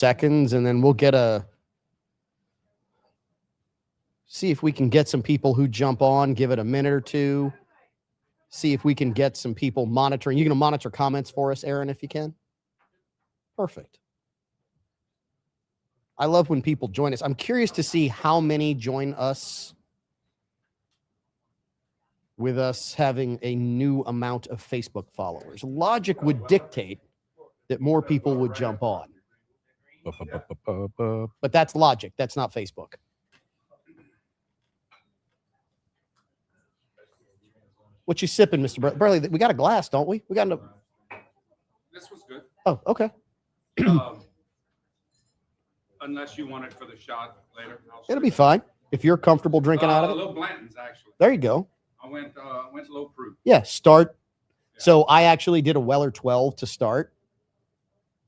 seconds, and then we'll see if we can get some people who jump on, give it a minute or two, see if we can get some people monitoring. You're going to monitor comments for us, Aaron, if you can? Perfect. I love when people join us. I'm curious to see how many join us with us having a new amount of Facebook followers. Logic would dictate that more people would jump on. But that's logic. That's not Facebook. What you sipping, Mr. Burley? We got a glass, don't we? We got This was good. Oh, okay. Unless you want it for the shot later. It'll be fine if you're comfortable drinking out of it. Little Blanton's, actually. There you go. I went low proof. Yeah, start. Yeah. So I actually did a Weller 12 to start.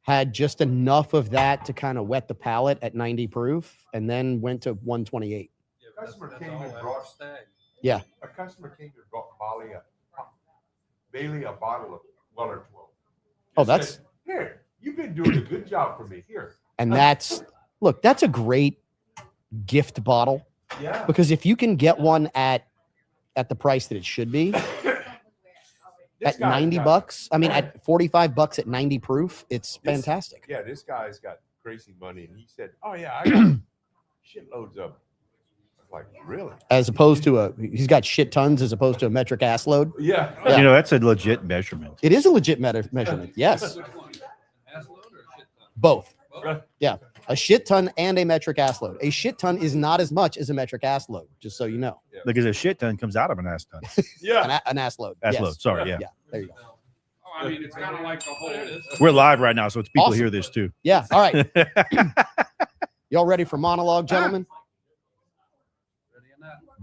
Had just enough of that to kind of wet the palate at 90 proof, and then went to 128. A customer came and brought Yeah. A customer came and brought Bailey a bottle of Weller 12. Oh, that's said, here. You've been doing a good job for me here. And that's a great gift bottle. Yeah. Because if you can get one at the price that it should be, at $90, I mean, at $45 at 90 proof, it's fantastic. Yeah, this guy's got crazy money, and he said, "Oh yeah, I got shitloads of." I was like, really? As opposed to he's got shit tons, as opposed to a metric ass load. Yeah. You know, that's a legit measurement. It is a legit measurement. Yes. Both. Yeah. A shit ton and a metric ass load. A shit ton is not as much as a metric ass load, just so you know. Yeah. Because a shit ton comes out of an ass ton. Yeah. An ass load. Ass load. Sorry. Yeah. Yeah. There you go. Oh, I mean, it's kind of like the whole. We're live right now, so it's people Awesome. hear this too. Yeah. All right. Y'all ready for monologue, gentlemen?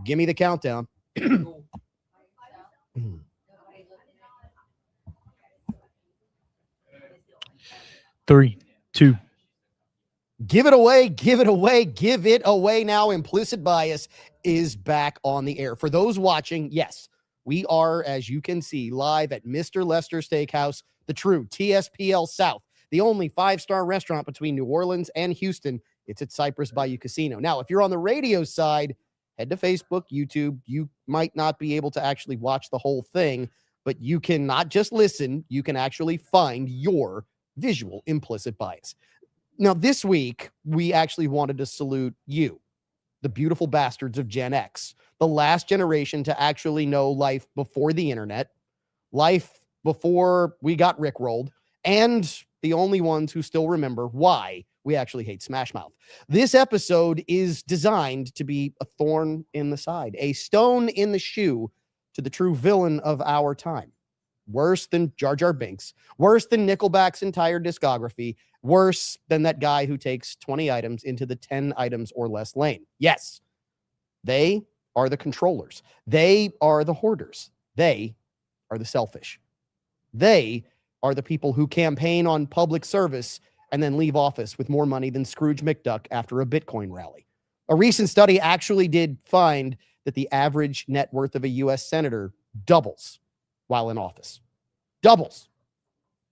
Give me the countdown. 3, 2. Give it away, give it away, give it away now. Implicit Bias is back on the air. For those watching, yes, we are, as you can see, live at Mr. Lester Steakhouse, the true TSPL South, the only 5-star restaurant between New Orleans and Houston. It's at Cypress Bayou Casino. Now, if you're on the radio side, head to Facebook, YouTube. You might not be able to actually watch the whole thing, but you can not just listen, you can actually find your visual implicit bias. Now, this week, we actually wanted to salute you, the beautiful bastards of Gen X, the last generation to actually know life before the internet, life before we got rickrolled, and the only ones who still remember why we actually hate Smash Mouth. This episode is designed to be a thorn in the side, a stone in the shoe to the true villain of our time. Worse than Jar Jar Binks, worse than Nickelback's entire discography, worse than that guy who takes 20 items into the 10 items or less lane. Yes, they are the controllers. They are the hoarders. They are the selfish. They are the people who campaign on public service and then leave office with more money than Scrooge McDuck after a Bitcoin rally. A recent study actually did find that the average net worth of a U.S. senator doubles while in office. Doubles.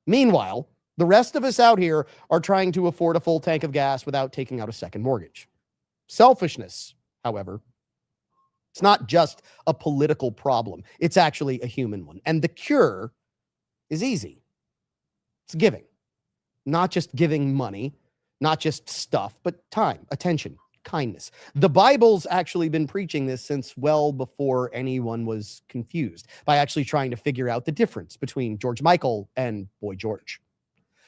Meanwhile, the rest of us out here are trying to afford a full tank of gas without taking out a second mortgage. Selfishness, however, it's not just a political problem. It's actually a human one. And the cure is easy. It's giving. Not just giving money, not just stuff, but time, attention, kindness. The Bible's actually been preaching this since well before anyone was confused by actually trying to figure out the difference between George Michael and Boy George.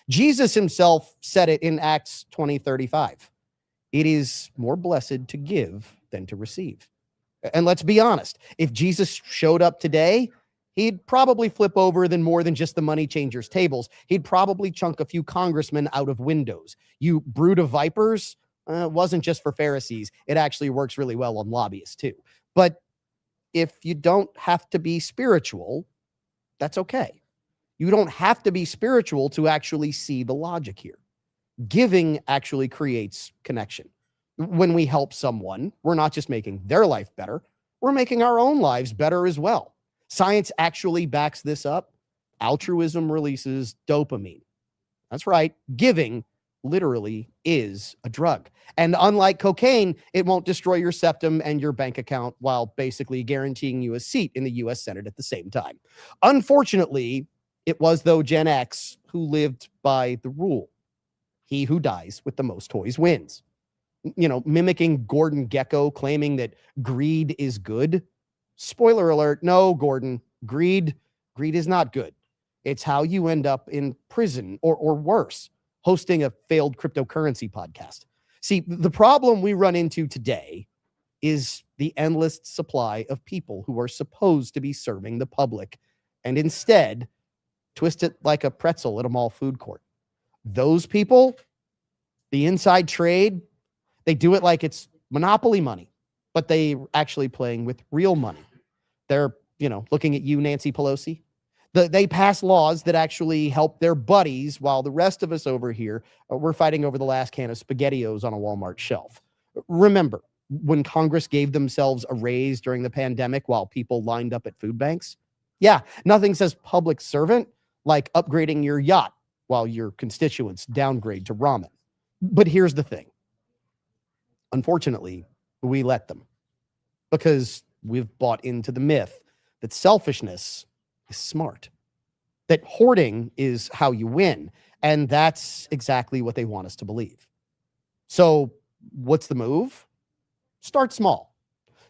Jesus himself said it in Acts 20:35. It is more blessed to give than to receive. And let's be honest, if Jesus showed up today, he'd probably flip over more than just the money changers' tables. He'd probably chunk a few congressmen out of windows. You brood of vipers, wasn't just for Pharisees. It actually works really well on lobbyists too. But if you don't have to be spiritual, that's okay. You don't have to be spiritual to actually see the logic here. Giving actually creates connection. When we help someone, we're not just making their life better, we're making our own lives better as well. Science actually backs this up. Altruism releases dopamine. That's right. Giving literally is a drug. And unlike cocaine, it won't destroy your septum and your bank account while basically guaranteeing you a seat in the US Senate at the same time. Unfortunately, it was, though, Gen X who lived by the rule. He who dies with the most toys wins. Mimicking Gordon Gekko claiming that greed is good. Spoiler alert, no, Gordon, greed is not good. It's how you end up in prison or worse, hosting a failed cryptocurrency podcast. See, the problem we run into today is the endless supply of people who are supposed to be serving the public and instead twist it like a pretzel at a mall food court. Those people, the inside trade, they do it like it's monopoly money, but they actually playing with real money. They're, looking at you, Nancy Pelosi. They pass laws that actually help their buddies while the rest of us over here, we're fighting over the last can of SpaghettiOs on a Walmart shelf. Remember when Congress gave themselves a raise during the pandemic while people lined up at food banks? Yeah, nothing says public servant like upgrading your yacht while your constituents downgrade to ramen. But here's the thing. Unfortunately, we let them because we've bought into the myth that selfishness is smart, that hoarding is how you win. And that's exactly what they want us to believe. So what's the move? Start small.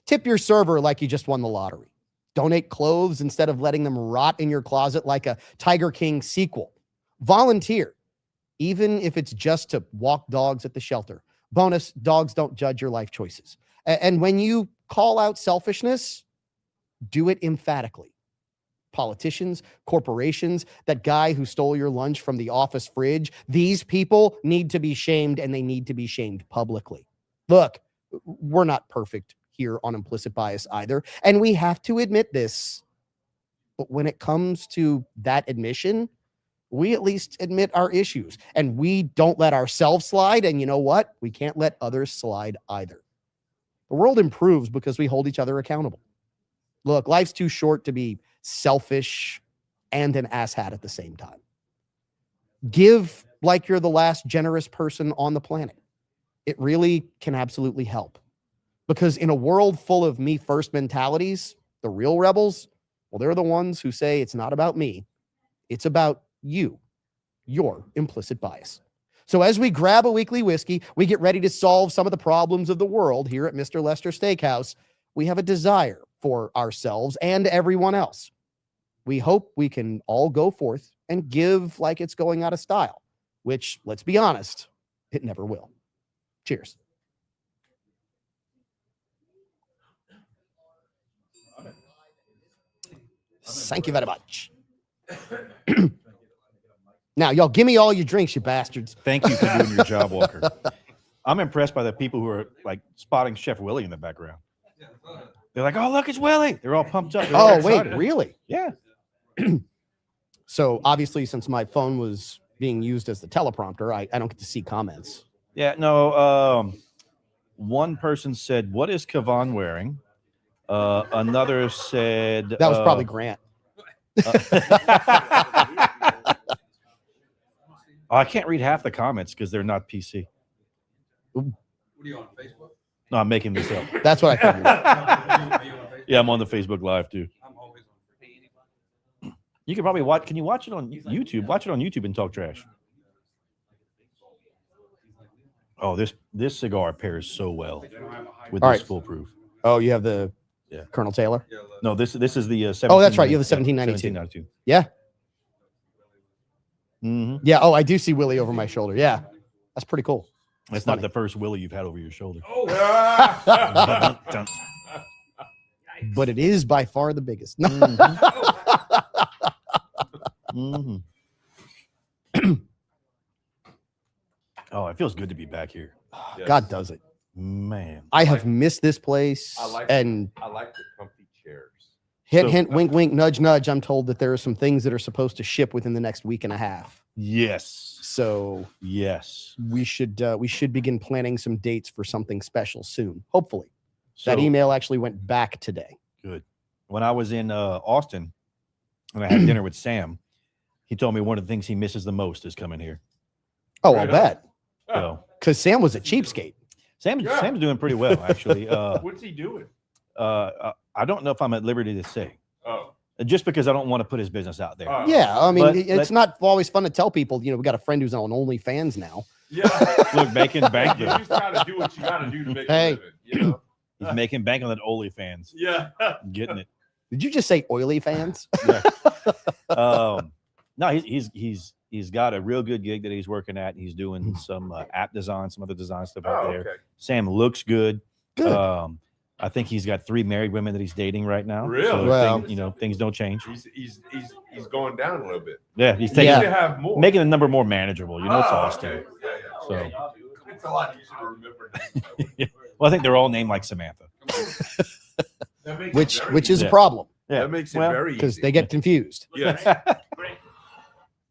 Tip your server like you just won the lottery. Donate clothes instead of letting them rot in your closet like a Tiger King sequel. Volunteer, even if it's just to walk dogs at the shelter. Bonus, dogs don't judge your life choices. And when you call out selfishness, do it emphatically. Politicians, corporations, that guy who stole your lunch from the office fridge, these people need to be shamed, and they need to be shamed publicly. Look, we're not perfect here on Implicit Bias either, and we have to admit this. But when it comes to that admission, we at least admit our issues, and we don't let ourselves slide. And you know what? We can't let others slide either. The world improves because we hold each other accountable. Look, life's too short to be selfish and an asshat at the same time. Give like you're the last generous person on the planet. It really can absolutely help. Because in a world full of me first mentalities, the real rebels, well, they're the ones who say it's not about me. It's about you, your implicit bias. So as we grab a weekly whiskey, we get ready to solve some of the problems of the world here at Mr. Lester Steakhouse. We have a desire for ourselves and everyone else. We hope we can all go forth and give like it's going out of style, which, let's be honest, it never will. Cheers. Thank you very much. Now, y'all, give me all your drinks, you bastards. Thank you for doing your job, Walker. I'm impressed by the people who are like spotting Chef Willie in the background. They're like, "Oh, look, it's Willie!" They're all pumped up. They're all Wait, excited. really? Yeah. So obviously, since my phone was being used as the teleprompter, I don't get to see comments. Yeah. No. One person said, "What is Kavan wearing?" Another said, That was probably Grant. I can't read half the comments because they're not PC. What are you on Facebook? No, I'm making this up. That's what I figured. Are you on Facebook? Yeah, I'm on the Facebook Live too. I'm always on. You can probably watch. Can you watch it on YouTube? Watch it on YouTube and talk trash. Oh, this cigar pairs so well with All this right. foolproof. Oh, you have the Yeah. Colonel Taylor? No, this is the 17, Oh, that's right. You have the 1792. 1792. Yeah. Mm-hmm. Yeah. Oh, I do see Willie over my shoulder. Yeah. That's pretty cool. That's not the first Willie you've had over your shoulder. Oh, Dun-dun-dun. But it is by far the biggest. No. Mhm. Oh, it feels good to be back here. God does it. Man. I have missed this place. I like And I like the comfy chairs. hint, So- hint, wink, wink, nudge, nudge. I'm told that there are some things that are supposed to ship within the next week and a half. Yes. So Yes. we should begin planning some dates for something special soon. Hopefully. So, That email actually went back today. good. When I was in Austin and I had dinner with Sam, he told me one of the things he misses the most is coming here. Oh, Right I'll on. bet. So Because Sam was a cheapskate. Sam's doing pretty well, actually. What's he doing? I don't know if I'm at liberty to say, Oh, just because I don't want to put his business out there. Oh. Yeah, I mean, But it's not always fun to tell people. We got a friend who's on OnlyFans now. yeah. Look, making bank. You just gotta do what you gotta do to make Hey. a living. You know? He's making bank on that OnlyFans, Yeah. getting it. Did you just say oily fans? No, he's got a real good gig that he's working at. He's doing some app design, some other design stuff out Oh, there. okay. Sam looks good. Good. I think he's got 3 married women that he's dating right now. Really? So Well- things don't change. He's going down a little bit. Yeah, he's You taking Yeah. need to have more. making the number more manageable. It's Oh, Austin. okay. Yeah. So, It's a lot easier to remember. well, I think they're all named like Samantha. That makes it which very which is easy. a problem Yeah, That makes it well, very because easy. they get confused. Yes.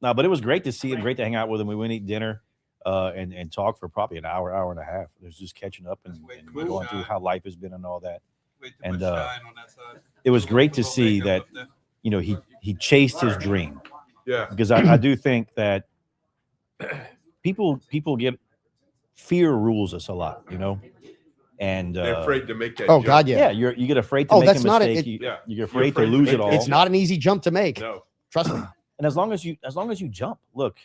No, but it was great to see him. Great to hang out with him. We went and eat dinner and talk for probably an hour, hour and a half. It was just catching up and going through how life has been and all that. Way too And, much shine on that side. It was great to Little see makeup that up there. he chased his dream, Yeah. because I do think that people get fear rules us a lot, and They're afraid to make that. Oh jump. God, yeah. you get afraid to Oh, make a that's not mistake. it. Yeah. You're afraid to afraid to lose make it all. It's not an easy jump to make. No. Trust me. And as long as you jump, look,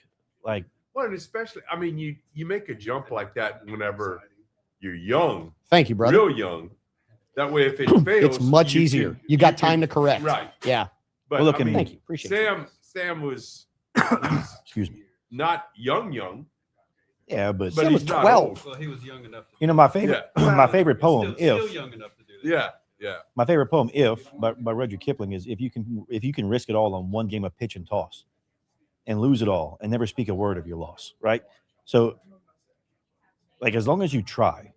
like Well, and especially, I mean, you make a jump like that whenever you're young, Thank you, brother. real young. That way, if it fails, It's much you easier. can- You got can- time to correct. Right. Yeah. But Well, look, I and mean, Thank you. Appreciate it. Sam was he's excuse me. not young, Yeah, but but Sam was he's not 12. old. Well, he was young enough. To my favorite Yeah. my favorite poem, still if young enough to do that. Yeah. my favorite poem, if by Rudyard Kipling, is if you can risk it all on one game of pitch and toss, and lose it all, and never speak a word of your loss, right? So, like, as long as you try,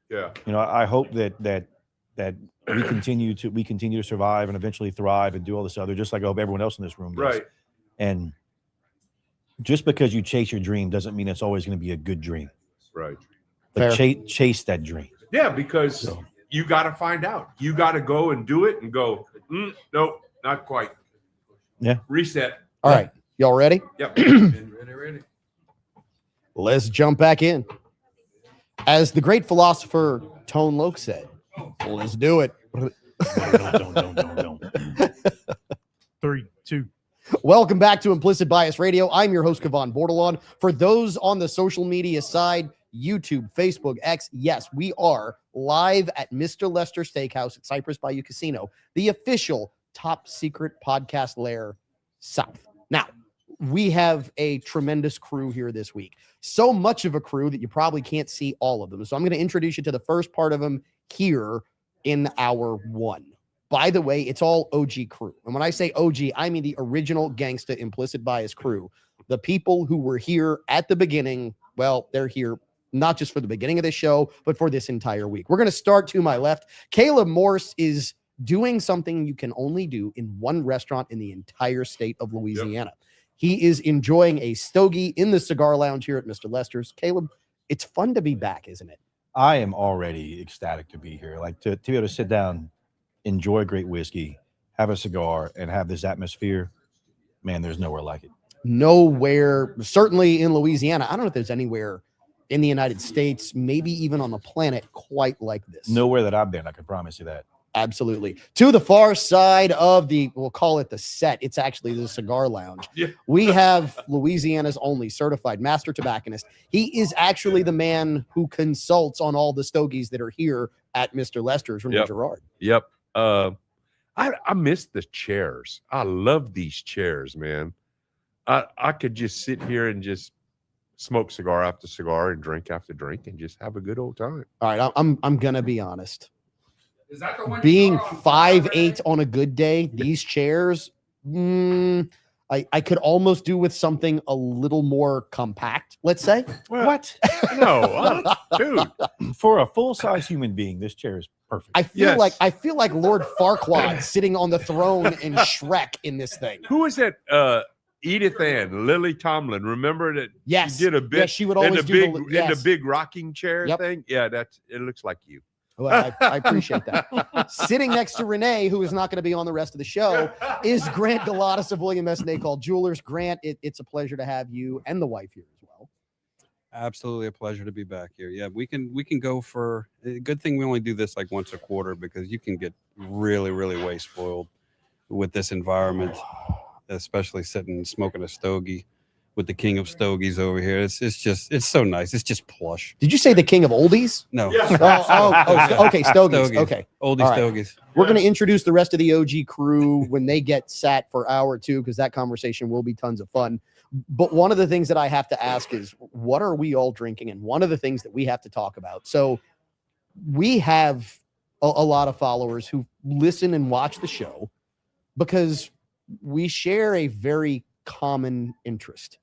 Yeah. I hope that we continue to survive and eventually thrive and do all this other, just like I hope everyone else in this room does. Right. And just because you chase your dream doesn't mean it's always going to be a good dream. Right. But Fair. chase that dream. Yeah, because So- you got to find out. You got to go and do it and go, nope, not quite. Yeah. Reset. All right. Y'all ready? Yep. Ready. Let's jump back in. As the great philosopher Tone Loke said, let's do it. Don't. 3, 2. Welcome back to Implicit Bias Radio. I'm your host, Kevon Bordelon. For those on the social media side, YouTube, Facebook, X, yes, we are live at Mr. Lester Steakhouse at Cypress Bayou Casino, the official top secret podcast lair south. Now, we have a tremendous crew here this week. So much of a crew that you probably can't see all of them. So I'm going to introduce you to the first part of them here in hour one. By the way, it's all OG crew. And when I say OG, I mean the original Gangsta Implicit Bias crew. The people who were here at the beginning, well, they're here not just for the beginning of this show, but for this entire week. We're going to start to my left. Caleb Morse is doing something you can only do in one restaurant in the entire state of Louisiana. He is enjoying a stogie in the Cigar Lounge here at Mr. Lester's. Caleb, it's fun to be back, isn't it? I am already ecstatic to be here. Like to be able to sit down, enjoy great whiskey, have a cigar, and have this atmosphere. Man, there's nowhere like it. Nowhere, certainly in Louisiana. I don't know if there's anywhere in the United States, maybe even on the planet, quite like this. Nowhere that I've been, I can promise you that. Absolutely. To the far side of we'll call it the set. It's actually the Cigar Lounge. Yeah. We have Louisiana's only certified master tobacconist. He is actually the man who consults on all the stogies that are here at Mr. Lester's, Rene Yep. Gerard. Yep. I miss the chairs. I love these chairs, man. I could just sit here and just smoke cigar after cigar and drink after drink and just have a good old time. All right, I'm gonna be honest. Is that the one? Being 5'8" on a good day, these chairs, I could almost do with something a little more compact, let's say. What? No, dude. For a full-size human being, this chair is perfect. I feel Yes. like Lord Farquaad sitting on the throne in Shrek in this thing. Who was that? Edith Ann, Lily Tomlin. Remember that? Yes. She did a bit Yes, she would in always the do big the, yes. in the big rocking chair Yep. thing. Yeah, it looks like you. Well, I appreciate that. Sitting next to Renee, who is not going to be on the rest of the show, is Grant Galatas of William S. Nacall Jewelers. Grant, it's a pleasure to have you and the wife here as well. Absolutely a pleasure to be back here. Yeah, we can go for a good thing we only do this like once a quarter because you can get really, really way spoiled with this environment, especially sitting and smoking a stogie with the king of stogies over here. It's so nice. It's just plush. Did you say the king of oldies? No. Okay, stogies. Okay. Oldie All right. stogies. We're going to introduce the rest of the OG crew when they get sat for hour 2, because that conversation will be tons of fun. But one of the things that I have to ask is, what are we all drinking? And one of the things that we have to talk about. So we have a lot of followers who listen and watch the show because we share a very common interest.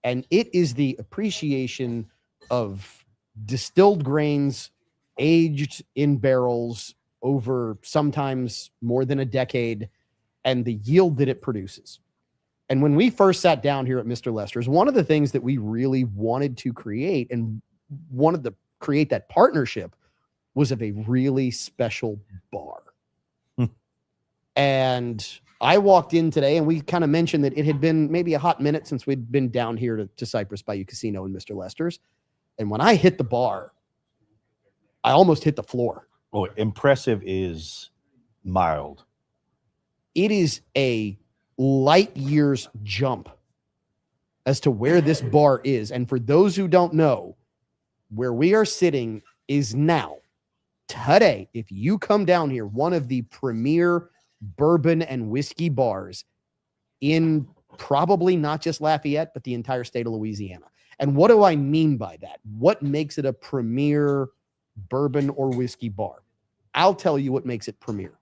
And it is the appreciation of distilled grains aged in barrels over sometimes more than a decade and the yield that it produces. And when we first sat down here at Mr. Lester's, one of the things that we really wanted to create and wanted to create that partnership was of a really special bar. And I walked in today and we kind of mentioned that it had been maybe a hot minute since we'd been down here to Cypress Bayou Casino and Mr. Lester's. And when I hit the bar, I almost hit the floor. Oh, impressive is mild. It is a light years jump as to where this bar is. And for those who don't know, where we are sitting is now, today, if you come down here, one of the premier bourbon and whiskey bars in probably not just Lafayette, but the entire state of Louisiana. And what do I mean by that? What makes it a premier bourbon or whiskey bar? I'll tell you what makes it premier.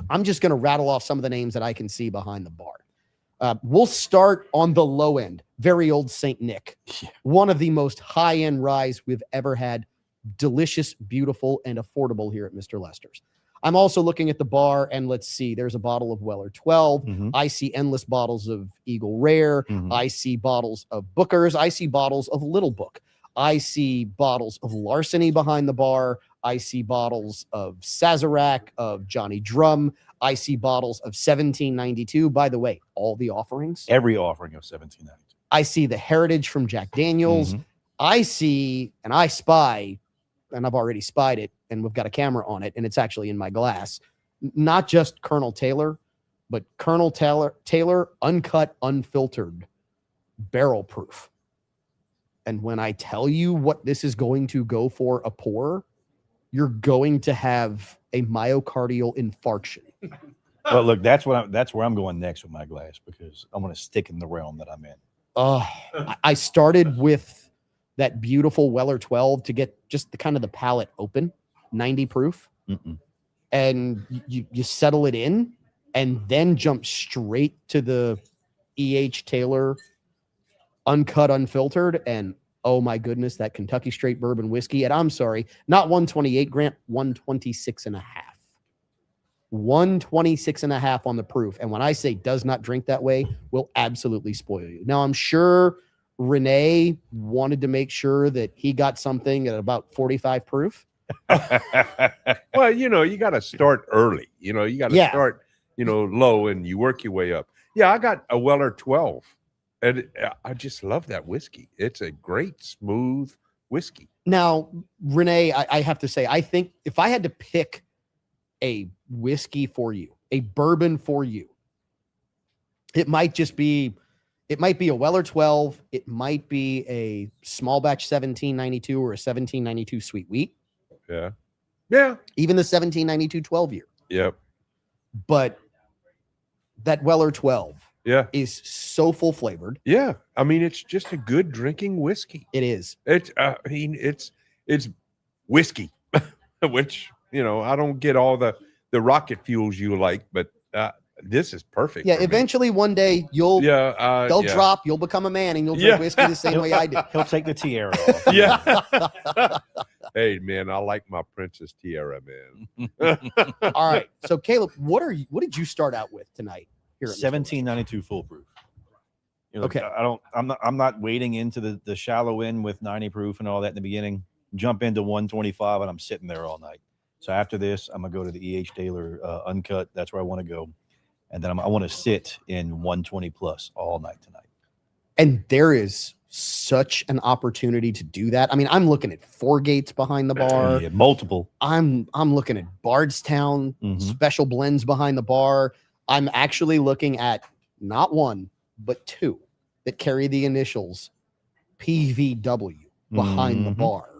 I'm just going to rattle off some of the names that I can see behind the bar. We'll start on the low end. Very Old St. Nick. One of the most high-end ryes we've ever had. Delicious, beautiful, and affordable here at Mr. Lester's. I'm also looking at the bar, and let's see. There's a bottle of Weller 12. Mhm. I see endless bottles of Eagle Rare. Mhm. I see bottles of Booker's. I see bottles of Little Book. I see bottles of Larceny behind the bar. I see bottles of Sazerac, of Johnny Drum. I see bottles of 1792. By the way, all the offerings. Every offering of 1792. I see the Heritage from Jack Daniels. Mhm. I see, and I spy, and I've already spied it, and we've got a camera on it, and it's actually in my glass. Not just Colonel Taylor, but Colonel Taylor uncut, unfiltered, barrel proof. And when I tell you what this is going to go for a pour, you're going to have a myocardial infarction. Well, look, that's where I'm going next with my glass, because I want to stick in the realm that I'm in. I started with that beautiful Weller 12 to get just the kind of the palate open, 90 proof. Mm-mm. And you settle it in and then jump straight to the E.H. Taylor uncut, unfiltered. And oh my goodness, that Kentucky straight bourbon whiskey. And I'm sorry, not 128, Grant, 126 and a half. 126 and a half on the proof. And when I say does not drink that way, will absolutely spoil you. Now, I'm sure Renee wanted to make sure that he got something at about 45 proof. Well, you got to start early. You got to start, low, and you work your way up. Yeah, I got a Weller 12, and I just love that whiskey. It's a great, smooth whiskey. Now, Renee, I have to say, I think if I had to pick a whiskey for you, a bourbon for you, it might be a Weller 12. It might be a small batch 1792 or a 1792 sweet wheat. Yeah. Yeah. Even the 1792 12 year. Yep. But that Weller 12 is so full flavored. Yeah. I mean, it's just a good drinking whiskey. It is. It's whiskey, which, I don't get all the rocket fuels you like, but this is perfect. Yeah. Eventually one day they'll drop, you'll become a man and you'll drink whiskey the same way I do. He'll take the tiara off. Yeah. Hey man, I like my princess tiara, man. All right. So Caleb, what did you start out with tonight here? 1792 foolproof. Okay. I'm not wading into the shallow end with 90 proof and all that in the beginning. Jump into 125 and I'm sitting there all night. So after this, I'm gonna go to the E.H. Taylor uncut. That's where I want to go. And then I want to sit in 120 plus all night tonight. And there is such an opportunity to do that. I mean, I'm looking at Four Gates behind the bar. Yeah, multiple. I'm looking at Bardstown special blends behind the bar. I'm actually looking at not one, but two that carry the initials PVW behind the bar.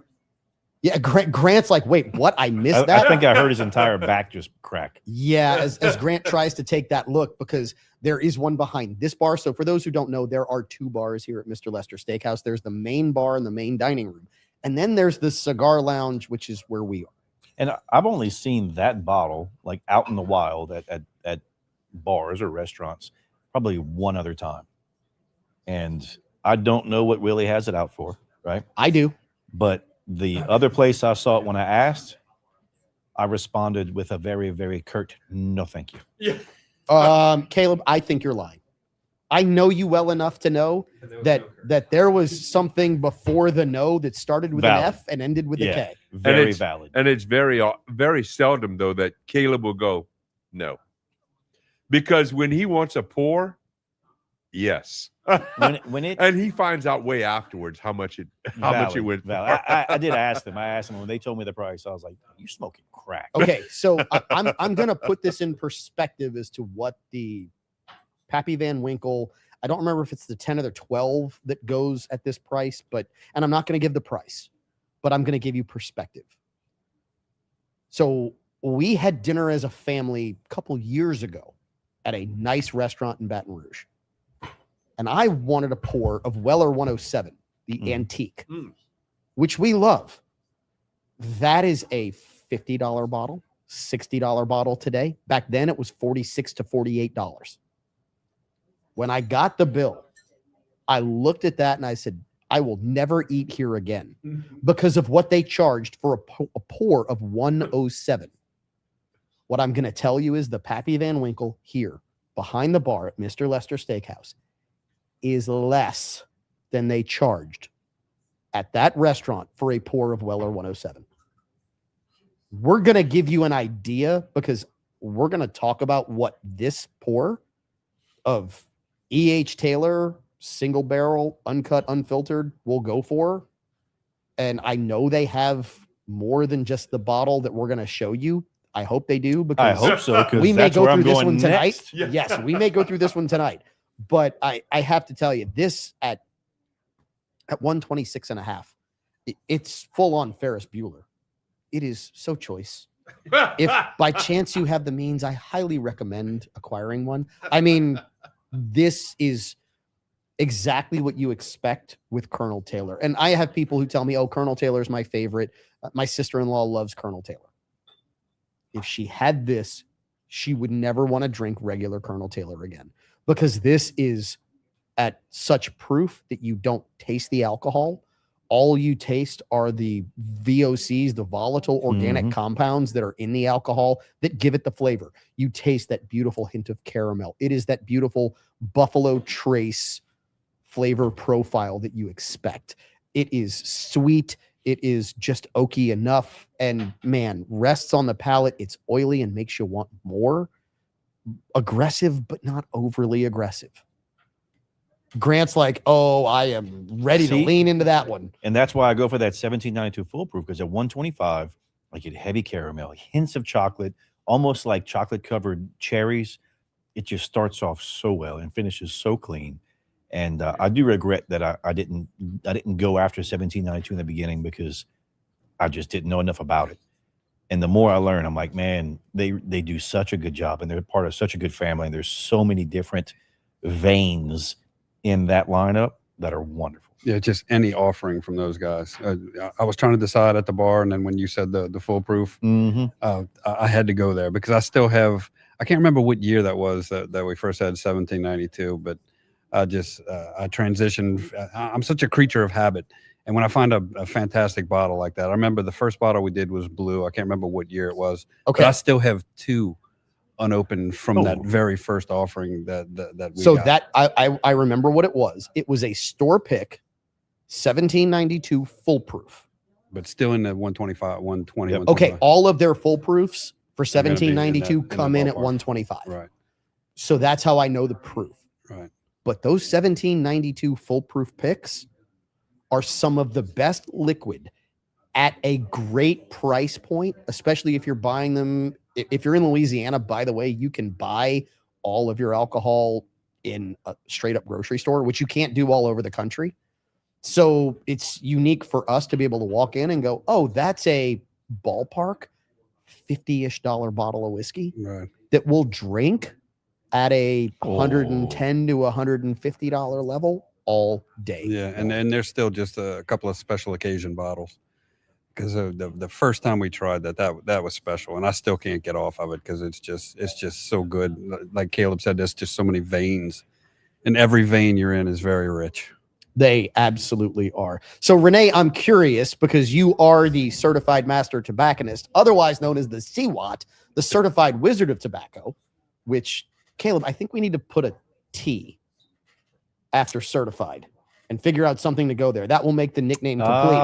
Yeah, Grant's like, wait, what? I missed that? I think I heard his entire back just crack. Yeah, as Grant tries to take that look, because there is one behind this bar. So for those who don't know, there are two bars here at Mr. Lester Steakhouse. There's the main bar and the main dining room. And then there's the Cigar Lounge, which is where we are. And I've only seen that bottle like out in the wild at bars or restaurants probably one other time. And I don't know what Willie has it out for, right? I do. But the other place I saw it when I asked, I responded with a very, very curt no thank you. Yeah. Caleb, I think you're lying. I know you well enough to know that there was something before the no that started with Valid. an F and ended with a K. Very valid. And it's very seldom though that Caleb will go no, because when he wants a pour, yes. When it And he finds out way afterwards how much it went. valid. I did ask them. I asked them when they told me the price. I was like, "You smoking crack?" Okay, so I'm gonna put this in perspective as to what the Pappy Van Winkle. I don't remember if it's the 10 or the 12 that goes at this price, and I'm not gonna give the price, but I'm gonna give you perspective. So we had dinner as a family a couple years ago at a nice restaurant in Baton Rouge. And I wanted a pour of Weller 107, the antique, which we love. That is a $50 bottle, $60 bottle today. Back then it was $46 to $48. When I got the bill, I looked at that and I said, I will never eat here again because of what they charged for a pour of 107. What I'm going to tell you is the Pappy Van Winkle here behind the bar at Mr. Lester Steakhouse is less than they charged at that restaurant for a pour of Weller 107. We're going to give you an idea because we're going to talk about what this pour of E.H. Taylor single barrel, uncut, unfiltered will go for. And I know they have more than just the bottle that we're going to show you. I hope they do, because I hope so, because we may that's go where through I'm this going one tonight. next. Yeah. Yes, we may go through this one tonight. But I have to tell you, this at 126 and a half, it's full on Ferris Bueller. It is so choice. If by chance you have the means, I highly recommend acquiring one. I mean, this is exactly what you expect with Colonel Taylor. And I have people who tell me, oh, Colonel Taylor is my favorite. My sister-in-law loves Colonel Taylor. If she had this, she would never want to drink regular Colonel Taylor again, because this is at such proof that you don't taste the alcohol. All you taste are the VOCs, the volatile organic compounds that are in the alcohol that give it the flavor. You taste that beautiful hint of caramel. It is that beautiful Buffalo Trace flavor profile that you expect. It is sweet. It is just oaky enough. And man, rests on the palate. It's oily and makes you want more. Aggressive, but not overly aggressive. Grant's like, oh, I am ready to lean into that one. And that's why I go for that 1792 foolproof, because at 125, I get heavy caramel, hints of chocolate, almost like chocolate covered cherries. It just starts off so well and finishes so clean. And I do regret that I didn't go after 1792 in the beginning, because I just didn't know enough about it. And the more I learn, I'm like, man, they do such a good job, and they're part of such a good family. And there's so many different veins in that lineup that are wonderful. Yeah, just any offering from those guys. I was trying to decide at the bar, and then when you said the foolproof, I had to go there, because I still have. I can't remember what year that was that we first had 1792, but I transitioned. I'm such a creature of habit, and when I find a fantastic bottle like that, I remember the first bottle we did was blue. I can't remember what year it was. Okay, but I still have two unopened from that very first offering that we so got. that I remember what it was. It was a store pick 1792 foolproof, but still in the 125 120 Yep. okay, all of their foolproofs for They're gonna be in 1792 that come in at ballpark. 125, right so that's how I know the proof. right But those 1792 foolproof picks are some of the best liquid at a great price point, especially if you're buying them. If you're in Louisiana, by the way, you can buy all of your alcohol in a straight up grocery store, which you can't do all over the country. So it's unique for us to be able to walk in and go, oh, that's a ballpark $50-ish bottle of whiskey Right. that we'll drink at a $110 to $150 level all day. Yeah, and there's still just a couple of special occasion bottles because the first time we tried that was special, and I still can't get off of it because it's just so good. Like Caleb said, there's just so many veins, and every vein you're in is very rich. They absolutely are. So, Renee, I'm curious because you are the certified master tobacconist, otherwise known as the CWAT, the certified wizard of tobacco, which, Caleb, I think we need to put a T after certified and figure out something to go there. That will make the nickname complete.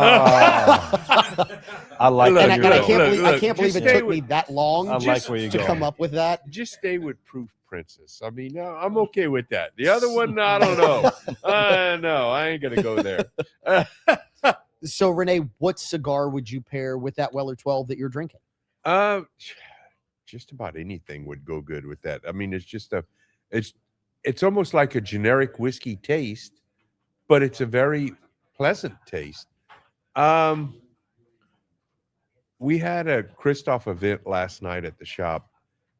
I like and that. I can't believe it took me that long to come up with that. Just stay with Proof Princess. I mean, no, I'm okay with that. The other one, I don't know. No, I ain't gonna go there. So, Renee, what cigar would you pair with that Weller 12 that you're drinking? Just about anything would go good with that. I mean, it's almost like a generic whiskey taste, but it's a very pleasant taste. We had a Christoph event last night at the shop,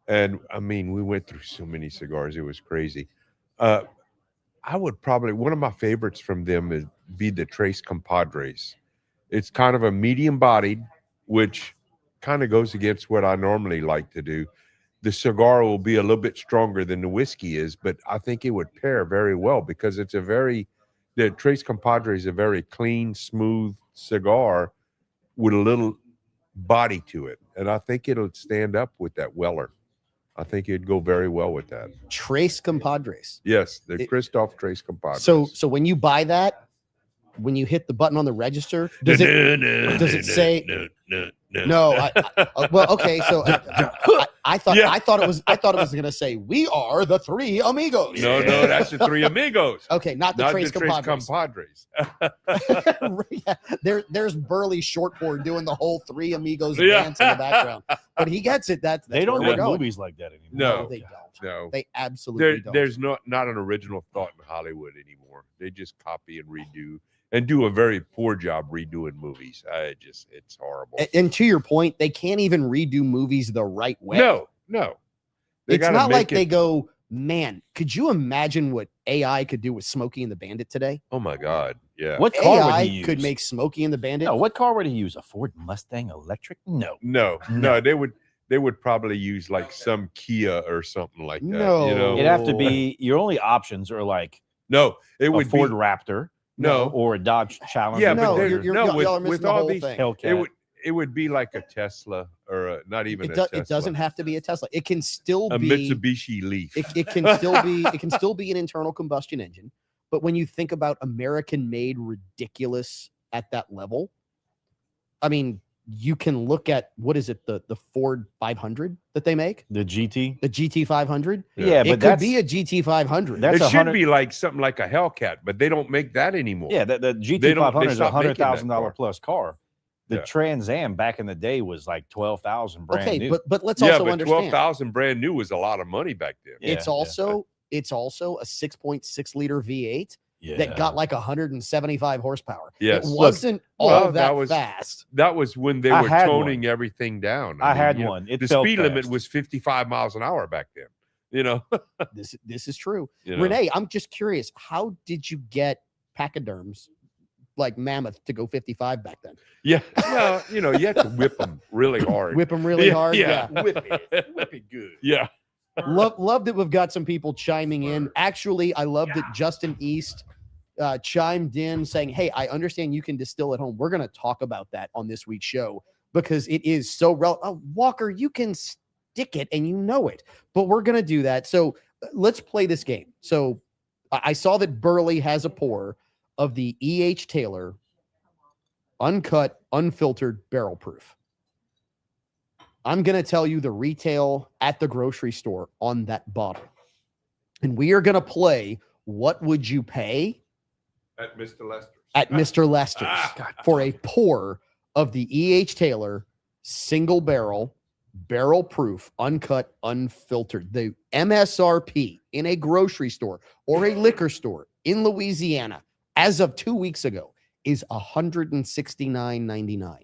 and I mean, we went through so many cigars. It was crazy. I would probably, one of my favorites from them is be the Tres Compadres. It's kind of a medium bodied, which kind of goes against what I normally like to do. The cigar will be a little bit stronger than the whiskey is, but I think it would pair very well because it's the Tres Compadre is a very clean, smooth cigar with a little body to it. And I think it'll stand up with that Weller. I think it'd go very well with that. Tres Compadres. Yes, the Christoph Tres Compadres. So when you buy that, when you hit the button on the register, does it say no? Well, okay. So I thought it was going to say we are the three amigos. No, that's the three amigos. Okay, not the Tres Compadres. Yeah, there's Burley Shortboard doing the whole three amigos dance in the background, but he gets it. That's they don't make make movies like that anymore. No, they don't. No, they absolutely don't. There's not an original thought in Hollywood anymore. They just copy and redo. And do a very poor job redoing movies. It's horrible. And to your point, they can't even redo movies the right way. No. It's not like they go, man, could you imagine what AI could do with Smokey and the Bandit today? Oh my God. Yeah. What car AI would he use? could make Smokey and the Bandit. No, what car would he use? A Ford Mustang electric? No. They would probably use like some Kia or something like that. No. You know? It'd have to be your only options are like it would a Ford be Raptor. No. Or a Dodge Challenger. Yeah, No, but y'all are missing with the all whole these thing. Hellcat. it would be like a Tesla or not even a Tesla. It doesn't have to be a Tesla. It can still a be Mitsubishi Leaf. It can still be an internal combustion engine. But when you think about American-made ridiculous at that level, I mean, you can look at what is it, the Ford 500 that they make, The GT. the GT 500. Yeah, but it could be a GT 500. That's it should 100 be like something like a Hellcat, but they don't make that anymore. Yeah, the GT They 500 is a stopped making that $100,000 plus car. The Yeah. Trans Am back in the day was like 12,000 brand okay, new. but let's Yeah, also but understand 12,000 brand new was a lot of money back then. Yeah, it's also a 6.6 liter V8 yeah. that got like 175 horsepower. Yes. It Look, wasn't all well, that that was- fast. That was when they I were had toning everything down. I mean, had you know, one. It the felt speed limit fast. was 55 miles an hour back then. You know, This is true. You know? Renee, I'm just curious. How did you get pachyderms like Mammoth to go 55 back then? Yeah, well, you know, you have to whip them really hard. Whip them really hard. Yeah. Whip Whip it good. Yeah. Love that we've got some people chiming in. Actually, I love that Justin East chimed in saying, hey, I understand you can distill at home. We're going to talk about that on this week's show because it is so relevant. Walker, you can stick it and you know it, but we're going to do that. So let's play this game. So I saw that Burley has a pour of the E.H. Taylor uncut, unfiltered barrel proof. I'm going to tell you the retail at the grocery store on that bottle. And we are going to play what would you pay At Mr. Lester's. at Mr. Lester's for a pour of the E.H. Taylor single barrel, barrel proof, uncut, unfiltered. The MSRP in a grocery store or a liquor store in Louisiana as of 2 weeks ago is $169.99.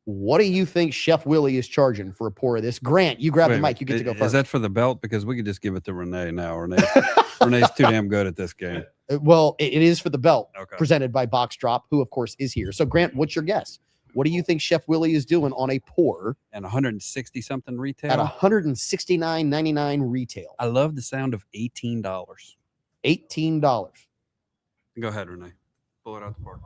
What do you think Chef Willie is charging for a pour of this? Grant, you grab the mic. You get to go first. Is that for the belt? Because we could just give it to Renee now. Renee's too damn good at this game. Well, it is for the belt, Okay. presented by Box Drop, who, of course, is here. So, Grant, what's your guess? What do you think Chef Willie is doing on a pour And 160 something retail. at $169.99 retail? I love the sound of $18. $18. Go ahead, Renee. Pull it out the park.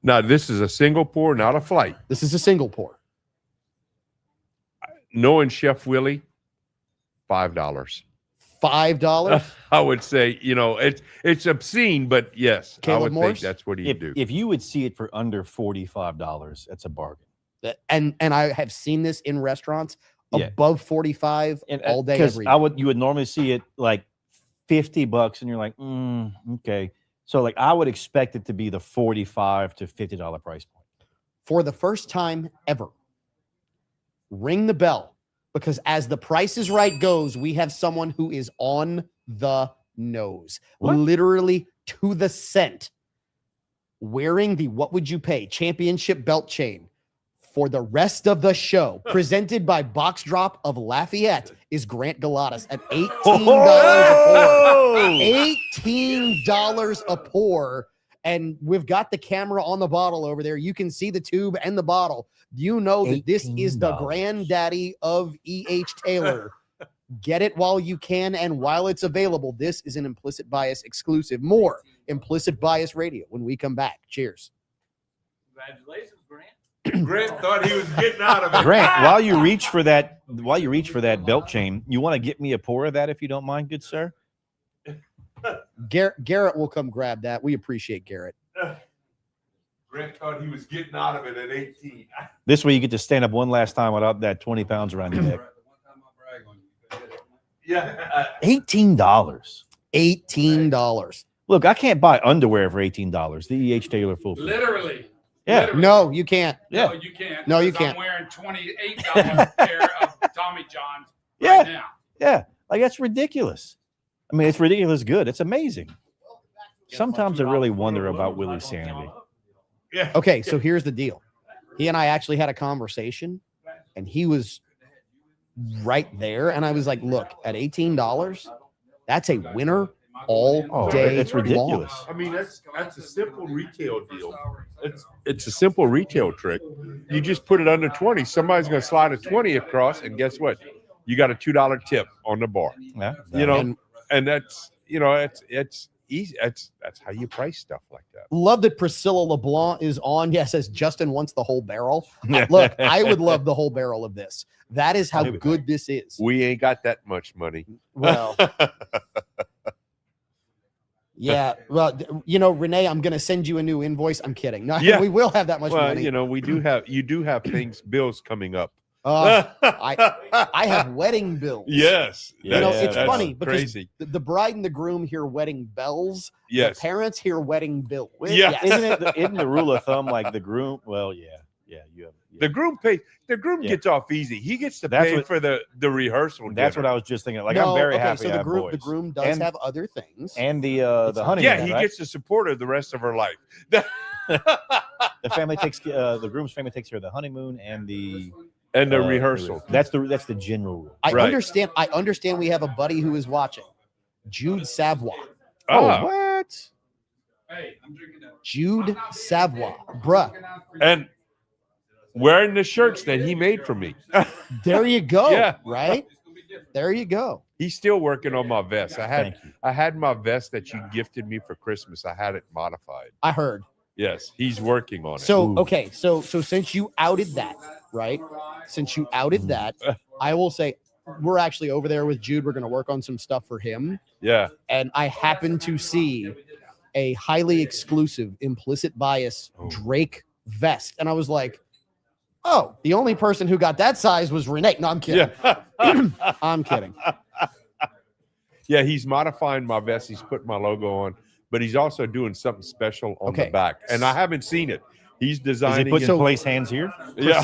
Now, this is a single pour, not a flight. This is a single pour. Knowing Chef Willie, $5. $5. I would say, it's obscene, but yes, Caleb I would Morse? think that's what he'd do. If you would see it for under $45, that's a bargain. And I have seen this in restaurants Yeah. above 45 And all day, because every day. you would normally see it like $50, and you're like, okay. So like I would expect it to be the $45 to $50 price point. For the first time ever, ring the bell, because as the Price is Right goes, we have someone who is on the nose, What? literally to the cent, wearing the What Would You Pay championship belt chain for the rest of the show, presented by Box Drop of Lafayette, is Grant Galatas at $18 a pour. $18 a pour. And we've got the camera on the bottle over there. You can see the tube and the bottle. You know that this is the $18. granddaddy of E.H. Taylor. Get it while you can and while it's available. This is an Implicit Bias exclusive. More Implicit Bias Radio when we come back. Cheers. Congratulations, Grant. Grant thought he was getting out of it. Grant, while you reach for that belt chain, you want to get me a pour of that if you don't mind, good sir? Garrett will come grab that. We appreciate Garrett. Grant thought he was getting out of it at 18. This way you get to stand up one last time without that 20 pounds around your neck. Yeah. $18. $18. Look, I can't buy underwear for $18. The E.H. Taylor full. Literally. Yeah. Literally. No, you can't. Yeah. No, you can't. No, you because can't. I'm wearing $28 pair of Tommy John's Yeah. right now. Yeah. Like that's ridiculous. I mean, it's ridiculous good. It's amazing. Sometimes I really wonder about Willie's sanity. Yeah. Okay, so here's the deal. He and I actually had a conversation, and he was right there. And I was like, look, at $18, that's a winner all Oh, day it's long. ridiculous. I mean, that's a simple retail deal. It's a simple retail trick. You just put it under 20. Somebody's going to slide a 20 across, and guess what? You got a $2 tip on the bar. Yeah. And that's it's easy. That's how you price stuff like that. Love that Priscilla LeBlanc is on. Yeah, says Justin wants the whole barrel. Look, I would love the whole barrel of this. That is how good this is. We ain't got that much money. Well, yeah. Well, Renee, I'm going to send you a new invoice. I'm kidding. No, Yeah. we will have that much Well, money. you do have bills coming up. I have wedding bills. Yes. It's that's funny because crazy. the bride and the groom hear wedding bells. Yes. The parents hear wedding bills. Yeah. Yes. Isn't the rule of thumb like the groom? Well, yeah. You have. Yeah. The groom pays. The groom Yeah. gets off easy. He gets to That's pay what- for the rehearsal. That's what dinner. I was just thinking. Like No, I'm very okay, happy. so I the have groom, boys. the groom does And- have other things. and the honeymoon. Yeah, he right? gets to support her the rest of her life. The family takes the groom's family takes care of the honeymoon and the And the rehearsal. That's the general rule. I Right. understand. I understand. We have a buddy who is watching, Jude Savoy. Ah, What? Hey, I'm drinking that. Jude Savoy, bruh. and wearing the shirts that he made for me. There you go. Yeah. Right. There you go. He's still working on my vest. Thank you. I had my vest that you gifted me for Christmas. I had it modified. I heard. Yes, he's working on it. So Ooh. okay. So since you outed that, right? Since you outed that, I will say we're actually over there with Jude. We're going to work on some stuff for him. Yeah. And I happened to see a highly exclusive Implicit Bias Drake vest. And I was like, oh, the only person who got that size was Renee. No, I'm kidding. Yeah. I'm kidding. Yeah, he's modifying my vest. He's putting my logo on. but he's also doing something special on the Okay. back, and I haven't seen it. He's Is he designing putting it. in place hands here? Yeah.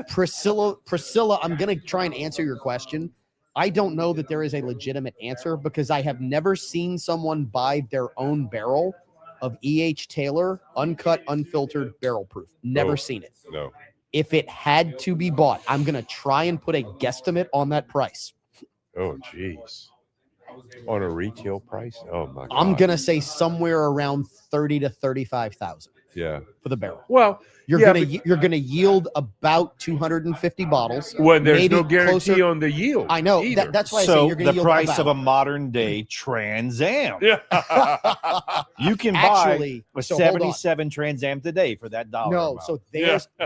Priscilla, I'm going to try and answer your question. I don't know that there is a legitimate answer because I have never seen someone buy their own barrel of E.H. Taylor uncut, unfiltered, barrel proof. Never Oh. seen it. No. If it had to be bought, I'm going to try and put a guesstimate on that price. Oh, jeez. On a retail price? Oh my God. I'm going to say somewhere around 30 to 35,000 Yeah. for the barrel. Well, You're Yeah, going to yield about 250 bottles. well, there's Maybe no guarantee closer- on the yield. I know either. that's why I say So you're going to the yield price of a about. modern day Trans Am. Yeah. You can buy Actually, a so hold on. 77 Trans Am today for that dollar. No, amount. so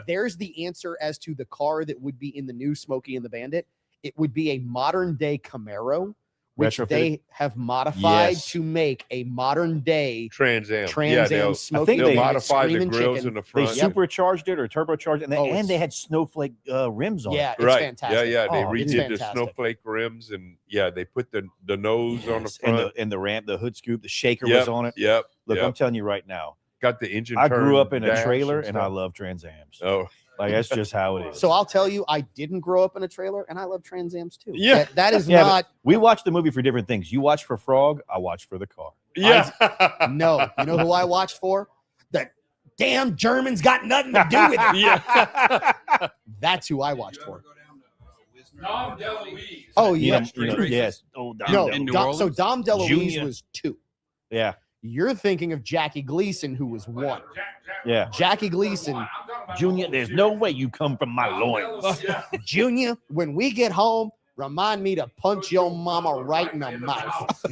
there's the answer as to the car that would be in the new Smokey and the Bandit. It would be a modern day Camaro, which Retrofitted? they have modified Yes. to make a modern day Trans Am. Trans yeah, Am they'll, Smokey. think they'll they- modify the Screaming grills Chicken. in the they front. supercharged it or turbocharged it, and Oh, they had snowflake rims on Yeah, it. it's Right. fantastic. Yeah, yeah. They Oh, it's redid the fantastic. snowflake rims, and yeah, they put the nose on the Yes, and front. the ramp, the hood scoop, the shaker Yep, was on it. Yep. Look, yep. I'm telling you right now, Got the engine. I grew turn up in a dash trailer and I stuff. love Trans Ams. Oh, Like that's just how it is. So I'll tell you, I didn't grow up in a trailer, and I love Trans Ams too. Yeah. That is Yeah, but- not. we watch the movie for different things. You watch for Frog, I watch for the car. yeah. No, you know who I watched for? The damn Germans got nothing to do with it. yeah. That's who I watched for. Dom DeLuise. Oh You yeah, know, yes. Oh, no. In New So Orleans? Dom DeLuise Junior. was 2. yeah, You're thinking of Jackie Gleason, who was 1. yeah. Jackie Gleason, Junior, there's no way you come from my loins. Junior, when we get home, remind me to punch your mama right in the mouth.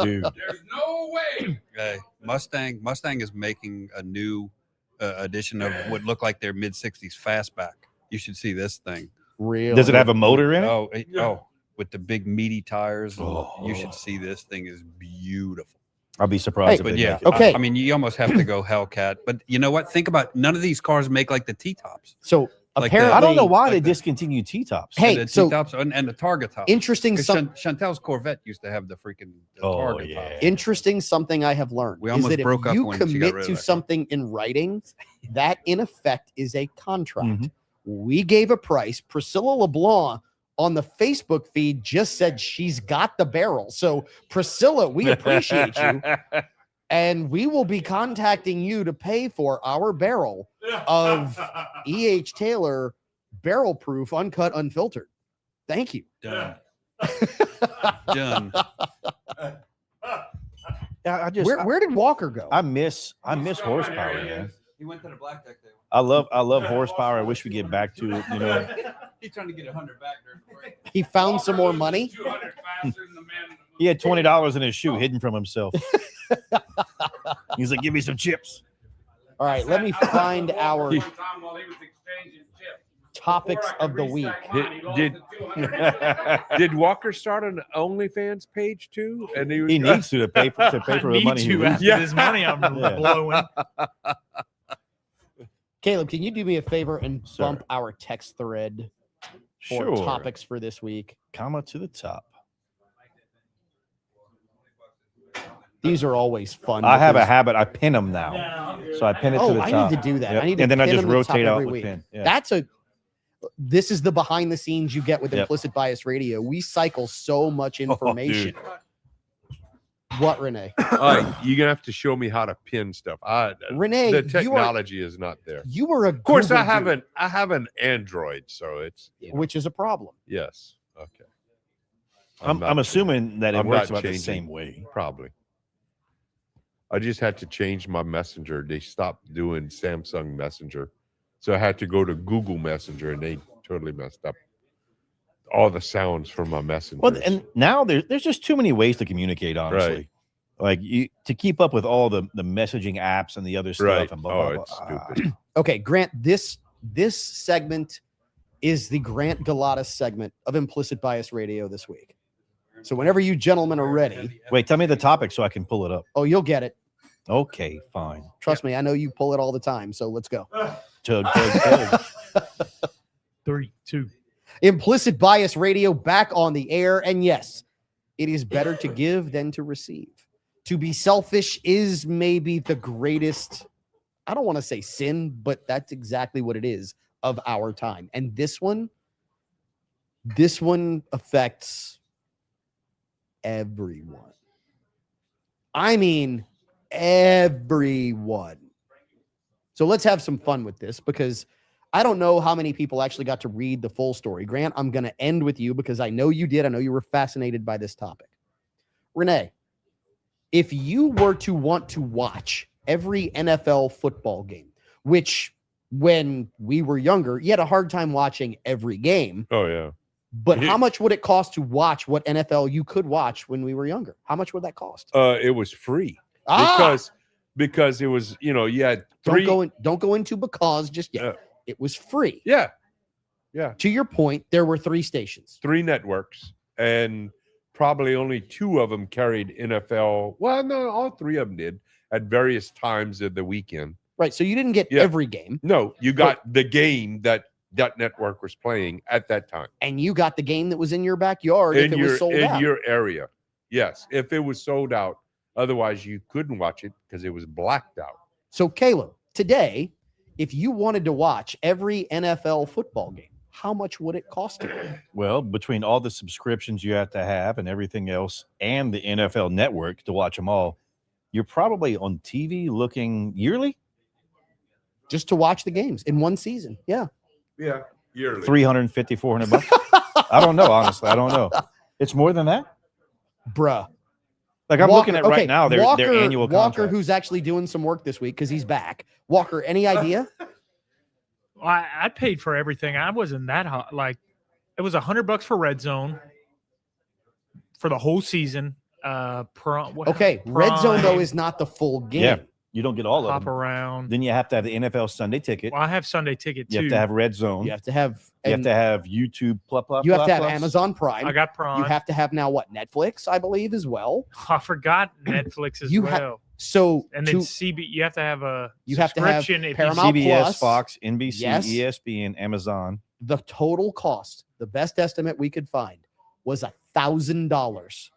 Dude. There's no way. Hey, Mustang is making a new edition of what looked like their mid 60s fastback. You should see this thing. Really? Does it have a motor in it? Oh, with the big meaty tires. Oh. You should see this thing is beautiful. I'll be surprised Hey, if But they yeah, make it. Okay. I mean, you almost have to go Hellcat. But you know what? Think about none of these cars make like the T-tops. So Like apparently, I don't know why like they the- discontinued T-tops. Hey, the so T-tops and the Target top. interesting. 'Cause Some Chantel's Corvette used to have the freaking Oh, Target yeah. top. interesting something I have learned We is almost that if broke up you when she got commit rid of to that car. something in writing, that in effect is a contract. Mhm. We gave a price. Priscilla LeBlanc on the Facebook feed just said she's got the barrel. So Priscilla, we appreciate you, and we will be contacting you to pay for our barrel of E.H. Taylor barrel proof, uncut, unfiltered. Thank you. Done. Done. Yeah, I just Where did Walker go? I miss horsepower, man. He went to the black deck there. I love horsepower. I wish we get back to it. You know, He's trying to get 100 back there. He found some more money. 200 faster than the man. he had $20 in his shoe hidden from himself. He's like, "Give me some chips." All right, let me find our One time while he was exchanging chips. topics Before I of could the reach week. that line, he lost Did- the 200. Did Walker start an OnlyFans page too? And He needs to pay for I the need money. he to loses. after Yeah. this money I'm Yeah. blowing. Caleb, can you do me a favor and Sir. bump our text thread for Sure. topics for this week? Comma to the top. These are always fun. I have a because- habit. I pin them now, so I pin it to Oh, the I top. need to do that. Yep. I need to and then I pin just them to the top rotate out every with week. pin. Yeah. That's a. This is the behind the scenes you get with Yep. Implicit Bias Radio. We cycle so much Oh, information. What, Renee? You're gonna have to show me how to pin stuff. Renee, The you are technology is not there. you were a Of course, Google I have an Android, so it's dude, which is a problem. yes. Okay. I'm not- assuming that it I'm works not about the changing. same way. Probably. I just had to change my messenger. They stopped doing Samsung Messenger. So I had to go to Google Messenger, and they totally messed up all the sounds from my messenger. Well, and now there's just too many ways to communicate. Honestly, Right. like to keep up with all the messaging apps and the other stuff. right. And blah, Oh, blah, it's blah. stupid. Okay, Grant, this segment is the Grant Galatas segment of Implicit Bias Radio this week. So whenever you gentlemen are ready, Wait, tell me the topic so I can pull it up. oh, you'll get it. Okay, fine. Trust me, I know you pull it all the time. So let's go. Tug, tug, tug. 3, 2. Implicit Bias Radio back on the air. And yes, it is better to give than to receive. To be selfish is maybe the greatest, I don't want to say sin, but that's exactly what it is of our time. And this one affects everyone. I mean, everyone. So let's have some fun with this, because I don't know how many people actually got to read the full story. Grant, I'm going to end with you because I know you did. I know you were fascinated by this topic. Renee, if you were to want to watch every NFL football game, which when we were younger, you had a hard time watching every game. Oh yeah. But how much would it cost to watch what NFL you could watch when we were younger? How much would that cost? It was free because it was, you know, you had three. Don't go into because just yet. It was free. Yeah. To your point, there were 3 stations, 3 networks, and probably only 2 of them carried NFL. Well, no, all 3 of them did at various times of the weekend. Right. So you didn't get every game. No, you got the game that network was playing at that time. And you got the game that was in your backyard if it was sold out. In your area. Yes. If it was sold out. Otherwise, you couldn't watch it because it was blacked out. So, Caleb, today, if you wanted to watch every NFL football game, how much would it cost you? Well, between all the subscriptions you have to have and everything else and the NFL network to watch them all, you're probably on TV looking yearly? Just to watch the games in one season. Yeah. Yeah. Yearly. 350, 400 bucks. I don't know, honestly. I don't know. It's more than that? Bruh. Like I'm looking at right now their annual contract. Walker, who's actually doing some work this week because he's back. Walker, any idea? I paid for everything. I wasn't that hot. Like it was $100 for Red Zone for the whole season. Red Zone though is not the full game. Yeah, you don't get all of Hop them. around. Then you have to have the NFL Sunday ticket. Well, I have Sunday ticket too. You have to have Red Zone. You have to have YouTube. You have to have Amazon Prime. I got Prime. You have to have now what? Netflix, I believe, as well. I forgot Netflix as well. And then you have to have a you have to have subscription. Paramount CBS, Plus, Fox, NBC, yes. ESPN, Amazon. The total cost, the best estimate we could find, was $1,000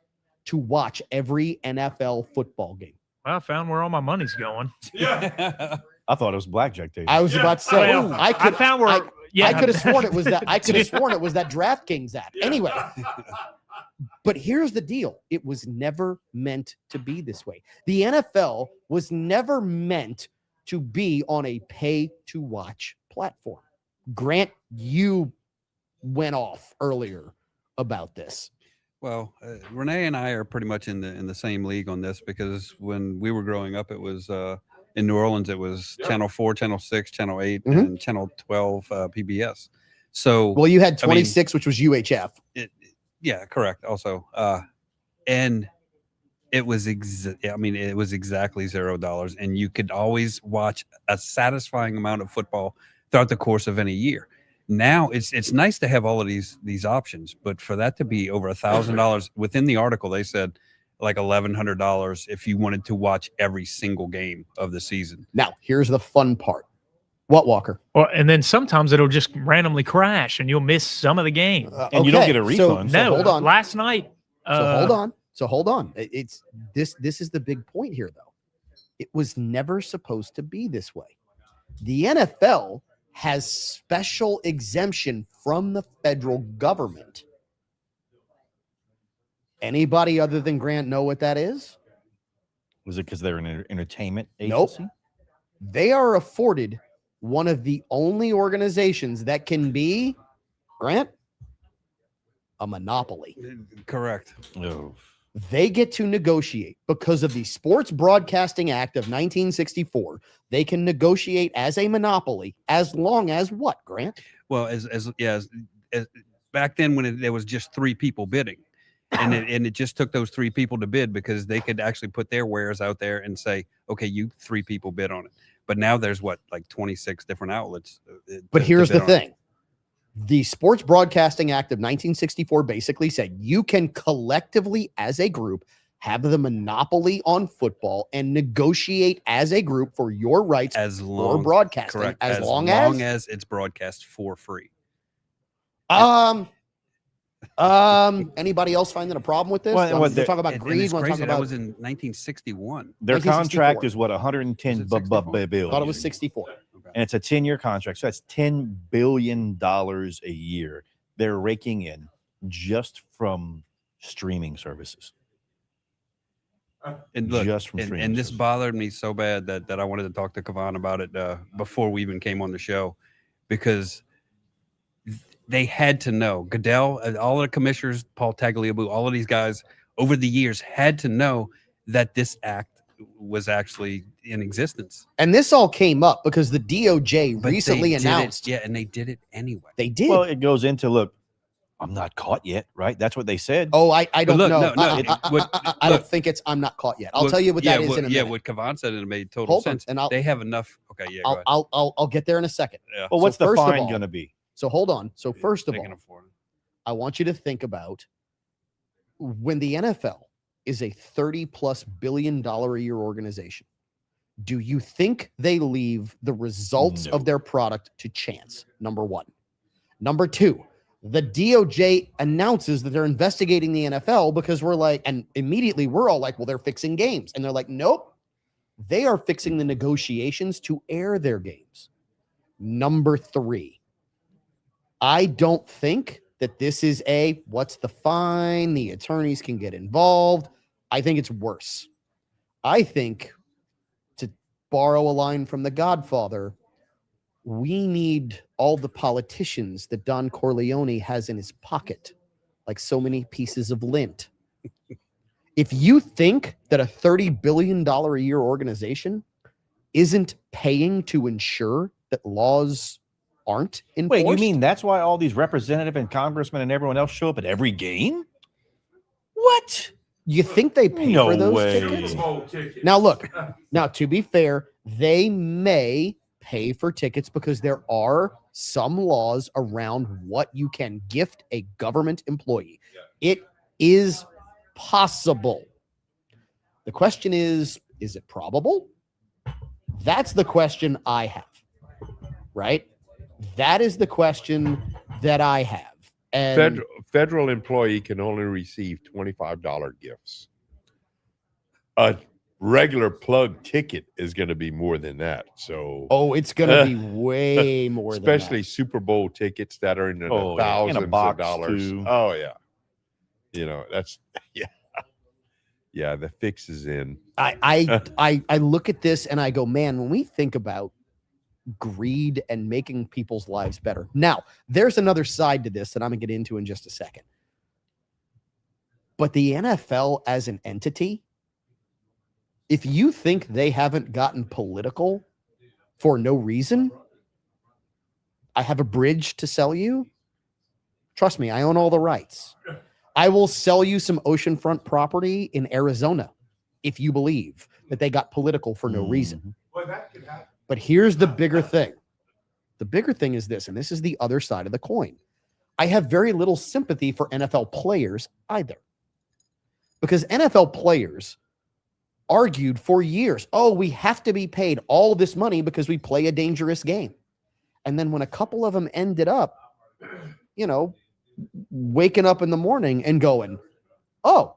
to watch every NFL football game. Well, I found where all my money's going. Yeah. I thought it was blackjack day. I was about to say, I could have sworn it was that. I could have sworn it was that DraftKings app. Anyway, but here's the deal: it was never meant to be this way. The NFL was never meant to be on a pay-to-watch platform. Grant, you went off earlier about this. Well, Renee and I are pretty much in the same league on this because when we were growing up, it was in New Orleans. It was Channel 4, Channel 6, Channel 8, and Channel 12 PBS. So, well, you had 26, which was UHF. Yeah, correct. Also, and it was it was exactly $0, and you could always watch a satisfying amount of football throughout the course of any year. Now it's nice to have all of these options, but for that to be over $1,000 within the article, they said like $1,100 if you wanted to watch every single game of the season. Now, here's the fun part. What, Walker? Well, and then sometimes it'll just randomly crash, and you'll miss some of the game, and you don't get a refund. So hold on. Last night. So hold on. It's this. This is the big point here, though. It was never supposed to be this way. The NFL has special exemption from the federal government. Anybody other than Grant know what that is? Was it because they're an entertainment agency? Nope. They are afforded one of the only organizations that can be, Grant, a monopoly. Correct. Oh. They get to negotiate because of the Sports Broadcasting Act of 1964. They can negotiate as a monopoly as long as what, Grant? Well, as back then when there was just 3 people bidding, and it just took those 3 people to bid because they could actually put their wares out there and say, okay, you 3 people bid on it. But now there's like 26 different outlets. But here's the thing. The Sports Broadcasting Act of 1964 basically said you can collectively as a group have the monopoly on football and negotiate as a group for your rights for broadcasting. Correct. As long as it's broadcast for free. Anybody else finding a problem with this? Well, We're talking about And greed. it's We're crazy. talking That about. was in 1961. Their 1964. contract is what 110 Was it 64? billion. I thought it was 64. And it's a 10-year contract. So that's $10 billion a year they're raking in just from streaming services. And look, Just from and streaming this services. bothered me so bad that I wanted to talk to Kavan about it before we even came on the show, because they had to know. Goodell, all of the commissioners, Paul Tagliabue, all of these guys over the years had to know that this act was actually in existence. And this all came up because the DOJ But recently they did it- announced and they did it anyway. they did. Well, it goes into, look, I'm not caught yet, right? That's what they said. Oh, I don't look, know. no, I don't think it's. I'm not caught yet. I'll tell you what that is in a minute. what Kavan said, it made total Hold on, sense. and I'll They have enough. Okay, yeah, go ahead. I'll get there in a second. Yeah. Well, what's So the first of fine all- going to be? So hold on. So first of They all, can afford it. I want you to think about when the NFL is a $30+ billion a year organization. Do you think they leave the results No. of their product to chance? Number one. Number two, the DOJ announces that they're investigating the NFL because we're like, and immediately we're all like, well, they're fixing games. And they're like, nope, they are fixing the negotiations to air their games. Number three, I don't think that this is what's the fine? The attorneys can get involved. I think it's worse. I think, to borrow a line from The Godfather, we need all the politicians that Don Corleone has in his pocket, like so many pieces of lint. If you think that a $30 billion a year organization isn't paying to ensure that laws aren't enforced. Wait, you mean that's why all these representative and congressmen and everyone else show up at every game? What? You think they pay No for those way. tickets? Super Bowl ticket. Now, look, now to be fair, they may pay for tickets because there are some laws around what you can gift a government employee. It is possible. The question is it probable? That's the question I have, right? That is the question that I have. And Federal employee can only receive $25 gifts. A regular plug ticket is going to be more than that. So, oh, it's going to be way more than especially that. Super Bowl tickets that are in the Oh, yeah. In a thousands box, of dollars. too. Oh yeah, that's yeah. The fix is in. I look at this and I go, man, when we think about greed and making people's lives better. Now, there's another side to this that I'm going to get into in just a second. But the NFL as an entity, if you think they haven't gotten political for no reason, I have a bridge to sell you. Trust me, I own all the rights. I will sell you some oceanfront property in Arizona if you believe that they got political for no reason. Well, that could happen. But here's the bigger thing. The bigger thing is this, and this is the other side of the coin. I have very little sympathy for NFL players either. Because NFL players argued for years, oh, we have to be paid all this money because we play a dangerous game. And then when a couple of them ended up, waking up in the morning and going, oh,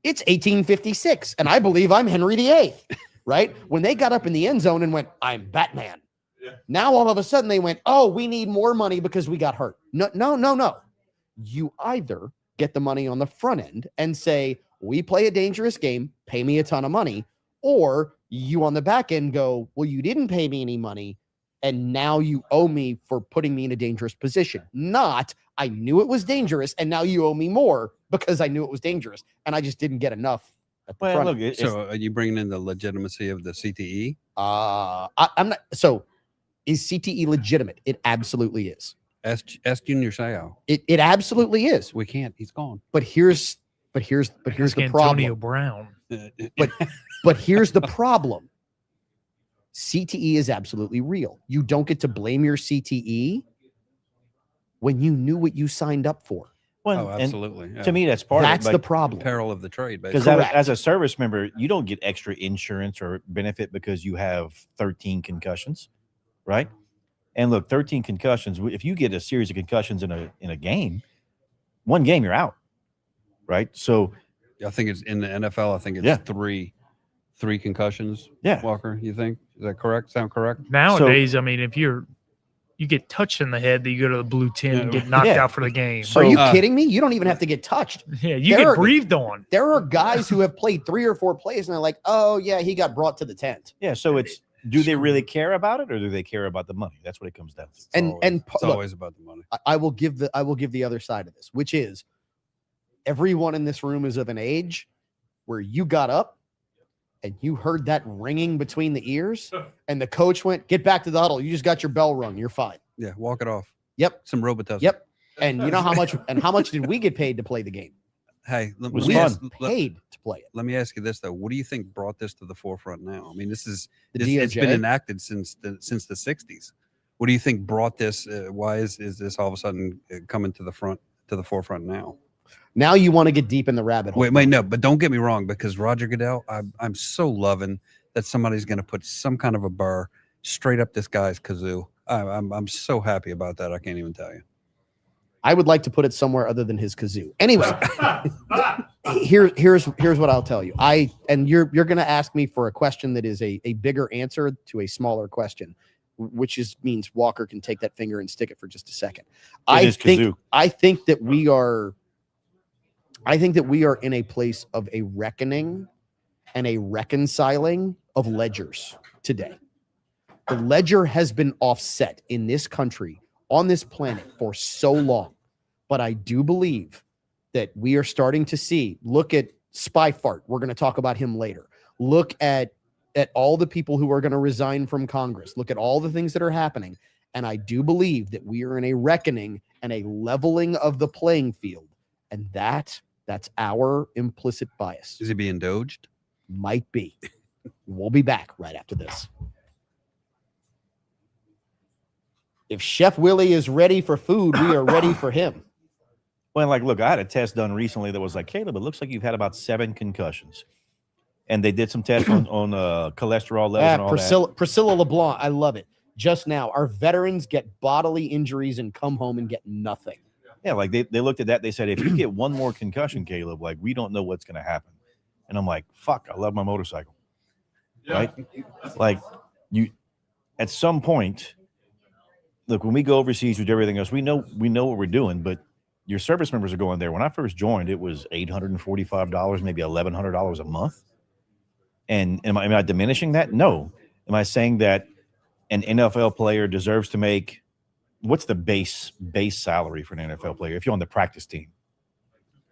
it's 1856, and I believe I'm Henry VIII. Right? When they got up in the end zone and went, I'm Batman. Yeah. Now all of a sudden they went, oh, we need more money because we got hurt. No. You either get the money on the front end and say, we play a dangerous game, pay me a ton of money, or you on the back end go, well, you didn't pay me any money, and now you owe me for putting me in a dangerous position. Not, I knew it was dangerous, and now you owe me more because I knew it was dangerous, and I just didn't get enough. At the Well, front look, end. So are you bringing in the legitimacy of the CTE? I'm not. So, is CTE legitimate? It absolutely is. Ask Junior Seau. It absolutely is. We can't. He's gone. But here's Ask the Antonio problem. Brown. But here's the problem. CTE is absolutely real. You don't get to blame your CTE when you knew what you signed up for. Well, Oh, and absolutely. Yeah. to me, that's part That's of it. the Like, problem. Peril of the trade, because basically. Correct. as a service member, you don't get extra insurance or benefit because you have 13 concussions, right? And look, 13 concussions. If you get a series of concussions in a game, one game, you're out. Right. So I think it's in the NFL. I think it's Yeah. three concussions. Yeah. Walker, you think? Is that correct? Sound correct? Nowadays, I mean, if you get touched in the head, that you go to the blue tin and get knocked Yeah. out for the game. So- Are you kidding me? You don't even have to get touched. Yeah, you There get are- breathed on. There are guys who have played 3 or 4 plays and they're like, oh yeah, he got brought to the tent. yeah. So it's, do they really care about it, or do they care about the money? That's what it comes down to. It's Look, always about the money. I will give the other side of this, which is everyone in this room is of an age where you got up and you heard that ringing between the ears and the coach went, get back to the huddle. You just got your bell rung. You're fine. Yeah, walk it off. Yep. Some Robitussin. Yep. And you know how much did we get paid to play the game? Hey, let was me fun. ask, Paid to play it. let me ask you this though: what do you think brought this to the forefront now? I mean, it's DOJ? been enacted since the '60s. What do you think brought this? Why is this all of a sudden coming to the forefront now? Now you want to get deep in the rabbit hole. Wait, no, but don't get me wrong, because Roger Goodell, I'm so loving that somebody's going to put some kind of a burr straight up this guy's kazoo. I'm so happy about that. I can't even tell you. I would like to put it somewhere other than his kazoo. Anyway, here's what I'll tell you. You're going to ask me for a question that is a bigger answer to a smaller question, which means Walker can take that finger and stick it for just a second. I think that we are in a place of a reckoning and a reconciling of ledgers today. The ledger has been offset in this country, on this planet, for so long. But I do believe that we are starting to see, look at Spy Fart. We're going to talk about him later. Look at all the people who are going to resign from Congress. Look at all the things that are happening. And I do believe that we are in a reckoning and a leveling of the playing field. And that's our implicit bias. Is he being doged? Might be. We'll be back right after this. If Chef Willie is ready for food, we are ready for him. Well, like, look, I had a test done recently that was like, Caleb, it looks like you've had about 7 concussions. And they did some tests on cholesterol levels and all Priscilla LeBlanc, I love it. Just now, our veterans get bodily injuries and come home and get nothing. Yeah, like they looked at that. They said, if you get one more concussion, Caleb, like, we don't know what's going to happen. And I'm like, fuck, I love my motorcycle. Right? Like, you, at some point, look, when we go overseas with everything else, we know what we're doing, but your service members are going there. When I first joined, it was $845, maybe $1,100 a month. And am I diminishing that? No. Am I saying that an NFL player deserves to make, what's the base salary for an NFL player if you're on the practice team?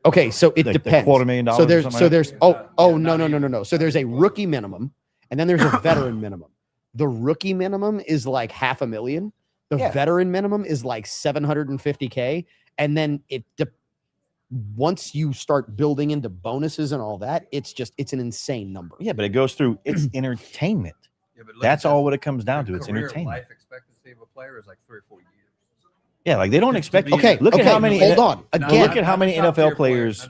Okay, so it Like depends. $250,000. So there's no. So there's a rookie minimum, and then there's a veteran minimum. The rookie minimum is like $500,000. The veteran minimum is like $750K, and then once you start building into bonuses and all that, it's an insane number. Yeah, but it goes through. It's entertainment. Yeah, but That's all what it comes down to. It's career entertainment. Life expectancy of a player is like 3 or 4 years. Yeah, like they don't expect. Okay, look at how many. Hold on. Again, look at how many NFL players.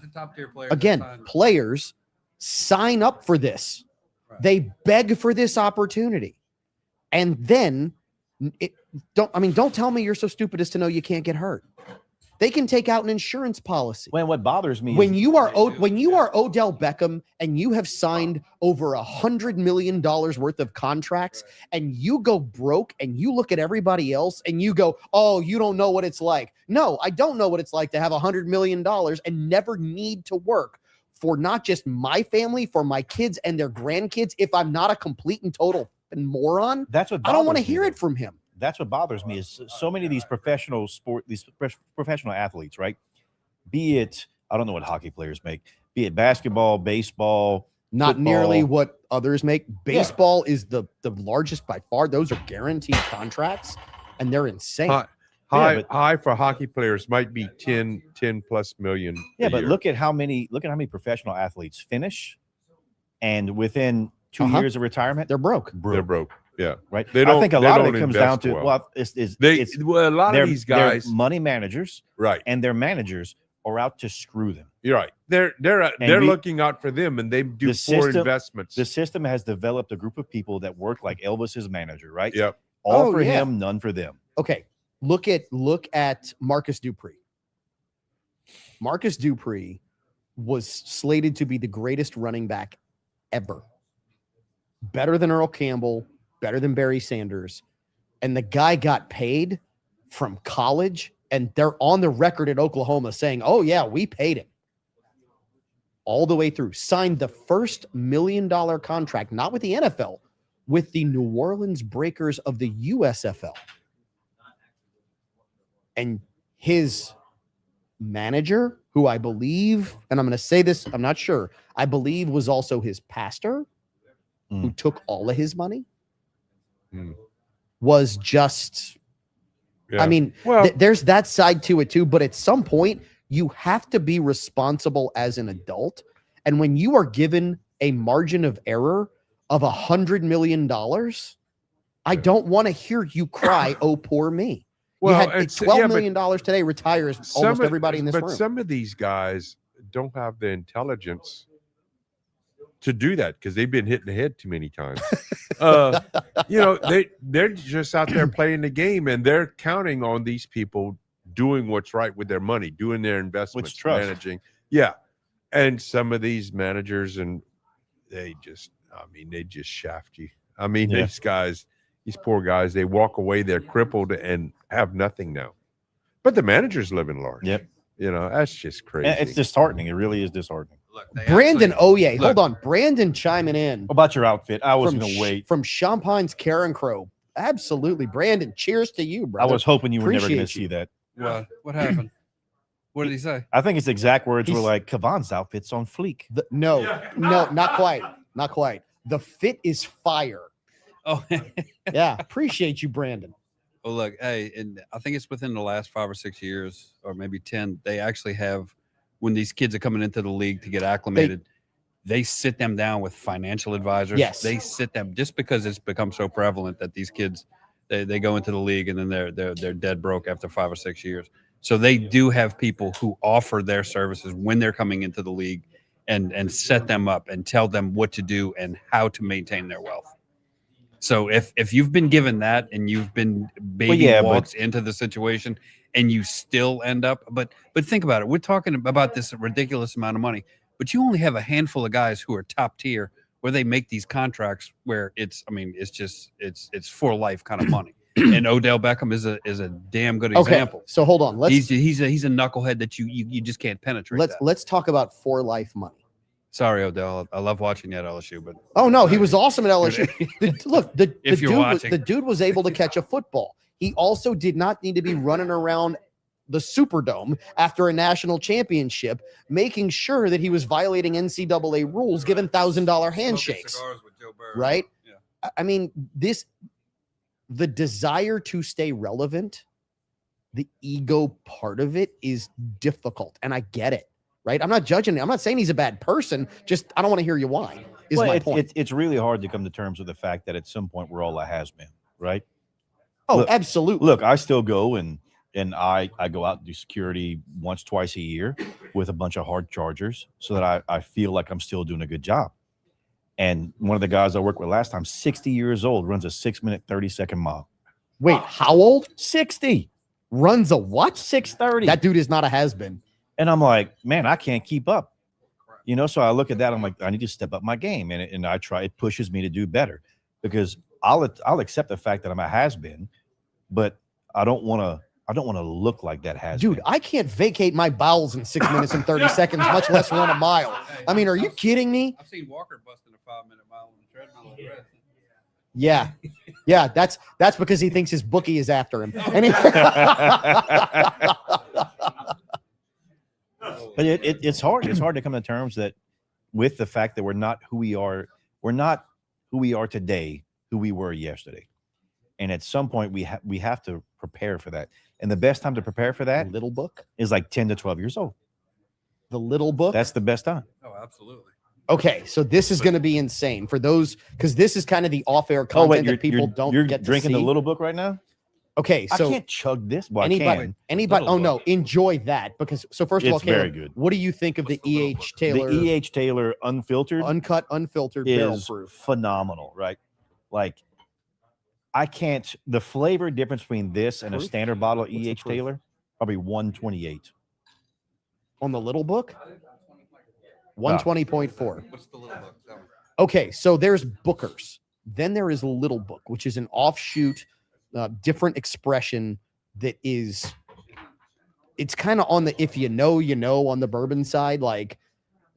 Again, players sign up for this. Right. They beg for this opportunity, and then don't tell me you're so stupid as to know you can't get hurt. They can take out an insurance policy. When what bothers me When is you are Odell Beckham and you have signed over $100 million worth of contracts, and you go broke and you look at everybody else and you go, oh, you don't know what it's like. No, I don't know what it's like to have $100 million and never need to work for not just my family, for my kids and their grandkids. If I'm not a complete and total moron, that's what I don't want to bothers me, hear though. it from him. That's what bothers me is so many of these professional athletes, right? Be it, I don't know what hockey players make, be it basketball, baseball, Not football. nearly what others make. Baseball is the largest by far. Those are guaranteed contracts, and they're insane. High for hockey players might be 10 plus million. Yeah, a but year. look at how many professional athletes finish, and within 2 years of retirement, They're broke. They're broke. Yeah, right? They I don't- think a they lot of don't it comes down invest to well. it's a lot they're- of these guys, they're money managers, right? and their managers are out to screw them. You're right. They're we- looking out for them, and they do The poor system- investments. The system has developed a group of people that work like Elvis's manager, right? Yep. All Oh, for yeah. him, none for them. Okay, look at Marcus Dupree. Marcus Dupree was slated to be the greatest running back ever. Better than Earl Campbell, better than Barry Sanders. And the guy got paid from college, and they're on the record at Oklahoma saying, oh, yeah, we paid him. All the way through. Signed the first $1 million contract, not with the NFL, with the New Orleans Breakers of the USFL. And his manager, who I believe, and I'm going to say this, I'm not sure, I believe was also his pastor, who took all of his money, was just, I mean, well, there's that side to it too, but at some point, you have to be responsible as an adult. And when you are given a margin of error of $100 million, I don't want to hear you cry, oh, poor me. well, You had it's- $12 million today retires some almost of- everybody in this but room. some of these guys don't have the intelligence to do that because they've been hit in the head too many times. They're just out there playing the game, and they're counting on these people doing what's right with their money, doing their investments, trust. managing. Yeah. And some of these managers, and they just shaft you. I mean, Yeah. these poor guys, they walk away, they're crippled and have nothing now. But the managers live in large. Yep. That's just crazy. And it's disheartening. It really is disheartening. Look, they Brandon actually- Oye, hold on. Brandon chiming in How about your outfit? I was from going to wait. from Champagne's Karen Crow. Absolutely, Brandon. Cheers to you, I brother. was hoping you were never going to Appreciate see that. What happened? What did he say? I think his exact words were He's- like, Kavan's outfit's on fleek. No, not quite. Not quite. The fit is fire. Oh, Yeah, appreciate you, Brandon. well, look, hey, and I think it's within the last 5 or 6 years, or maybe 10. They actually have, when these kids are coming into the league to get acclimated, they sit them down with financial advisors. Yes. They sit them just because it's become so prevalent that these kids they go into the league and then they're dead broke after 5 or 6 years. So they do have people who offer their services when they're coming into the league and set them up and tell them what to do and how to maintain their wealth. So if you've been given that and you've been baby walked into the situation and you still end up, but think about it. We're talking about this ridiculous amount of money, but you only have a handful of guys who are top tier where they make these contracts where it's for life kind of money. And Odell Beckham is a damn good example. Okay, so hold on. He's a knucklehead that you just can't penetrate. Let's talk about for life money. Sorry, Odell. I love watching you at LSU, but Oh no, he was awesome at LSU. Watching. The dude was able to catch a football. He also did not need to be running around the Superdome after a national championship, making sure that he was violating NCAA rules, given $1,000 handshakes. Right? Yeah. I mean, the desire to stay relevant, the ego part of it is difficult, and I get it. Right? I'm not judging him. I'm not saying he's a bad person. Just I don't want to hear you whine. Is my point. It's really hard to come to terms with the fact that at some point we're all a has-been, right? Oh, look, absolutely. Look, I still go and I go out and do security once, twice a year with a bunch of hard chargers so that I feel like I'm still doing a good job. And one of the guys I worked with last time, 60 years old, runs a 6-minute, 30-second mile. Wait, how old? 60. Runs a what? 6:30. That dude is not a has-been. And I'm like, man, I can't keep up. So I look at that. I'm like, I need to step up my game. And I try, it pushes me to do better because I'll accept the fact that I'm a has-been, but I don't want to look like that has-been. Dude, I can't vacate my bowels in 6 minutes and 30 seconds, much less run a mile. I mean, are you kidding me? I've seen Walker busting a 5-minute mile on the treadmill. Yeah. Yeah, that's because he thinks his bookie is after him. And But it's hard. It's hard to come to terms that with the fact that we're not who we are. We're not who we are today, who we were yesterday. And at some point, we have to prepare for that. And the best time to prepare for that little book, is like 10 to 12 years old. the little book. That's the best time. Oh, absolutely. Okay, so this is going to be insane for those because this is kind of the off-air content that people don't you're get to drinking see. the little book right now. Okay, so I can't chug this. Well, anybody, Little oh no, book. enjoy that because so first of all, It's very Caleb, good. what do you think of the What's the little E.H. book? Taylor The E.H. Taylor unfiltered uncut, unfiltered barrel is proof? phenomenal, right? Like, I can't. The flavor difference between this and a Proof? standard bottle of What's the E.H. proof? Taylor probably 128. On the little book? 120.4. What's the little book? That one. Okay, so there's Booker's. Then there is Little Book, which is an offshoot, different expression that is, it's kind of on the if you know, you know, on the bourbon side. Like,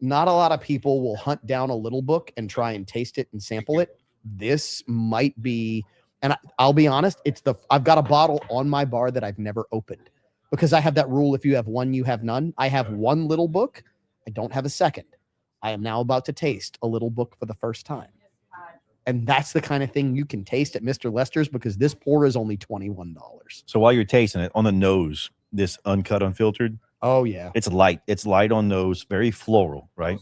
not a lot of people will hunt down a Little Book and try and taste it and sample it. This might be, and I'll be honest, I've got a bottle on my bar that I've never opened because I have that rule: if you have one, you have none. I have one Little Book. I don't have a second. I am now about to taste a Little Book for the first time. And that's the kind of thing you can taste at Mr. Lester's because this pour is only $21. So while you're tasting it, on the nose, this uncut, unfiltered, Oh, yeah. it's light. It's light on nose, very floral, right?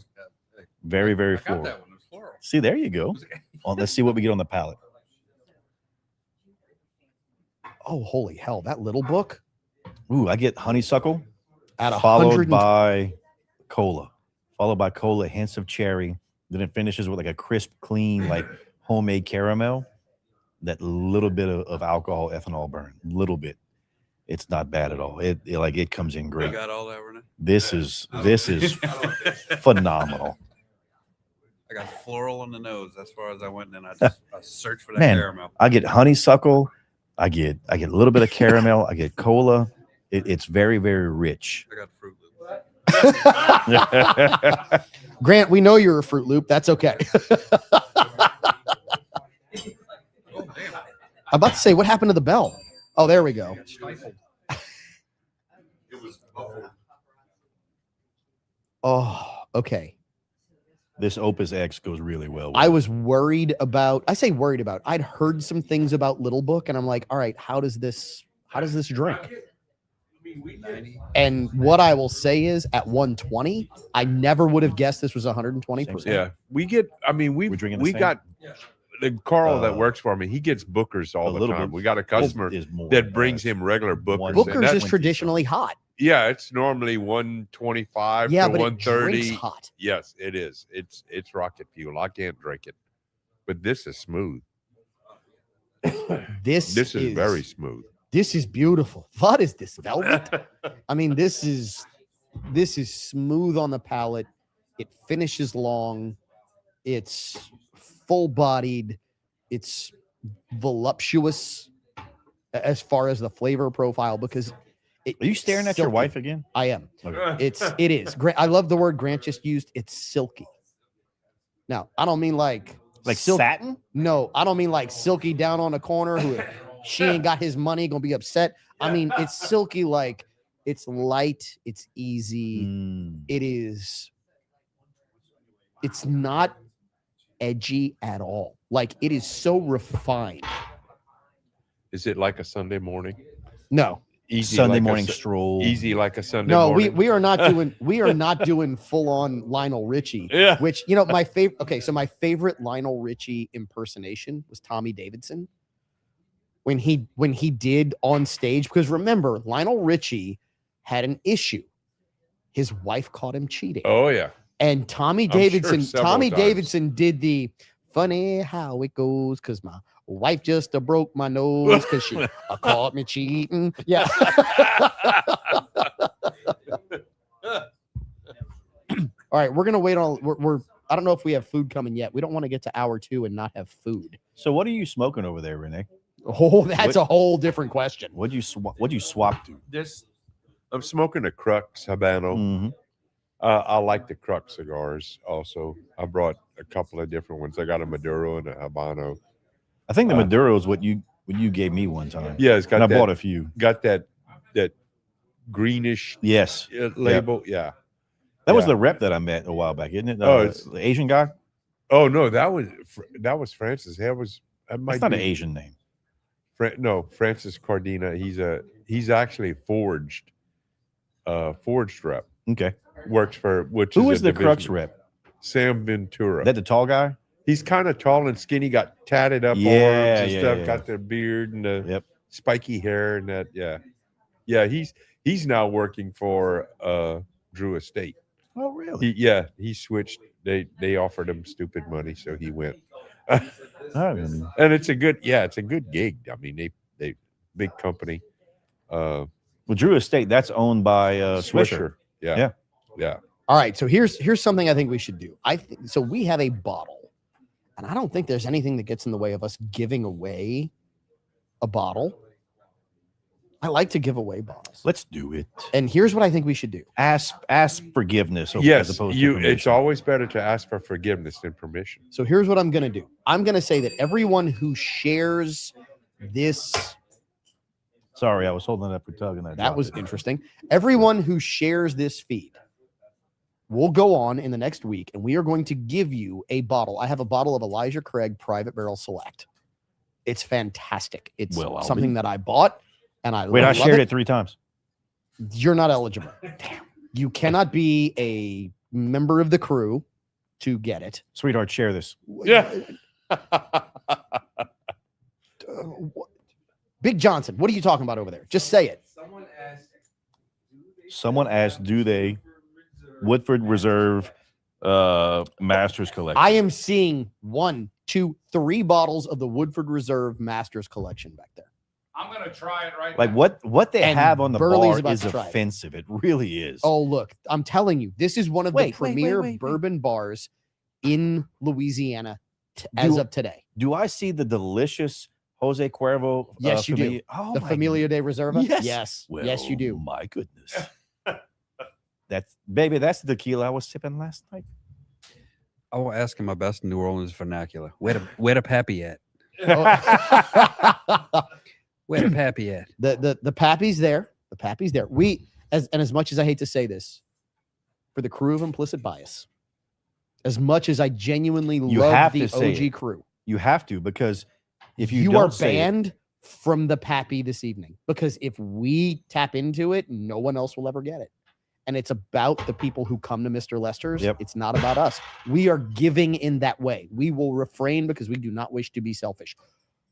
Very, very I got floral. that one. It was floral. See, there you go. Let's see what we get on the palate. Oh, holy hell. That Little Book Ooh, I get honeysuckle at a followed by cola, hints of cherry. Then it finishes with like a crisp, clean, like homemade caramel. That little bit of alcohol, ethanol burn, little bit. It's not bad at all. It comes in You great. got all that, Renee? This is phenomenal. I got floral on the nose as far as I went, and I searched for that Man, caramel. I get honeysuckle. I get a little bit of caramel. I get cola. It's very, very rich. I got Fruit Loops. Grant, we know you're a Fruit Loop. That's okay. Oh, damn. I'm about to say, what happened to the bell? Oh, there we go. I got stifled. It was muffled. Oh, okay. This Opus X goes really well. with I it. was worried about, I'd heard some things about Little Book and I'm like, all right, how does this drink? And what I will say is at 120, I never would have guessed this was 120%. Yeah, we get. I mean, We're drinking the we same? got the Carl that Uh, works for me. He gets Bookers all a the little time. bit. We got a customer Is more that brings than him regular Bookers. One- and Booker's that- is traditionally hot. yeah, it's normally 125 Yeah, to but it 130. drinks hot. Yes, it is. It's rocket fuel. I can't drink it, but this is smooth. This This is very smooth. This is beautiful. What is this, velvet? I mean, this is smooth on the palate. It finishes long. It's full-bodied. It's voluptuous as far as the flavor profile because Are you staring at your wife again? I am. Okay. It is. I love the word Grant just used. It's silky. Now, I don't mean like satin? No, I don't mean like silky down on the corner who if she ain't got his money gonna be upset. I mean it's silky, like it's light, it's easy. Mm. It's not edgy at all. Like it is so refined. Is it like a Sunday morning? No, Easy Sunday like morning a, stroll. Easy like a Sunday no, morning. we are not doing full on Lionel Richie. Yeah. Which my favorite. Okay, so my favorite Lionel Richie impersonation was Tommy Davidson. When he did on stage, because remember, Lionel Richie had an issue. His wife caught him cheating. Oh yeah. And Tommy I'm sure Davidson, several times. did the funny how it goes because my wife just broke my nose because she caught me cheating. Yeah. All right, we're gonna wait on. We're I don't know if we have food coming yet. We don't want to get to hour 2 and not have food. So what are you smoking over there, Renee? Oh, that's a whole different question. What'd you swap to? This I'm smoking a Crux Habano. Mhm. I like the Crux cigars also. I brought a couple of different ones. I got a Maduro and a Habano. I think the Maduro is what you gave me one time. Yeah, it's got And I that, bought a few. got that greenish Yes. label. Yeah. That was Yeah. the rep that I met a while back, isn't it? Oh, it's- the Asian guy. Oh no, that was Francis. That might That's not be an Asian name. No, Francis Cardina. He's actually forged rep. Okay. Works for which Who is was a the Crux division- rep? Sam Ventura. That the tall guy? He's kind of tall and skinny, got tatted up Yeah, arms and yeah, stuff, yeah. got the beard and the Yep. spiky hair and that. Yeah. He's now working for Drew Estate. Oh, really? He switched. They offered him stupid money, so he went. I haven't- And it's a good gig. I mean, they big company. Well, Drew Estate, that's owned by Swisher. Swisher. Yeah. Yeah. Yeah. All right. So here's something I think we should do. So we have a bottle, and I don't think there's anything that gets in the way of us giving away a bottle. I like to give away bottles. Let's do it. And here's what I think we should do. Ask forgiveness. As Yes, opposed to it's permission. always better to ask for forgiveness than permission. So here's what I'm going to do. I'm going to say that everyone who shares this, Sorry, I was holding it up for Tug, and that was interesting. Everyone who shares this feed will go on in the next week, and we are going to give you a bottle. I have a bottle of Elijah Craig Private Barrel Select. It's fantastic. It's Well, I'll something that I bought, and I Wait, I love shared it 3 times. You're not eligible. Damn. You cannot be a member of the crew to get it. Sweetheart, share this. Yeah. Big Johnson, what are you talking about over there? Just say it. Someone asked, do they Woodford Reserve Masters Collection? I am seeing 1, 2, 3 bottles of the Woodford Reserve Masters Collection back there. I'm gonna try it right Like now. what they And have on the Burley's bar about is to try it. offensive. It really is. Oh, look, I'm telling you, this is one of Wait, the premier wait. bourbon bars in Louisiana as of today. Do I see the delicious Jose Cuervo? Yes, you do. Oh, The my Familia de Reserva? Yes. Yes, Well, yes, you do. My goodness. That's the tequila I was sipping last night. I will ask in my best New Orleans vernacular. Where the pappy at? Where the pappy at? The pappy's there. The pappy's there. As much as I hate to say this, for the crew of Implicit Bias, as much as I genuinely You love have the to say OG it. crew, You have to, because if you you don't are say it- banned from the pappy this evening, because if we tap into it, no one else will ever get it. And it's about the people who come to Mr. Lester's. Yep. It's not about us. We are giving in that way. We will refrain because we do not wish to be selfish.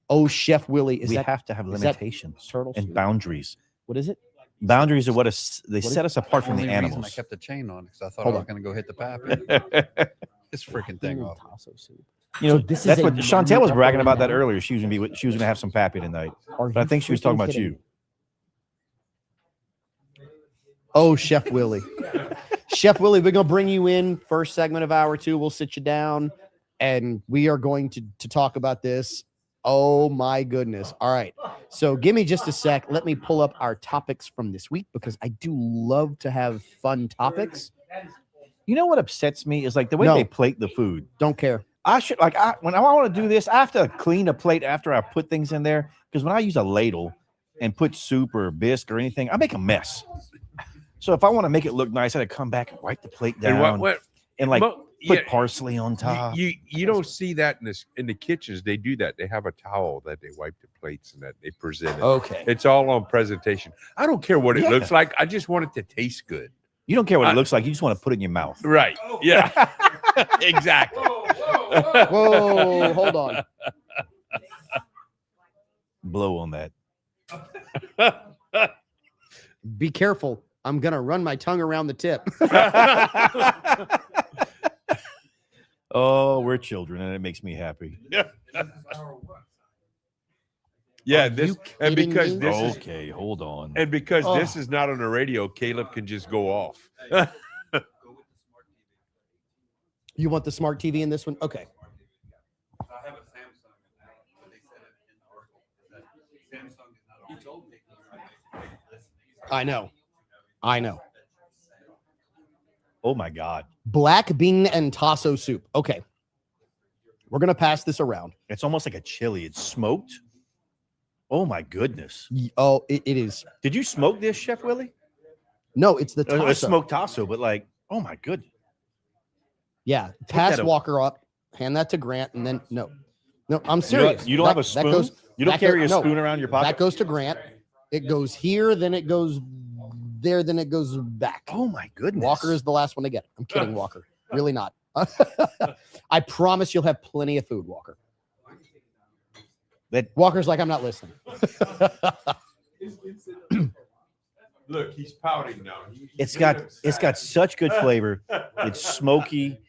Oh, Chef Willie, we have to have is that limitations turtle and soup? boundaries. What is it? Boundaries are they is set us apart from the Only reason I animals. kept the chain on because I thought Hold I on. was going to go hit the pappy. This freaking thing off. Tasso soup. You know, So this is that's a what Chantel was upper bragging about that limit. earlier. She was gonna have some pappy tonight, Are but I you think she was talking freaking about kidding you. me? Oh, Chef Willie. Chef Willie, we're going to bring you in first segment of hour 2. We'll sit you down and we are going to talk about this. Oh my goodness. All right. So give me just a sec. Let me pull up our topics from this week because I do love to have fun topics. You know what upsets me is like the way No. they plate the food. Don't care. I should when I want to do this, I have to clean a plate after I put things in there, because when I use a ladle and put soup or bisque or anything, I make a mess. So if I want to make it look nice, I got to come back and wipe the plate down and like put parsley on top. You don't see that in the kitchens. They do that. They have a towel that they wipe the plates and that they present it. Okay. It's all on presentation. I don't care what it Yeah. looks like. I just want it to taste good. You don't care what it looks like. You just want to put it in your mouth. Right. Yeah. Exactly. Whoa, hold on. Blow on that. Be careful. I'm going to run my tongue around the tip. Oh, we're children, and it makes me happy. Yeah. Are This you and kidding because me? this is Okay, hold on. and because this Oh. is not on the radio, Caleb can just go off. You want the smart TV in this one? Okay. I have a Samsung, but they said it in the article that Samsung is not. He told me. I know. Oh my God, Black bean and tasso soup. Okay. We're going to pass this around. it's almost like a chili. It's smoked. Oh my goodness. Oh, it is. Did you smoke this, Chef Willie? No, it's the tasso. It's smoked tasso, but like, oh my goodness. Yeah. Pass that Walker up. Hand that to Grant. And then, no, I'm You don't- serious. You don't have a That spoon. goes, You don't that carry goes- a no, spoon around your that pocket. goes to Grant. It goes here, then it goes there, then it goes back. Oh my goodness. Walker is the last one to get it. I'm kidding, Walker. Really not. I promise you'll have plenty of food, Walker. That Walker's like, I'm not listening. Look, he's pouting now. it's got such good flavor. It's smoky,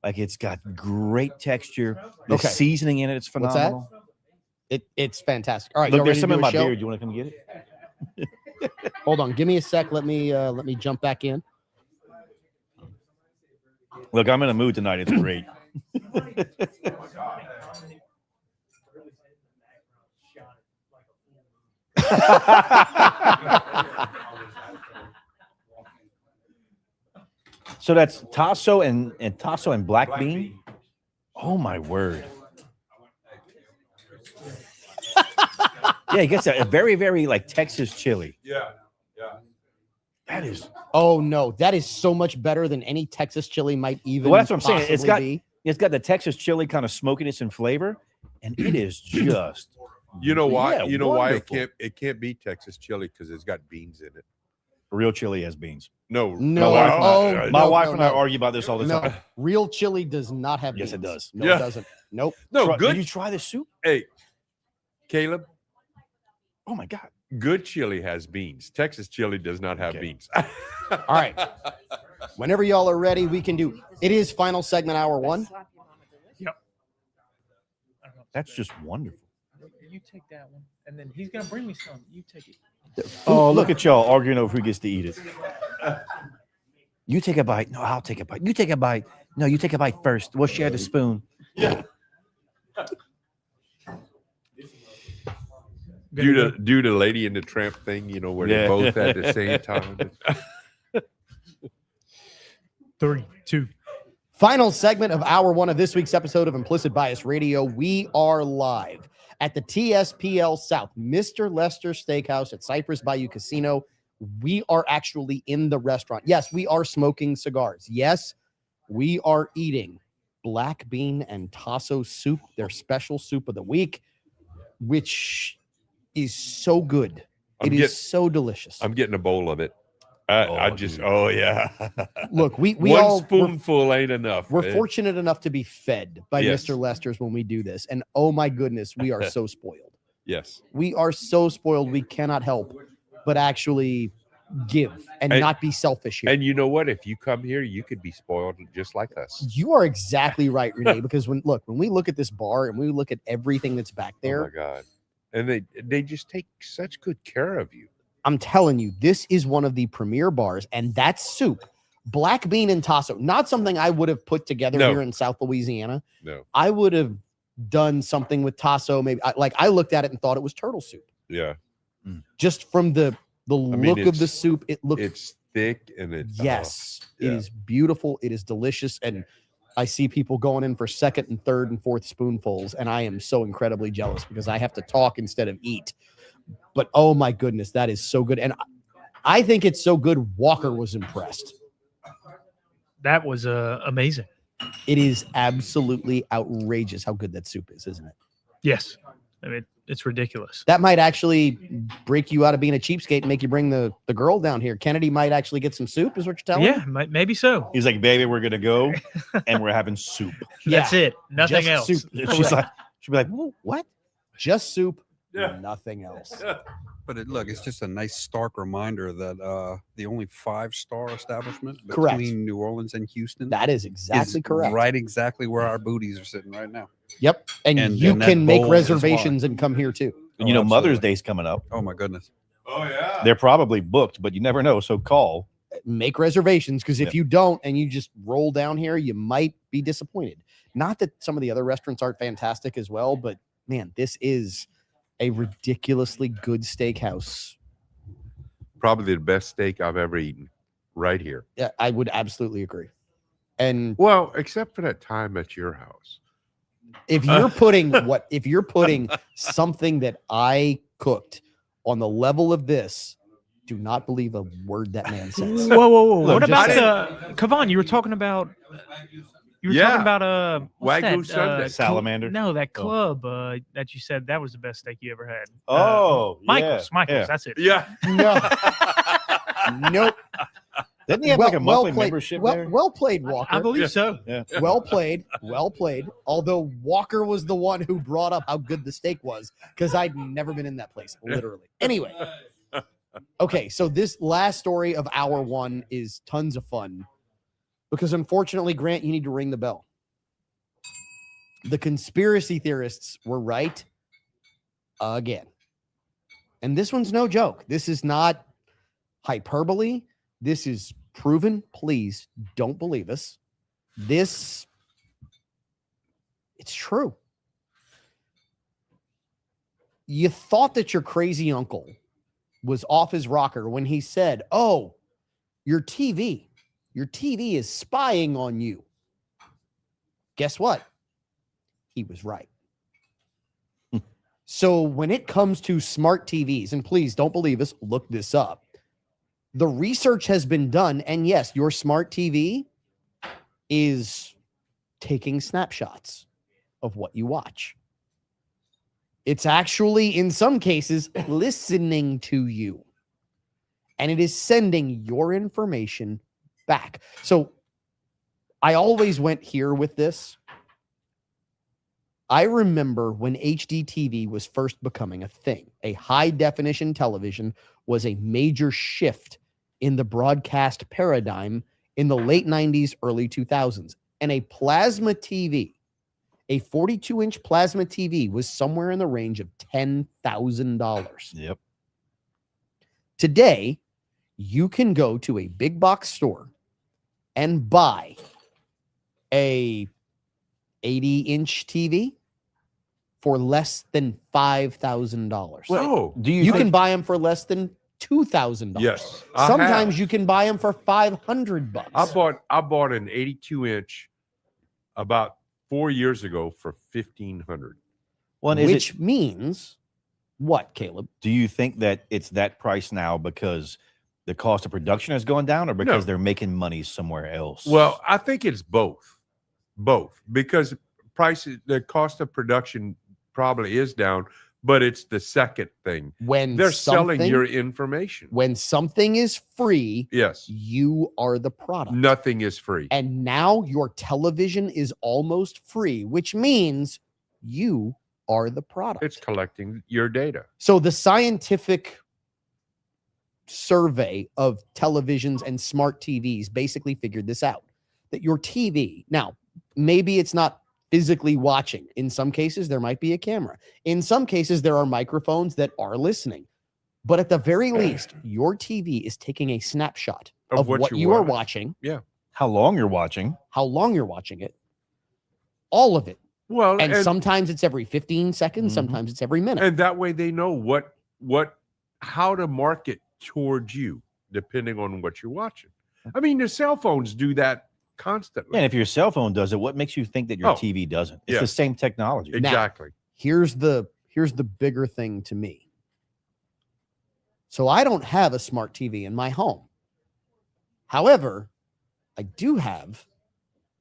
like it's got great texture. The Okay. seasoning in it, it's What's that? phenomenal. It's fantastic. All right, Look, y'all there's ready to some do in a my show? beard. You want to come get it? Hold on, give me a sec. Let me jump back in. Look, I'm in a mood tonight. It's great. So that's tasso and black bean. Oh my word! Yeah, he gets a very, very like Texas chili. Yeah. That is. Oh no, that is so much better than any Texas chili might even. Well, that's what I'm saying. possibly It's got the Texas chili kind of smokiness and flavor, and it is just. You know why? Yeah, you know why wonderful. it can't be Texas chili because it's got beans in it. Real chili has beans. No, No, wife- oh, My no, wife no, and I no. argue about this all the No, time. real chili does not have Yes, it beans. does. No, Yeah. it doesn't. Nope. no, Did good. you try this soup? Hey, Caleb, Oh my god! good chili has beans. Texas chili does not have Okay. beans. All right. Whenever y'all are ready, we can do. It is final segment hour 1. That's just wonderful. You take that one, and then he's gonna bring me some. You take it. Oh, look at y'all arguing over who gets to eat it. You take a bite. No, I'll take a bite. You take a bite. No, you take a bite first. We'll share the spoon. do the Lady in the Tramp thing, where Yeah. they both at the same time. 3, 2. Final segment of hour 1 of this week's episode of Implicit Bias Radio. We are live at the TSPL South, Mr. Lester Steakhouse at Cypress Bayou Casino. We are actually in the restaurant. Yes, we are smoking cigars. Yes, we are eating black bean and tasso soup, their special soup of the week, which is so good. It is so delicious. I'm getting a bowl of it. I just, dude. oh yeah. Look, we One all spoonful ain't enough. we're man. fortunate enough to be fed by Yes. Mr. Lester's when we do this. And oh my goodness, we are so spoiled. Yes. We are so spoiled. We cannot help but actually give and And- not be selfish here. And you know what? If you come here, you could be spoiled just like us. You are exactly right, Renee, because when we look at this bar and we look at everything that's back Oh my there, God. And they just take such good care of you. I'm telling you, this is one of the premier bars, and that soup, black bean and tasso, not something I would have put together No. here in South Louisiana. No. I would have done something with tasso. Maybe I looked at it and thought it was turtle soup. Yeah. Just from the mean, look of the it's- soup, it looked It's thick and it's yes, yeah. it is beautiful. It is delicious, and I see people going in for second and third and fourth spoonfuls, and I am so incredibly jealous because I have to talk instead of eat. But oh my goodness, that is so good, and I think it's so good. Walker was impressed. That was amazing. It is absolutely outrageous how good that soup is, isn't it? Yes, I mean it's ridiculous. That might actually break you out of being a cheapskate and make you bring the girl down here. Kennedy might actually get some soup, is what you're telling me? Yeah, maybe so. He's like, baby, we're gonna go, and we're having soup. That's it. Nothing Just else. soup. She's like, she'll be like, "Whoa, what? Just soup, Yeah. nothing else. But look, it's just a nice stark reminder that the only 5-star establishment Correct. between New Orleans and Houston That is exactly is correct. right exactly where our booties are sitting right now. Yep. And And you that can make bowl is why. reservations and come here too. And you know, Oh, Mother's absolutely. Day's coming up. Oh my goodness. Oh yeah. They're probably booked, but you never know. So call. Make reservations because if Yeah. you don't and you just roll down here, you might be disappointed. Not that some of the other restaurants aren't fantastic as well, but man, this is a ridiculously good steakhouse. Probably the best steak I've ever eaten. Right here. Yeah, I would absolutely agree. And Well, except for that time at your house. if you're putting something that I cooked on the level of this, do not believe a word that man says. Whoa, whoa, whoa! Look, What just about Kavan? You were talking about. You were Yeah. talking about what's Wagyu that, Sunday. Salamander? No, that Oh. club that you said that was the best steak you ever had. Michael's. Michael's. That's it. Yeah. No. Nope. Didn't he have like a monthly played, membership there? well played, Walker. I believe so. Yeah. Well played. Well played. Although Walker was the one who brought up how good the steak was because I'd never been in that place, literally. Anyway. Okay, so this last story of hour 1 is tons of fun because unfortunately, Grant, you need to ring the bell. The conspiracy theorists were right again. And this one's no joke. This is not hyperbole. This is proven. Please don't believe us. it's true. You thought that your crazy uncle was off his rocker when he said, "Oh, your TV is spying on you." Guess what? He was right. So when it comes to smart TVs, and please don't believe us, look this up. The research has been done, and yes, your smart TV is taking snapshots of what you watch. It's actually, in some cases, listening to you. And it is sending your information back. So I always went here with this. I remember when HDTV was first becoming a thing. A high-definition television was a major shift in the broadcast paradigm in the late 90s, early 2000s. And a plasma TV, a 42-inch plasma TV, was somewhere in the range of $10,000. Yep. Today, you can go to a big box store and buy a 80-inch TV for less than $5,000. Oh, Do You can buy them for less than $2,000. yes. Sometimes you can buy them for $500. I bought an 82-inch about 4 years ago for $1,500. Well, and Which means what, Caleb? do you think that it's that price now because the cost of production has gone down, or because No. they're making money somewhere else? Well, I think it's both, because the cost of production probably is down, but it's the second thing. When They're selling something- your information. when something is free, Yes, you are the product. nothing is free. And now your television is almost free, which means you are the product. It's collecting your data. So the scientific survey of televisions and smart TVs basically figured this out, that your TV, now, maybe it's not physically watching. In some cases, there might be a camera. In some cases, there are microphones that are listening. But at the very least, your TV is taking a snapshot of what you are watch. watching, how long you're watching? how long you're watching it, all of it. Well, And sometimes it's every 15 seconds, Mhm. sometimes it's every minute. and that way they know how to market towards you, depending on what you're watching. I mean, the cell phones do that constantly. And if your cell phone does it, what makes you think that your Oh, TV doesn't? It's yeah. the same technology. Exactly. Here's the bigger thing to me. So I don't have a smart TV in my home. However, I do have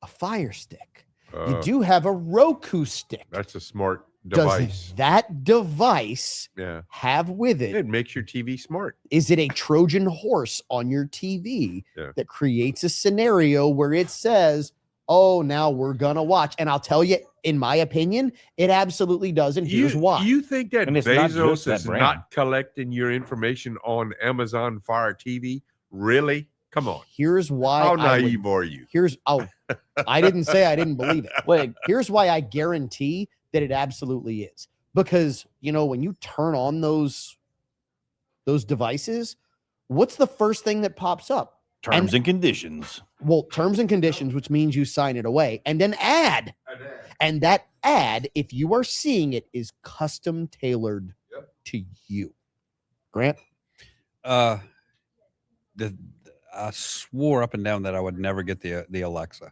a Fire Stick. You do have a Roku stick. That's a smart device. Does that device Yeah. have with It it? makes your TV smart. Is it a Trojan horse on your TV Yeah. that creates a scenario where it says, "Oh, now we're gonna watch"? And I'll tell you, in my opinion, it absolutely does. And here's why. You think that And it's not just Bezos that is brand. not collecting your information on Amazon Fire TV? Really? Come on. Here's why. How I would- naive are you? I didn't say I didn't believe it. Wait, Here's why I guarantee that it absolutely is. Because, when you turn on those devices, what's the first thing that pops up? terms and conditions. Well, terms and conditions, which means you sign it away, and an ad. And that ad, if you are seeing it, is custom tailored to you. Grant? I swore up and down that I would never get the Alexa.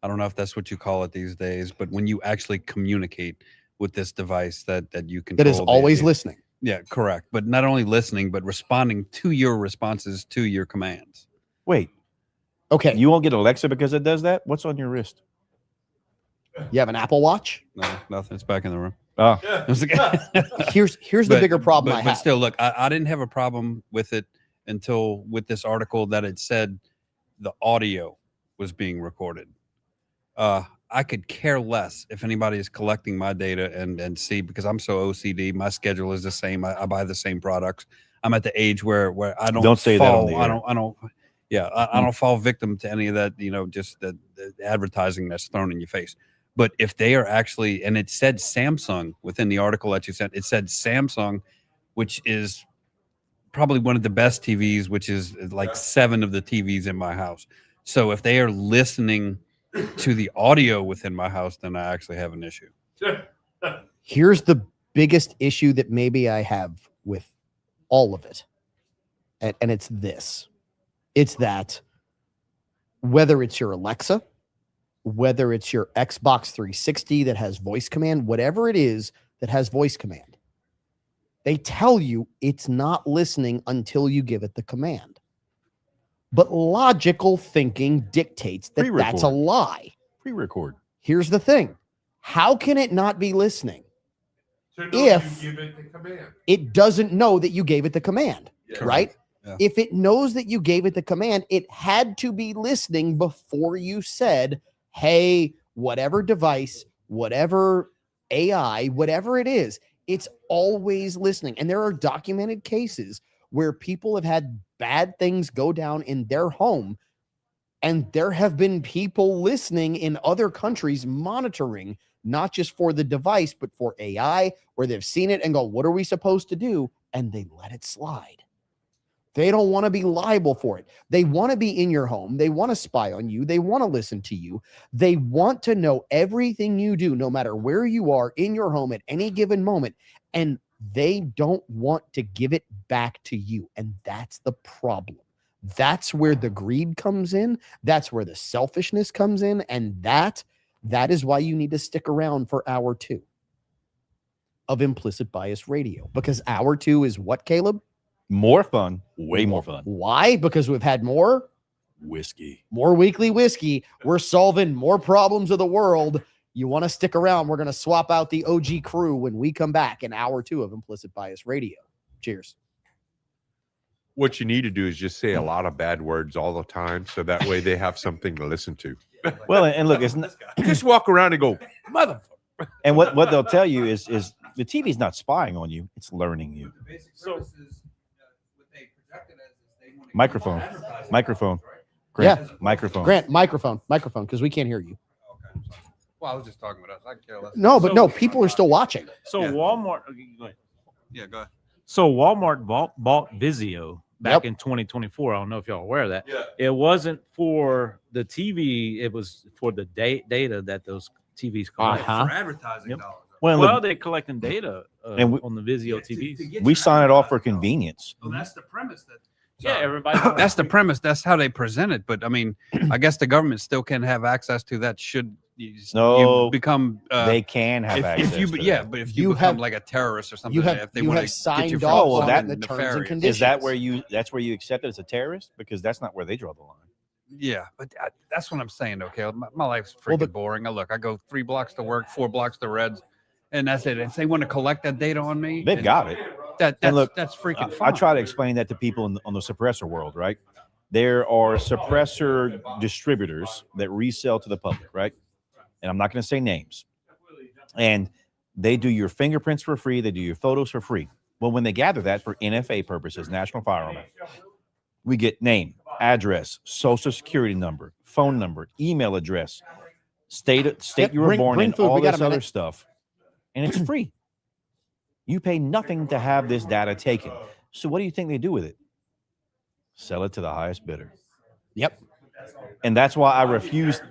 I don't know if that's what you call it these days, but when you actually communicate with this device that you can That is always listening. Yeah, correct. But not only listening, but responding to your responses to your commands. Wait, Okay. you won't get Alexa because it does that? What's on your wrist? You have an Apple Watch? No, nothing. It's back in the room. Oh, Here's the bigger problem I but have. still, look, I didn't have a problem with it until with this article that it said the audio was being recorded. I could care less if anybody is collecting my data and see, because I'm so OCD. My schedule is the same. I buy the same products. I'm at the age where I don't say that on fall. the I air. don't. Yeah, I don't fall victim to any of that. Just the advertising that's thrown in your face. But if they are actually, and it said Samsung within the article that you sent, it said Samsung, which is probably one of the best TVs, which is like 7 of the TVs in my house. So if they are listening to the audio within my house, then I actually have an issue. Here's the biggest issue that maybe I have with all of it. And it's this. It's that whether it's your Alexa, whether it's your Xbox 360 that has voice command, whatever it is that has voice command, they tell you it's not listening until you give it the command. But logical thinking dictates that that's a lie. Pre-record. Here's the thing. How can it not be listening if you give it the command? it doesn't know that you gave it the command, Yeah. right? Yeah. If it knows that you gave it the command, it had to be listening before you said, hey, whatever device, whatever AI, whatever it is, it's always listening. And there are documented cases where people have had bad things go down in their home. And there have been people listening in other countries monitoring, not just for the device, but for AI, where they've seen it and go, what are we supposed to do? And they let it slide. They don't want to be liable for it. They want to be in your home. They want to spy on you. They want to listen to you. They want to know everything you do, no matter where you are in your home at any given moment. And they don't want to give it back to you. And that's the problem. That's where the greed comes in. That's where the selfishness comes in. And that is why you need to stick around for hour 2 of Implicit Bias Radio. Because hour 2 is what, Caleb? More fun. Way more fun. Why? Because we've had more Whiskey. weekly whiskey. We're solving more problems of the world. You want to stick around. We're going to swap out the OG crew when we come back in hour 2 of Implicit Bias Radio. Cheers. What you need to do is just say a lot of bad words all the time, so that way they have something to listen to. Well, and look, it's not, Just walk around and go, mother. and what they'll tell you is the TV's not spying on you; it's learning you. The basic premise is what they projected as is they want to Microphone. advertising, Microphone. right? Grant, microphone. Grant, microphone, because we can't hear you. Okay. Well, I was just talking about us. I can care less. No, but no, people are still watching. So Yeah. Walmart. Go ahead. Yeah, go ahead. So Walmart bought Vizio back Yep. in 2024. I don't know if y'all are aware of that. Yeah. It wasn't for the TV. It was for the data that those TVs collect. Uh-huh. For advertising Yep. dollars. Well, Well, look, they're collecting data And we- on the Vizio Yeah, to TVs. get we your sign it off for advertising dollars. convenience. So that's the premise that. Yeah, everybody. That's the premise. That's how they present it. But I mean, I guess the government still can have access to that. Should you, No, you become They can have access. if you to yeah, that. but if you, You become have- like a terrorist or something, You have, if they you want have to get signed you off for Oh, well, on that- the terms and nefarious. conditions. Is that where you accept it as a terrorist? Because that's not where they draw the line. Yeah, but that's what I'm saying. Okay, my life's freaking Well, but- boring. I go 3 blocks to work, 4 blocks to Reds, and that's it. If they want to collect that data on me, They've and got it. That's And look, that's freaking I fine. try to explain that to people on the suppressor world, right? There are suppressor distributors that resell to the public, right? And I'm not going to say names. And they do your fingerprints for free. They do your photos for free. Well, when they gather that for NFA purposes, National Firearm Act, we get name, address, social security number, phone number, email address, state Yep, you were bring- born bring in, food. all We got this a other minute. stuff. And it's free. You pay nothing to have this data taken. So what do you think they do with it? Sell it to the highest bidder. Yep. And that's why I refused.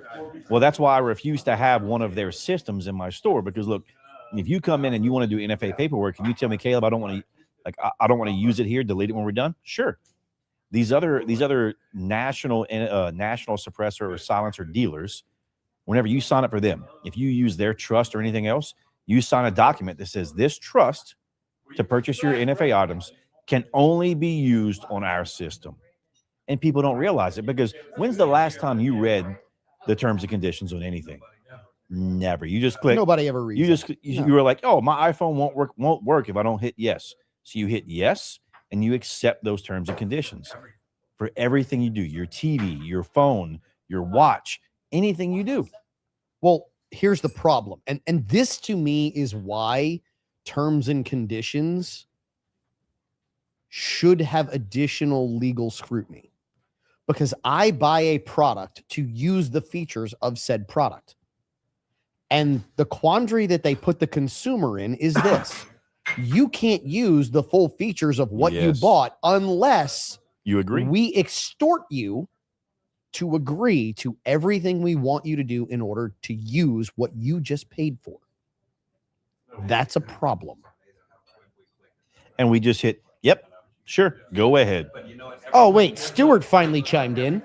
Well, that's why I refuse to have one of their systems in my store, because look, if you come in and you want to do NFA paperwork, and you tell me, Caleb, I don't want to, I don't want to use it here, delete it when we're done. Sure. These other national suppressor or silencer dealers, whenever you sign up for them, if you use their trust or anything else, you sign a document that says this trust to purchase your NFA items can only be used on our system. And people don't realize it, because when's the last time you read the terms and conditions on anything? Never. You just click. Nobody ever reads. You it. just you were like, oh, my iPhone won't work if I don't hit yes. So you hit yes, and you accept those terms and conditions for everything you do. Your TV, your phone, your watch, anything you do. Well, here's the problem. And this to me is why terms and conditions should have additional legal scrutiny. Because I buy a product to use the features of said product. And the quandary that they put the consumer in is this. You can't use the full features of what you Yes. bought unless You agree? we extort you to agree to everything we want you to do in order to use what you just paid for. That's a problem. And we just hit, yep, sure, go ahead. Oh, wait, Stuart finally chimed in.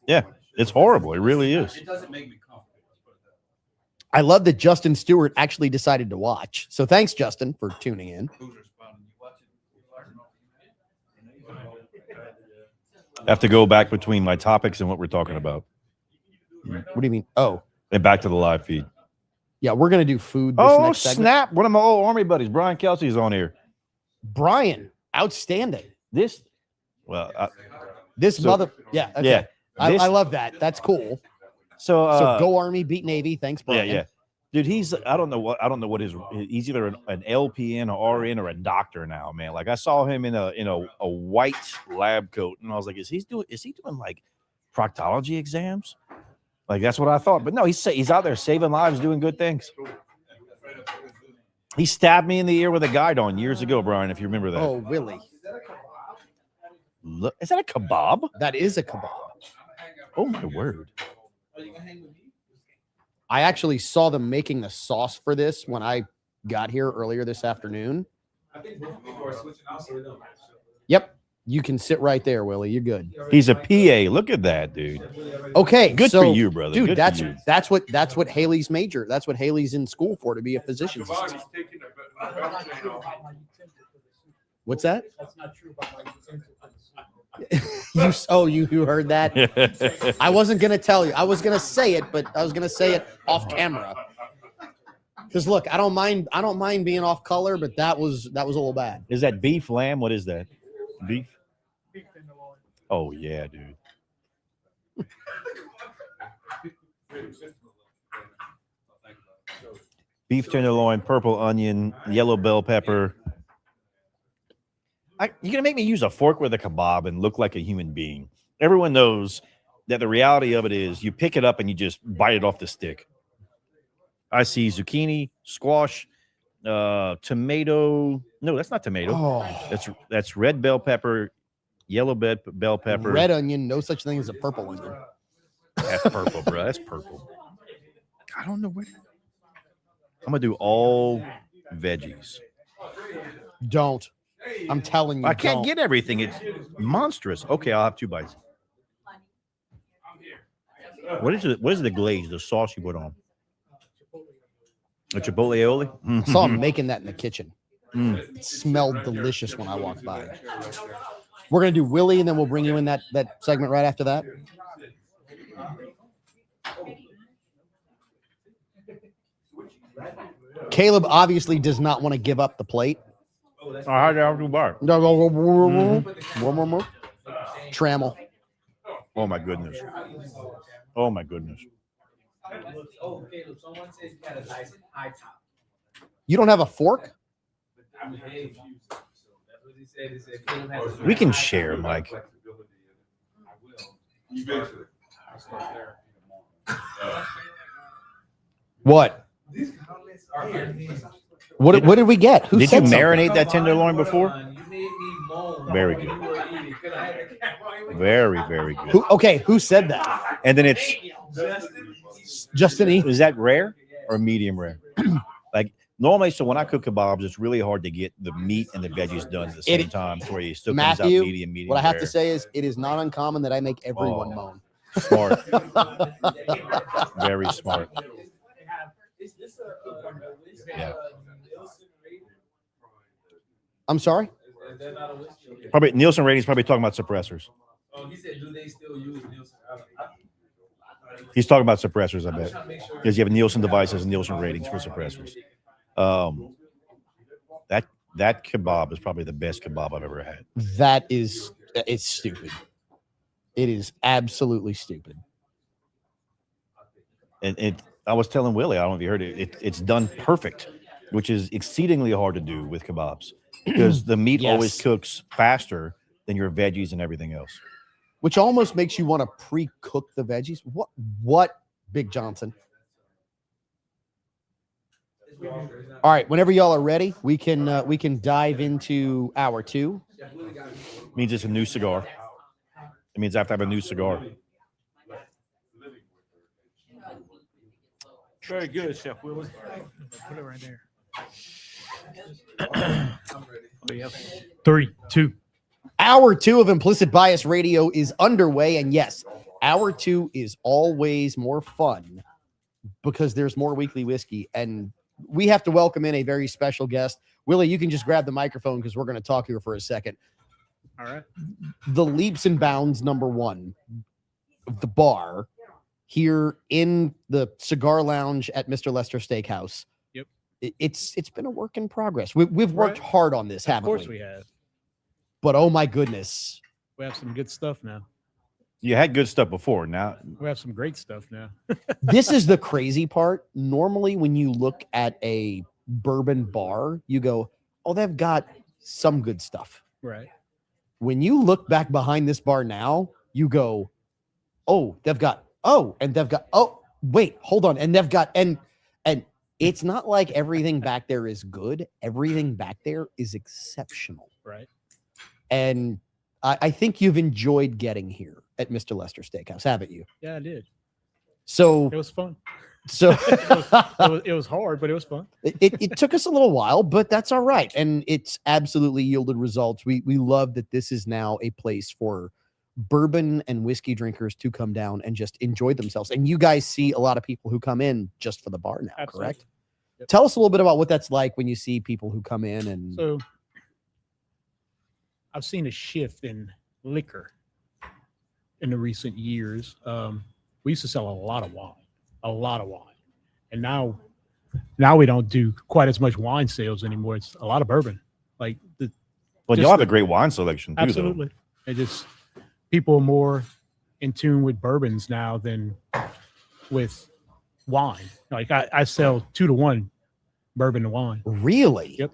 Yeah, it's horrible. It really is. It doesn't make me comfortable. Let's put it that way. I love that Justin Stewart actually decided to watch. So thanks, Justin, for tuning in. Who's responding? You watch it? I have to go back between my topics and what we're talking about. What do you mean? Oh, And back to the live feed. yeah, we're going to do food this Oh, next segment. snap. One of my old Army buddies, Brian Kelsey's on here. Brian, outstanding. This So- Yeah. Okay. Yeah. This- I love that. That's cool. So, So go Army, beat Navy. Thanks, Brian. yeah. Dude, he's I don't know what he's either an LPN or RN or a doctor now, man. Like I saw him in a white lab coat, and I was like, is he doing like proctology exams? Like that's what I thought. But no, he's out there saving lives, doing good things. He stabbed me in the ear with a guidon years ago, Brian, if you remember that. Oh, Willie. Look, is that a kebab? That is a kebab. Oh my word. I actually saw them making the sauce for this when I got here earlier this afternoon. Yep. You can sit right there, Willie. You're good. He's a PA. Look at that, dude. Okay. Good so, for you, brother. Dude, Good for you. that's what Haley's major. That's what Haley's in school for, to be a physician's assistant. What's that? That's not true about my You heard that? I wasn't gonna tell you. I was gonna say it, but I was gonna say it off camera. Because look, I don't mind being off color, but that was a little bad. Is that beef, lamb? What is that? Beef? Oh yeah, dude. Beef tenderloin, purple onion, yellow bell pepper. You're gonna make me use a fork with a kebab and look like a human being. Everyone knows that the reality of it is you pick it up and you just bite it off the stick. I see zucchini, squash, tomato. No, that's not tomato. Oh, That's red bell pepper, yellow bell pepper. red onion. No such thing as a purple onion. That's purple, bro. That's purple. I don't know where. I'm gonna do all veggies. Don't. I'm telling you. I can't don't. get everything. It's monstrous. Okay, I'll have 2 bites. What is the glaze? The sauce you put on? A chipotle aioli? I saw him making that in the kitchen. Mm. It smelled delicious when I walked by. We're gonna do Willie, and then we'll bring you in that segment right after that. Caleb obviously does not want to give up the plate. I had to have 2 bites. No, one more. Trammel. Oh my goodness. Oh my goodness. Oh, Caleb, someone says you got a nice high top. You don't have a fork? I mean, hey, that's what he said. He said Caleb has a We can share, Mike. What? These comments are What did we get? Who Did you said something? marinate that tenderloin before? You made me moan. Very when good. you were eating, 'cause I had the camera. Very, very good. Who said that? And then it's Justin E. is that rare or medium rare? Like normally, so when I cook kebabs, it's really hard to get the meat and the veggies done at the same time, to where you still comes out Matthew, medium. What I have rare. to say is it is not uncommon that I make everyone Oh. moan. Smart, very smart. Is this a Yeah. Nielsen rating? I'm sorry? Is that not a whiskey? Probably Nielsen ratings. Probably talking about suppressors. Oh, he said, do they still use Nielsen? He's talking about suppressors. I I'm bet trying to make sure. because you have Nielsen devices and Nielsen ratings for suppressors. That kebab is probably the best kebab I've ever had. It's stupid. It is absolutely stupid. And I was telling Willie, I don't know if you heard it. It's done perfect, which is exceedingly hard to do with kebabs because the meat always Yes. cooks faster than your veggies and everything else. Which almost makes you want to pre-cook the veggies. What, Big Johnson? All right, whenever y'all are ready, we can dive into hour 2. Means it's a new cigar. It means I have to have a new cigar. Very good, Chef Willie. Put it right there. I'm ready. Oh, yeah. 3, 2. Hour 2 of Implicit Bias Radio is underway. And yes, hour 2 is always more fun because there's more weekly whiskey. And we have to welcome in a very special guest. Willie, you can just grab the microphone because we're going to talk here for a second. All right. The leaps and bounds #1 of the bar here in the Cigar Lounge at Mr. Lester Steakhouse. Yep. It's been a work in progress. We've worked Right. hard on this, Of haven't course we? we have. But oh my goodness. We have some good stuff now. You had good stuff before. Now, We have some great stuff now. This is the crazy part. Normally, when you look at a bourbon bar, you go, oh, they've got some good stuff. Right. When you look back behind this bar now, you go, oh, they've got, oh, and they've got, oh, wait, hold on. And they've got, and it's not like everything back there is good. Everything back there is exceptional. Right. And I think you've enjoyed getting here at Mr. Lester Steakhouse, haven't you? Yeah, I did. So, It was fun. so It was hard, but it was fun. it took us a little while, but that's all right. And it's absolutely yielded results. We love that this is now a place for bourbon and whiskey drinkers to come down and just enjoy themselves. And you guys see a lot of people who come in just for the bar now, Absolutely. correct? Yep. Tell us a little bit about what that's like when you see people who come in and So I've seen a shift in liquor in the recent years. We used to sell a lot of wine, and now we don't do quite as much wine sales anymore. It's a lot of bourbon. Like the well, Just y'all have the- a great wine selection too. absolutely, it just people are more in tune with bourbons now than with wine. Like I sell 2-to-1 bourbon to wine. really? Yep,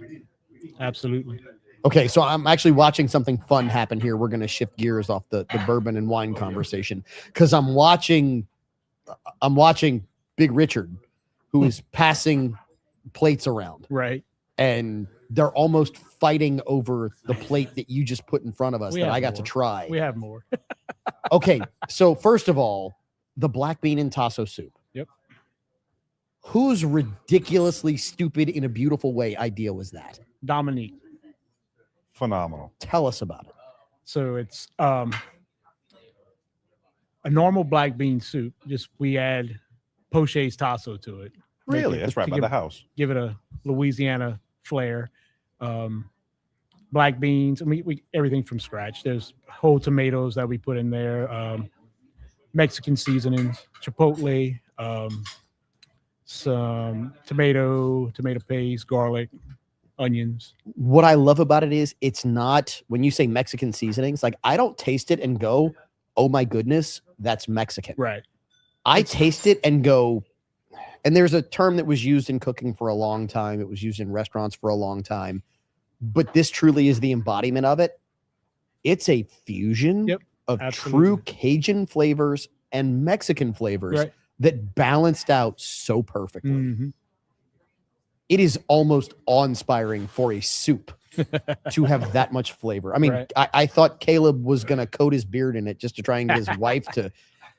absolutely. Okay, so I'm actually watching something fun happen here. We're going to shift gears off the bourbon and wine conversation because I'm watching Big Richard, who is passing plates around, Right. and they're almost fighting over the plate that you just put in front of us We that have I got to more. try. We have more. Okay, so first of all, the black bean and tasso soup. Yep. Whose ridiculously stupid in a beautiful way idea was that? Dominique. Phenomenal. Tell us about it. So it's a normal black bean soup. Just we add Poche's tasso to it. Make Really? it- That's right to by the house. give it a Louisiana flair. Black beans, and we everything from scratch. There's whole tomatoes that we put in there, Mexican seasonings, chipotle, some tomato paste, garlic, onions. What I love about it is it's not, when you say Mexican seasonings, like I don't taste it and go, oh my goodness, that's Mexican. Right. I taste it and go, and there's a term that was used in cooking for a long time. It was used in restaurants for a long time, but this truly is the embodiment of it. It's a fusion Yep, of absolutely. true Cajun flavors and Mexican flavors Right. that balanced out so perfectly. Mhm. It is almost awe-inspiring for a soup to have that much flavor. I mean, Right. I thought Caleb was going to coat his beard in it just to try and get his wife to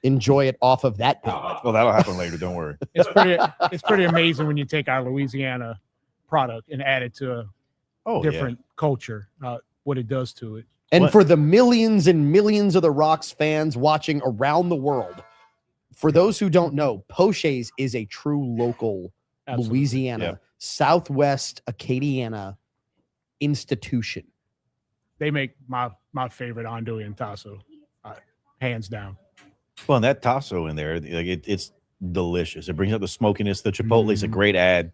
enjoy it off of that pellet. Well, that'll happen later. Don't worry. It's pretty amazing when you take our Louisiana product and add it to a Oh, different culture, what it does to it. And What- for the millions and millions of the Rocks fans watching around the world, for those who don't know, Poche's is a true local Absolutely. Louisiana, Yep. Southwest Acadiana institution. They make my favorite andouille tasso, hands down. Well, and that tasso in there, like it's delicious. It brings out the smokiness. The chipotle is a Mhm. great add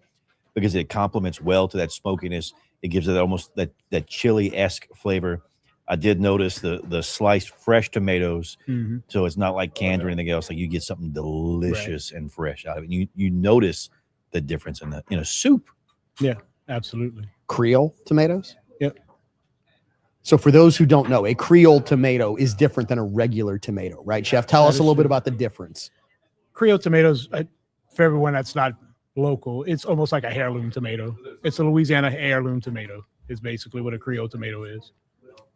because it complements well to that smokiness. It gives it almost that chili-esque flavor. I did notice the sliced fresh tomatoes, Mhm. so it's not like canned or anything else. Like you get something delicious and fresh out of it. You notice the difference in a soup. Absolutely. Creole tomatoes? Yep. So for those who don't know, a Creole tomato is different than a regular tomato, right, Chef? Tell That us a is little bit true. about the difference. Creole tomatoes, for everyone that's not local, it's almost like a heirloom tomato. It's a Louisiana heirloom tomato, is basically what a Creole tomato is.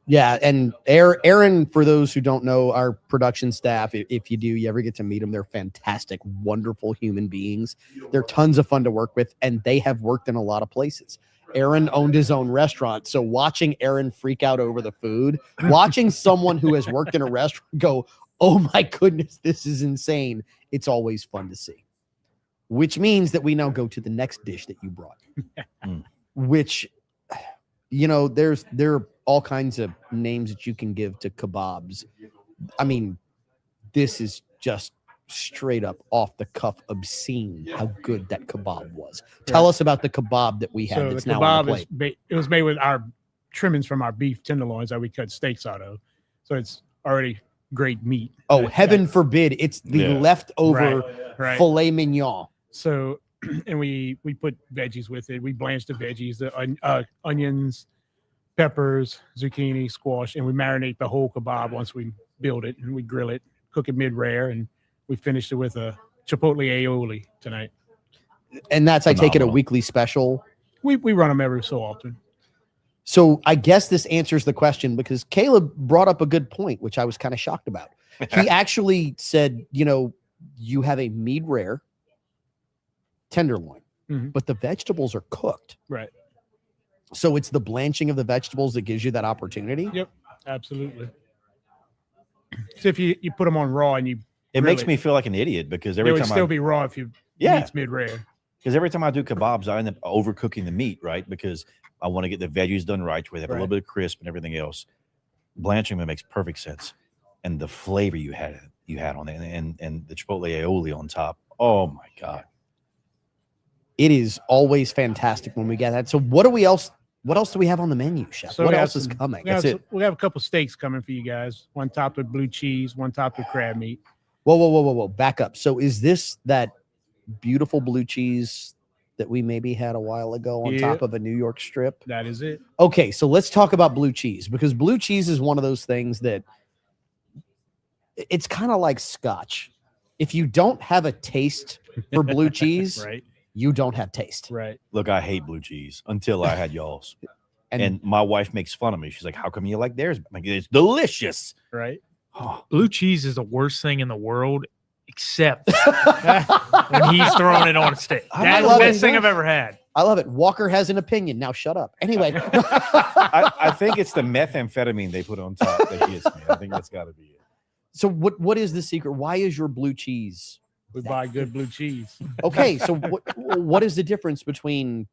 Yeah, and Aaron, for those who don't know, our production staff, if you do, you ever get to meet them, they're fantastic, wonderful human beings. They're tons of fun to work with, and they have worked in a lot of places. Aaron owned his own restaurant, so watching Aaron freak out over the food, watching someone who has worked in a restaurant go, "Oh my goodness, this is insane," it's always fun to see. Which means that we now go to the next dish that you brought, which, you know, there are all kinds of names that you can give to kebabs. I mean, this is just straight up off the cuff obscene how good that kebab was. Tell us about the kebab that we had So that's the now on the kebab plate. it was made with our trimmings from our beef tenderloins that we cut steaks out of. So it's already great meat. Oh, heaven forbid it's the leftover Right. filet mignon. So, and we put veggies with it. We blanch the veggies, the onions, peppers, zucchini, squash, and we marinate the whole kebab once we build it, and we grill it, cook it mid-rare, and we finished it with a chipotle aioli tonight. And that's, I take it, a Phenomenal. weekly special. We run them every so often. So I guess this answers the question, because Caleb brought up a good point, which I was kind of shocked about. He actually said, you know, you have a mid-rare tenderloin, but the vegetables are cooked. Right. So it's the blanching of the vegetables that gives you that opportunity. Yep. Absolutely. So if you put them on raw and you It grill makes me feel like an idiot because they every would time still be raw if you meat's mid-rare. because every time I do kebabs, I end up overcooking the meat, right? Because I want to get the veggies done right, where they have a little bit of crisp and everything else. Blanching them makes perfect sense, and the flavor you had on it, and the chipotle aioli on top. Oh my god, It is always fantastic when we get that. So what else do we have on the menu, Chef? So what we have else is some- coming? We have, That's it. we have a couple steaks coming for you guys. One topped with blue cheese, one topped with crab meat. Whoa. Back up. So is this that beautiful blue cheese that we maybe had a while ago on top of a New York strip? That is it. Okay, so let's talk about blue cheese, because blue cheese is one of those things that it's kind of like scotch. If you don't have a taste for blue cheese, Right. you don't have taste. Right. look, I hate blue cheese until I had y'all's, And, and my wife makes fun of me. She's like, "How come you like theirs?" I'm like, it's delicious. Right. Oh, Blue cheese is the worst thing in the world, except when he's throwing it on a steak. I That's the love it. best thing I've ever had. I love it. Walker has an opinion. Now shut up. Anyway. I think it's the methamphetamine they put on top that gets me. I think that's got to be it. So what is the secret? Why is your blue cheese? We buy good blue cheese. Okay, so what is the difference between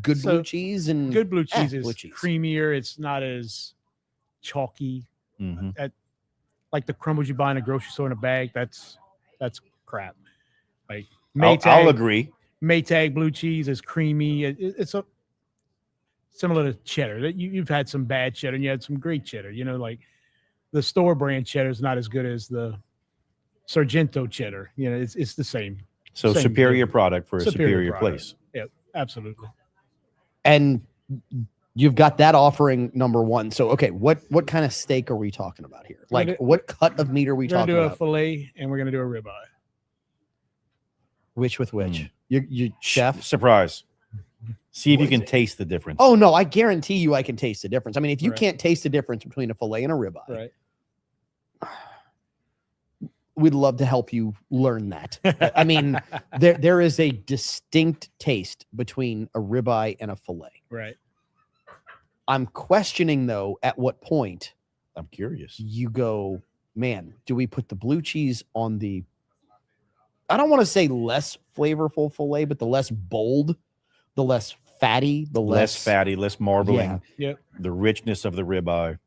good So, blue cheese and Good blue cheese is blue cheese. creamier. It's not as chalky. Mhm. Like the crumbles you buy in a grocery store in a bag. That's crap. Like I'll Maytag, agree. Maytag blue cheese is creamy. It's a similar to cheddar. You've had some bad cheddar and you had some great cheddar. You know, like the store brand cheddar is not as good as the Sargento cheddar. You know, it's the same. So Same superior thing. product for a Superior superior product. place. Yep, absolutely. and you've got that offering number one. So okay, what kind of steak are we talking about here? We're Like gonna- what cut of meat are we We're gonna talking do a about? fillet and we're gonna do a ribeye. Which with which? You chef? Surprise. See if you can taste the difference. Oh no, I guarantee you I can taste the difference. I mean, if you Right. can't taste the difference between a fillet and a ribeye, Right. we'd love to help you learn that. I mean, there is a distinct taste between a ribeye and a fillet. Right. I'm questioning though, at what point I'm curious. you go, man, do we put the blue cheese on the, I don't want to say less flavorful fillet, but the less bold, the less fatty, the Less fatty, less marbling. Yep. The richness of the ribeye,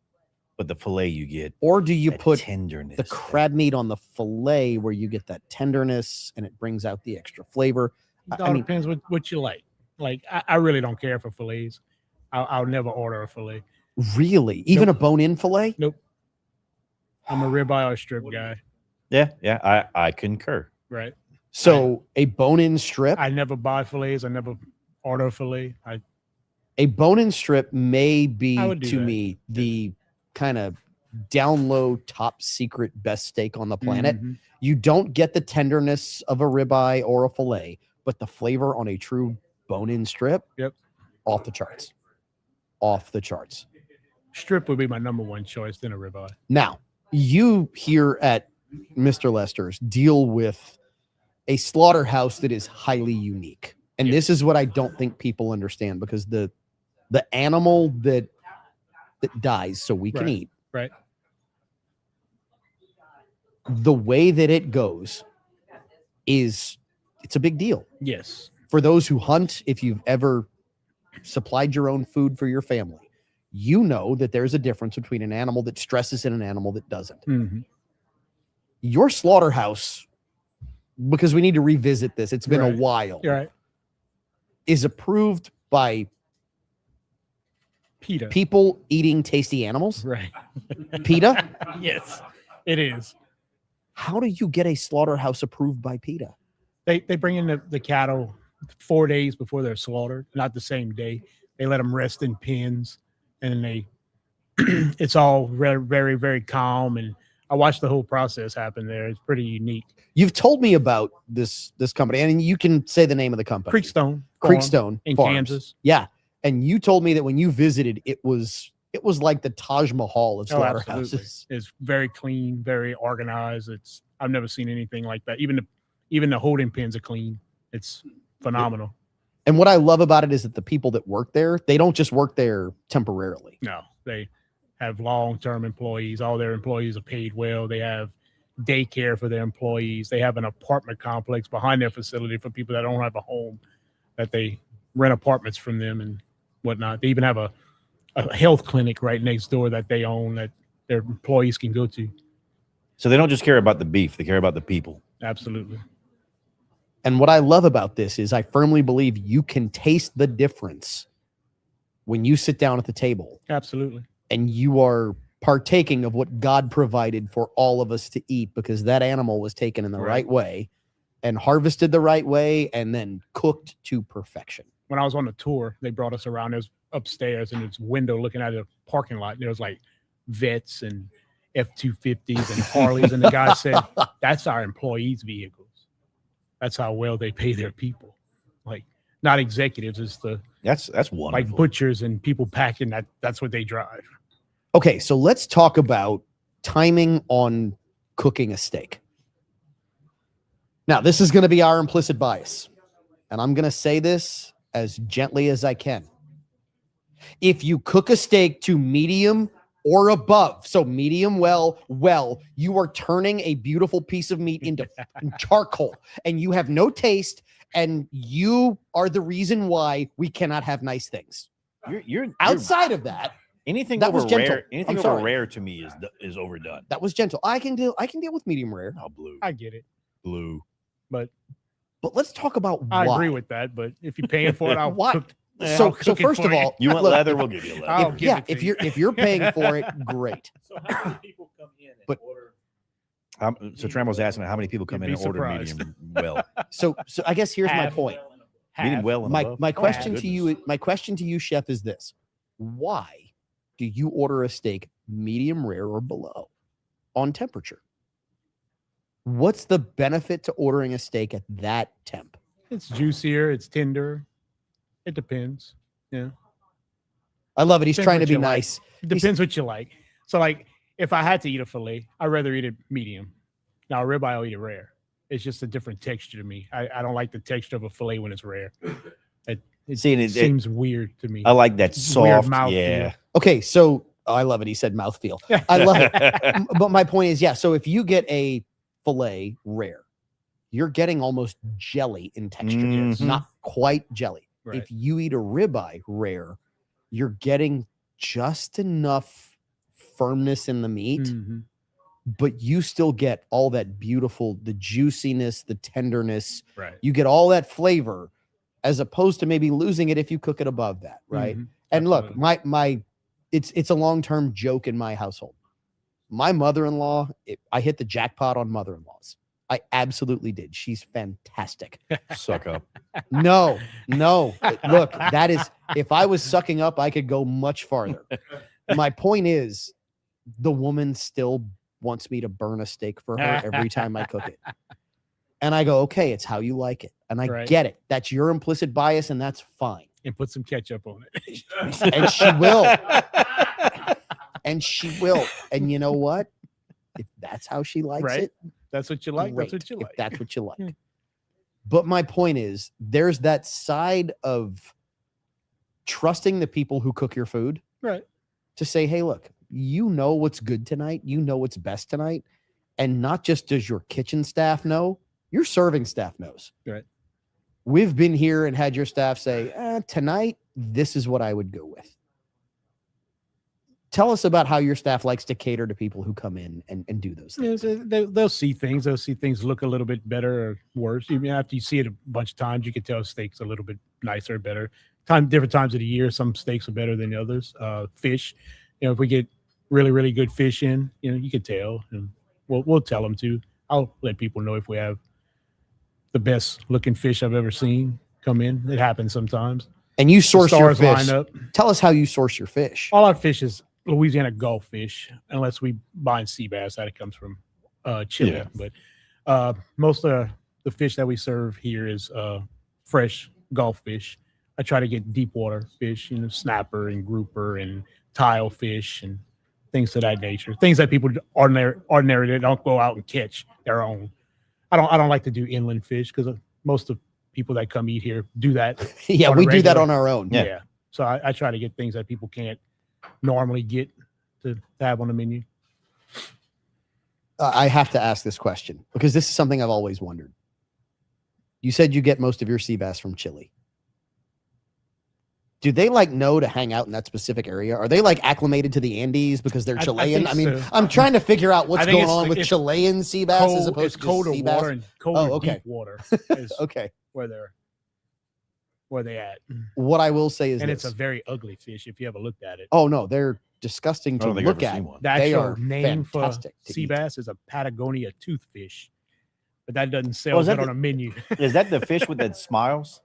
but the fillet you get. Or do you that put tenderness? the crab meat on the fillet where you get that tenderness and it brings out the extra flavor? It I all mean, depends what you like. Like I really don't care for fillets. I'll never order a fillet. really? Even a bone-in fillet? Nope. I'm a ribeye or strip guy. Yeah. I concur. Right. So a bone-in strip, I never buy fillets. I never order a fillet. a bone-in strip may be I would do to that. me the kind of down low, top secret best steak on the planet. Mhm. You don't get the tenderness of a ribeye or a fillet, but the flavor on a true bone-in strip, Yep. off the charts. Off the charts. Strip would be my number one choice, then a ribeye. Now, you here at Mr. Lester's deal with a slaughterhouse that is highly unique. And this is what I don't think people understand, because the animal that dies so we can eat, Right. the way that it goes it's a big deal. Yes. For those who hunt, if you've ever supplied your own food for your family, you know that there's a difference between an animal that stresses and an animal that doesn't. Mm-hmm. Your slaughterhouse, because we need to revisit this, it's been a while, You're right. is approved by PETA. people eating tasty animals. Right. PETA? Yes, it is. How do you get a slaughterhouse approved by PETA? They bring in the cattle 4 days before they're slaughtered, not the same day. They let them rest in pens, and they it's all very, very, very calm. And I watched the whole process happen there. It's pretty unique. You've told me about this company, and you can say the name of the company. Creekstone Farm Creekstone in Farms. Kansas. Yeah. And you told me that when you visited, it was like the Taj Mahal of Absolutely. slaughterhouses. It's very clean, very organized. I've never seen anything like that. Even the holding pens are clean. It's phenomenal. And what I love about it is that the people that work there, they don't just work there temporarily. No, they have long-term employees. All their employees are paid well. They have daycare for their employees. They have an apartment complex behind their facility for people that don't have a home, that they rent apartments from them and whatnot. They even have a health clinic right next door that they own that their employees can go to. So they don't just care about the beef; they care about the people. Absolutely. And what I love about this is I firmly believe you can taste the difference when you sit down at the table Absolutely. and you are partaking of what God provided for all of us to eat, because that animal was taken in the right way and harvested the right way and then cooked to perfection. When I was on the tour, they brought us around. There was upstairs in this window looking at a parking lot. There was like vets and F-250s and Harleys. And the guy said, that's our employees' vehicles. That's how well they pay their people. Like, not executives. It's That's wonderful. like butchers and people packing. That's what they drive. Okay, so let's talk about timing on cooking a steak. Now, this is going to be our implicit bias, and I'm going to say this as gently as I can. If you cook a steak to medium or above, so medium well, you are turning a beautiful piece of meat into charcoal, and you have no taste, and you are the reason why we cannot have nice things. You're Outside of that, anything that over was gentle. rare. Anything I'm over sorry. rare to me is overdone. that was gentle. I can deal with medium rare, Oh, blue, I get it. blue. But but let's talk about I why. agree with that. But if you're paying for it, I'll Why? cook. So I'll cook it first for of all, You want look, leather? We'll give you leather. I'll if, give yeah, it to if you're paying for it, great. So how many people come in and But- order? So Trammell's asking how many people come You'd in be and order surprised. medium well. So I guess here's my Half. point. Medium half. well and My above. my Oh, question to you, goodness. chef, is this: why do you order a steak medium rare or below on temperature? What's the benefit to ordering a steak at that temp? It's juicier. It's tender. It depends. Yeah. I love it. He's Depends trying to what be you like. nice. It depends what you like. So, like, if I had to eat a fillet, I'd rather eat it medium. Now, a ribeye, I'll eat it rare. It's just a different texture to me. I don't like the texture of a fillet when it's rare. It See, and it- seems weird to me. I like that Weird soft. mouthfeel. Yeah. Okay, so I love it. He said mouthfeel. I love it. But my point is, yeah. So if you get a fillet rare, you're getting almost jelly in texture. Mhm. Not quite jelly. Right. If you eat a ribeye rare, you're getting just enough firmness in the meat, Mhm. but you still get all that beautiful, the juiciness, the tenderness. Right. You get all that flavor, as opposed to maybe losing it if you cook it above that, right? Mhm. And look, Absolutely. it's a long-term joke in my household. My mother-in-law, I hit the jackpot on mother-in-laws. I absolutely did. She's fantastic. Suck up. No. Look, that is, if I was sucking up, I could go much farther. My point is, the woman still wants me to burn a steak for her every time I cook it. And I go, okay, it's how you like it. And I Right. get it. That's your implicit bias, and that's fine. And put some ketchup on it. And she will. and she will. And you know what? If that's how she likes Right. it, That's what you like. great, That's what you if like. that's what you like. Yeah. But my point is, there's that side of trusting the people who cook your food, Right. to say, hey, look, you know what's good tonight. You know what's best tonight. And not just does your kitchen staff know, your serving staff knows. Right. We've been here and had your staff say, tonight, this is what I would go with. Tell us about how your staff likes to cater to people who come in and do those Yeah, things. so they'll see things. They'll see things look a little bit better or worse. Even after you see it a bunch of times, you can tell steaks a little bit nicer or better. Different times of the year, some steaks are better than others. Fish, if we get really, really good fish in, you can tell, and we'll tell them to. I'll let people know if we have the best looking fish I've ever seen come in. It happens sometimes. And you source your Stars fish. line up. Tell us how you source your fish. All our fish is Louisiana Gulf fish, unless we buy sea bass. That comes from Chile. Yeah. But most of the fish that we serve here is fresh Gulf fish. I try to get deep water fish, snapper and grouper and tile fish and things of that nature. Things that people ordinarily don't go out and catch their own. I don't like to do inland fish because most of people that come eat here do that. Yeah, on a we do that regular- on our own. Yeah. So I try to get things that people can't normally get to have on the menu. I have to ask this question because this is something I've always wondered. You said you get most of your sea bass from Chile. Do they know to hang out in that specific area? Are they acclimated to the Andes because they're I Chilean? think I mean, so. I'm trying to figure out what's I think going it's- on with it's Chilean sea bass as Cold, opposed it's to colder just sea water bass. and colder okay. deep water is Okay. where they at. What I will say is And this. it's a very ugly fish if you ever looked at it. Oh no, they're disgusting I to don't think I've look ever at. seen one. The They actual are name for fantastic to sea eat. bass is a Patagonia toothfish, but that doesn't Oh, sell is that good on the- a menu. Is that the fish with that smiles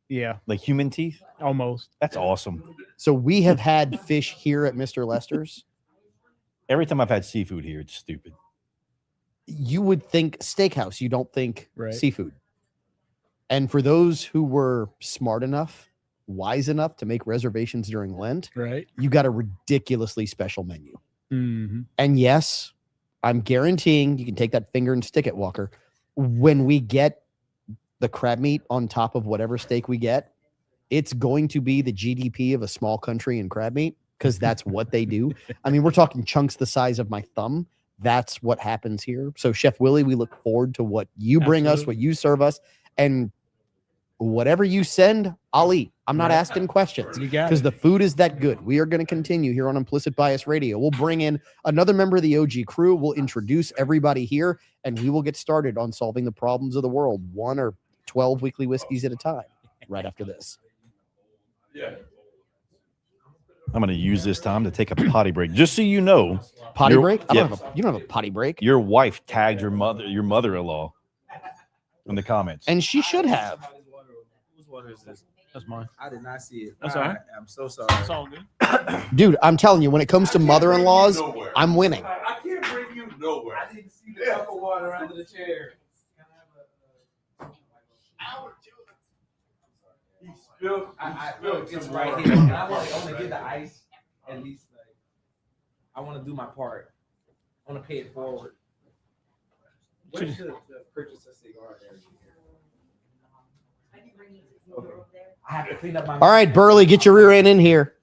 Yeah, like human teeth? almost. That's awesome. So we have had fish here at Mr. Lester's. Every time I've had seafood here, it's stupid. You would think steakhouse, you don't think Right. seafood. And for those who were smart enough, wise enough to make reservations during Lent, Right. you got a ridiculously special menu. Mm-hmm. And yes, I'm guaranteeing you can take that finger and stick it, Walker. When we get the crab meat on top of whatever steak we get, it's going to be the GDP of a small country in crab meat because that's what they do. I mean, we're talking chunks the size of my thumb. That's what happens here. So, Chef Willie, we look forward to what you bring us, what you serve us, and whatever you send, I'll eat. I'm not Right. asking questions You got because it. the food is that good. We are going to continue here on Implicit Bias Radio. We'll bring in another member of the OG crew. We'll introduce everybody here, and we will get started on solving the problems of the world, 1 or 12 weekly whiskeys at a time, right after this. I'm going to use this time to take a potty break. Just so you know, Potty Your- break? yeah. You don't have a potty break. your wife tagged your mother-in-law in the comments. And she should have. Whose water is this? That's mine. I did not see it. That's all right. I'm so sorry. It's all good. Dude, I'm telling you, when it comes to mother-in-laws, I'm winning. I can't bring you nowhere. I didn't see the cup of water under the chair. He spilled. Look, it's right here. And I want to get the ice at least. I want to do my part. I want to pay it forward. Where should purchase a cigar there? Okay. I have to clean up my. All right, Burley, get your rear end in here.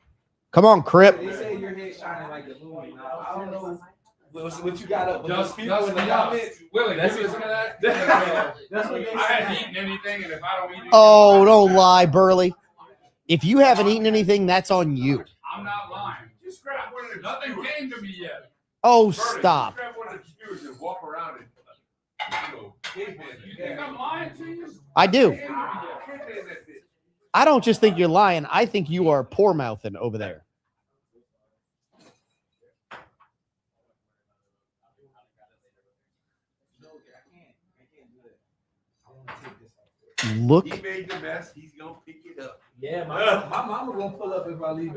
Come on, Crip. They say your head shining like the moon. I don't know what you got up. But Just those people in the comments. Willie, That's give me what- some of that. That's what they I hadn't say. eaten anything, and if I don't eat it, Oh, don't lie, Burley. If you haven't eaten anything, that's on you. I'm not lying. Just grab one of the. Nothing came to me yet. Oh, Burley, stop. Just grab one of the skewers and walk around and. You think I'm lying to you? I do. Came to me yet. Quit saying that bitch. I don't just think you're lying. I think you are poor mouthing over there. Look, He made the mess. He's gonna pick it up. Yeah, my mama gonna pull up if I leave.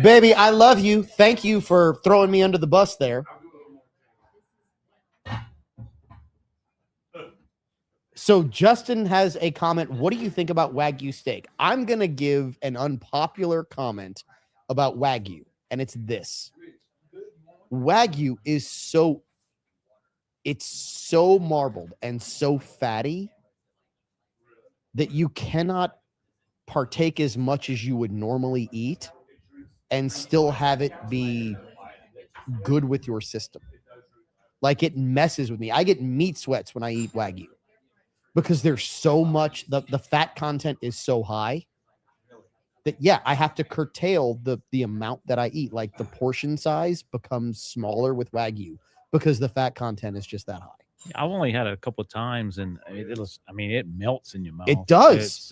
baby, I love you. Thank you for throwing me under the bus there. So Justin has a comment. What do you think about Wagyu steak? I'm going to give an unpopular comment about Wagyu, and it's this. Wagyu is so marbled and so fatty that you cannot partake as much as you would normally eat and still have it be good with your system. Like it messes with me. I get meat sweats when I eat Wagyu because there's so much, the fat content is so high that, yeah, I have to curtail the amount that I eat. Like the portion size becomes smaller with Wagyu because the fat content is just that high. I've only had it a couple of times, and it melts in your mouth. It does.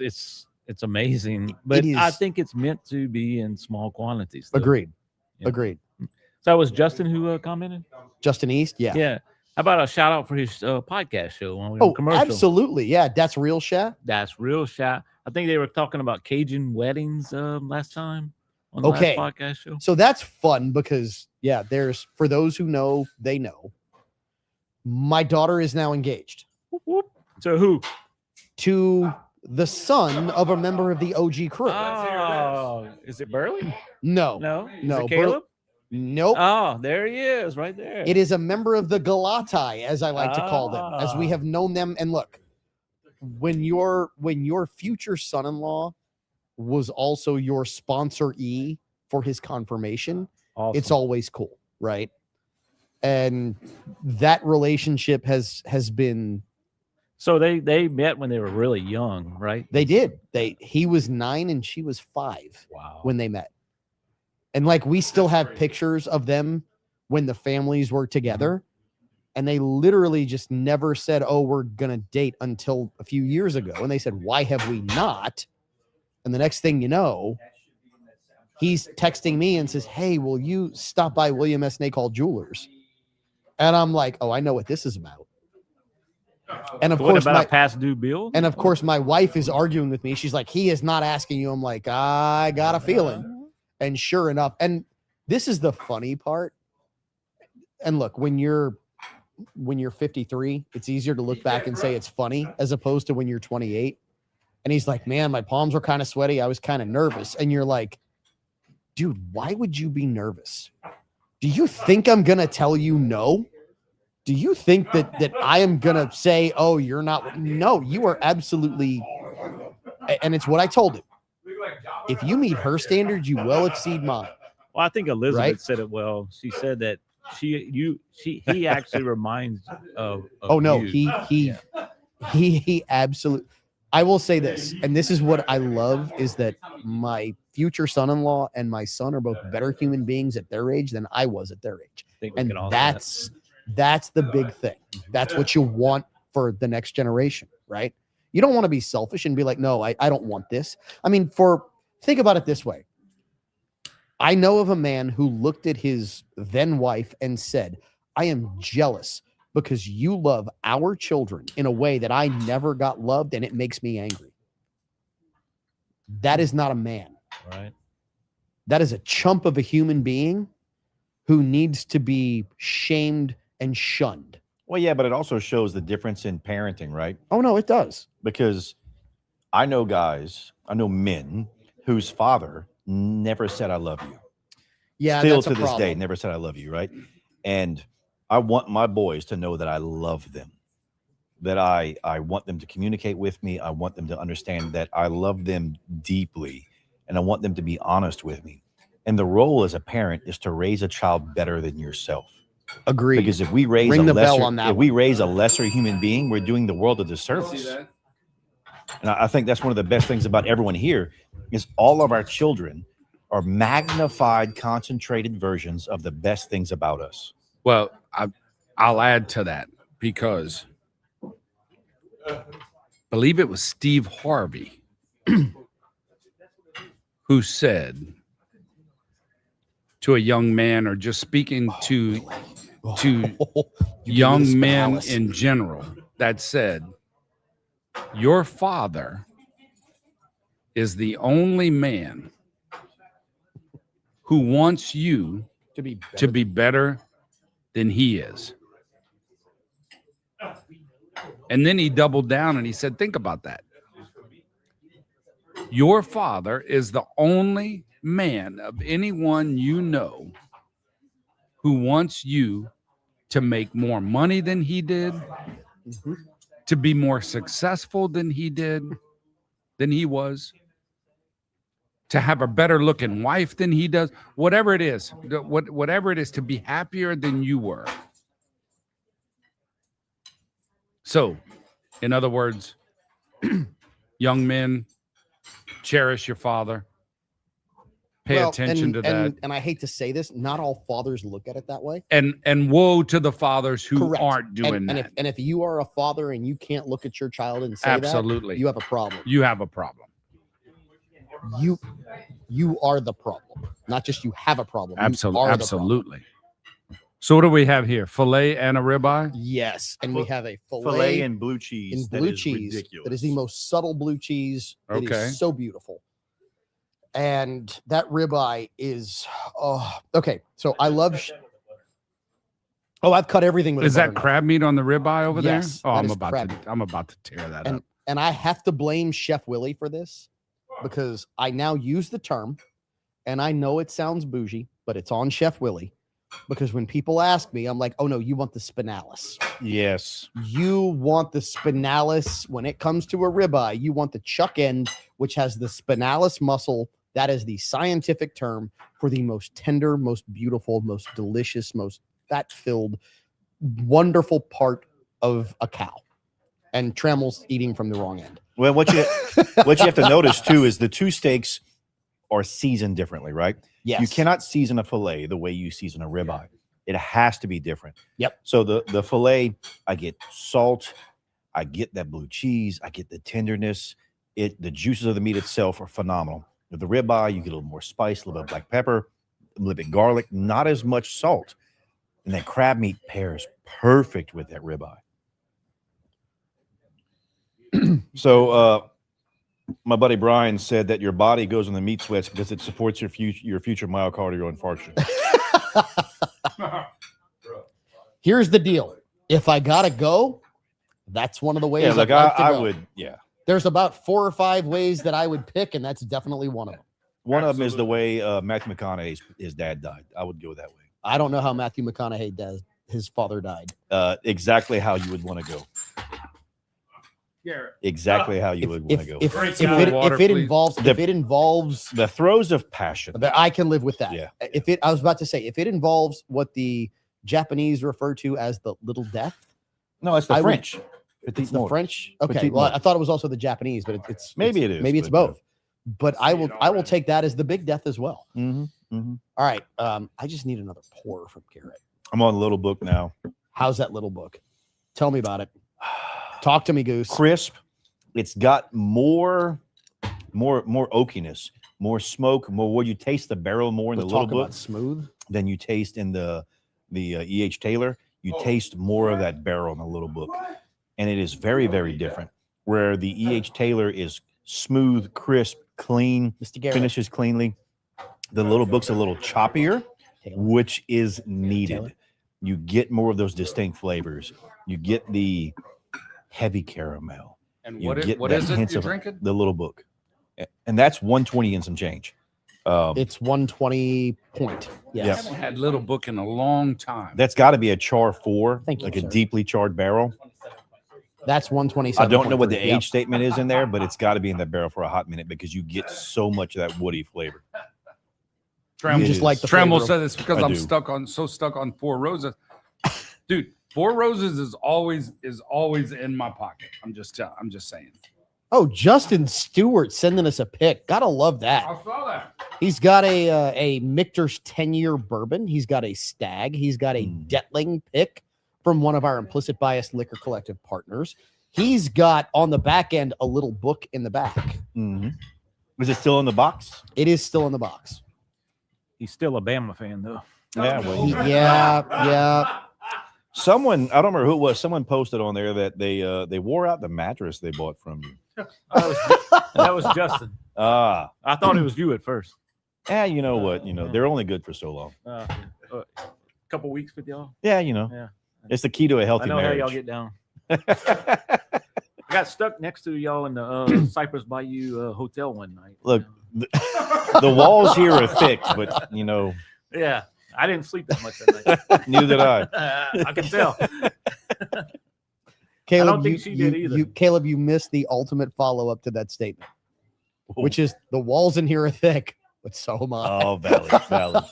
It's amazing, but It I is. think it's meant to be in small quantities. though. Agreed. Yeah. Agreed. So that was Justin who commented. Justin East. Yeah. Yeah. How about a shout out for his podcast show? When we were Oh, on commercial? absolutely. Yeah. That's real chat. That's real shout. I think they were talking about Cajun weddings last time on the Okay. last podcast show. So that's fun because, yeah, there's, for those who know, they know. My daughter is now engaged. Whoop, whoop. So who? To the son of a member of the OG crew. Oh, is it Burley? No. No. Is No, it Caleb? Nope. Oh, there he is, right there. It is a member of the Galatai, as I like to call them, as we have known them. And look, when your future son-in-law was also your sponsor-e for his confirmation, Awesome. it's always cool, right? And that relationship has been. So they met when they were really young, right? They did. He was 9 and she was 5 Wow. when they met. And like we still have pictures of them when the families were together. And they literally just never said, oh, we're going to date until a few years ago. And they said, why have we not? And the next thing you know, he's texting me and says, hey, will you stop by William S. Nacall Jewelers? And I'm like, oh, I know what this is about. And of What course, about a past due bill? and of course, my wife is arguing with me. She's like, he is not asking you. I'm like, I got a feeling. And sure enough, and this is the funny part. And look, when you're 53, it's easier to look back and say it's funny as opposed to when you're 28. And he's like, man, my palms were kind of sweaty. I was kind of nervous. And you're like, dude, why would you be nervous? Do you think I'm going to tell you no? Do you think that I am going to say, oh, you're not? No, you are absolutely. And it's what I told him. If you meet her standards, you will exceed mine. Well, I think Elizabeth Right? said it well. She said that he actually reminds of Oh no, you. he absolutely. I will say this, and this is what I love is that my future son-in-law and my son are both better human beings at their age than I was at their age. I think we And can all say that. that's the big thing. That's what you want for the next generation, right? You don't want to be selfish and be like, no, I don't want this. I mean, think about it this way. I know of a man who looked at his then wife and said, I am jealous because you love our children in a way that I never got loved, and it makes me angry. That is not a man. Right. That is a chump of a human being who needs to be shamed and shunned. Well, yeah, but it also shows the difference in parenting, right? Oh, no, it does. Because I know men whose father never said, I love you. Yeah, Still that's to a this problem. day, never said, I love you, right? And I want my boys to know that I love them, that I want them to communicate with me. I want them to understand that I love them deeply, and I want them to be honest with me. And the role as a parent is to raise a child better than yourself. Agreed. Because if we raise Ring a the bell lesser, on that if we raise a lesser human being, we're doing the world a disservice. And I think that's one of the best things about everyone here is all of our children are magnified, concentrated versions of the best things about us. Well, I'll add to that because I believe it was Steve Harvey who said to a young man, or just speaking to young men in general, that said, your father is the only man who wants you to be better than he is. And then he doubled down and he said, think about that. Your father is the only man of anyone you know who wants you to make more money than he did, to be more successful than he did, than he was, to have a better looking wife than he does, whatever it is, whatever it is, to be happier than you were. So, in other words, young men, cherish your father. Pay attention to that. And I hate to say this, not all fathers look at it that way. And woe to the fathers who Correct. aren't doing that. And if you are a father and you can't look at your child and say Absolutely. that, you have a problem. You have a problem. You are the problem. Not just you have a problem. Absolutely. Absolutely. So what do we have here? Filet and a ribeye? Yes. And we have a Filet and blue cheese. Blue cheese. That is the most subtle blue cheese. It Okay. is so beautiful. And that ribeye is okay. So I love I've cut everything with Is that butter knife. crab meat on the ribeye over Yes, there? Oh, that I'm is about crab to meat. I'm about to tear that up. And I have to blame Chef Willie for this because I now use the term, and I know it sounds bougie, but it's on Chef Willie. Because when people ask me, I'm like, oh no, you want the spinalis. Yes. You want the spinalis. When it comes to a ribeye, you want the chuck end, which has the spinalis muscle. That is the scientific term for the most tender, most beautiful, most delicious, most fat-filled, wonderful part of a cow. And Tramel's eating from the wrong end. Well, what you have to notice too is the two steaks are seasoned differently, right? Yes. You cannot season a filet the way you season a ribeye. It has to be different. Yep. So the filet, I get salt, I get that blue cheese, I get the tenderness. The juices of the meat itself are phenomenal. With the ribeye, you get a little more spice, a little bit of black pepper, a little bit of garlic, not as much salt. And that crab meat pairs perfect with that ribeye. So my buddy Brian said that your body goes on the meat sweats because it supports your future myocardial infarction. Here's the deal. If I gotta go, that's one of the ways. Yeah, like I would. Yeah. There's about 4 or 5 ways that I would pick, and that's definitely one of them. One of them is the way Matthew McConaughey's his dad died. I would go that way. I don't know how Matthew McConaughey does. His father died. Exactly how you would want to go. Exactly how you would want to go. If it involves the throes of passion, I can live with that. Yeah. I was about to say, if it involves what the Japanese refer to as the little death. No, it's the French. It's the French. Okay. Well, I thought it was also the Japanese, but it's maybe it is. Maybe it's both. But I will take that as the big death as well. Mm-hmm. Mm-hmm. All right. I just need another pour from Garrett. I'm on Little Book now. How's that Little Book? Tell me about it. Talk to me, Goose. Crisp. It's got more oakiness, more smoke, more where you taste the barrel more in the Little Book. Smooth than you taste in the E.H. Taylor. You taste more of that barrel in the Little Book, and it is very, very different. Where the E.H. Taylor is smooth, crisp, clean, finishes cleanly. The Little Book's a little choppier, which is needed. You get more of those distinct flavors. You get the heavy caramel. And You what get what that is it hints you're of drinking? The Little Book, and that's 120 and some change. It's 120 point. Yes. I haven't had Little Book in a long time. That's got to be a char 4, Thank you, like a sir. deeply charred barrel. That's 127. I don't know what the age statement is in there, but it's got to be in that barrel for a hot minute because you get so much of that woody flavor. Tremble, just like the Tremble flavor. said it's because I I'm do. stuck on Four Roses. Dude, Four Roses is always in my pocket. I'm just saying. Oh, Justin Stewart sending us a pic. Gotta love that. I saw that. He's got a Michter's 10-year bourbon. He's got a Stag. He's got a Detling pick from one of our Implicit Bias Liquor Collective partners. He's got on the back end a little book in the back. Mm-hmm. Is it still in the box? It is still in the box. He's still a Bama fan, though. Yeah. Well, Yeah. someone, I don't remember who it was. Someone posted on there that they wore out the mattress they bought from you. That was Justin. Ah, I thought it was you at first. you know what? They're only good for so long. A couple weeks with y'all. Yeah, Yeah. it's the key to a I healthy know marriage. how y'all get down. I got stuck next to y'all in the Cypress Bayou hotel one night. Look, the walls here are thick, but you know, Yeah, I didn't sleep that much that night. neither did I. I can tell. Caleb, don't think she did either. Caleb, you missed the ultimate follow-up to that statement, which is the walls in here are thick, but so am I. Oh, valid.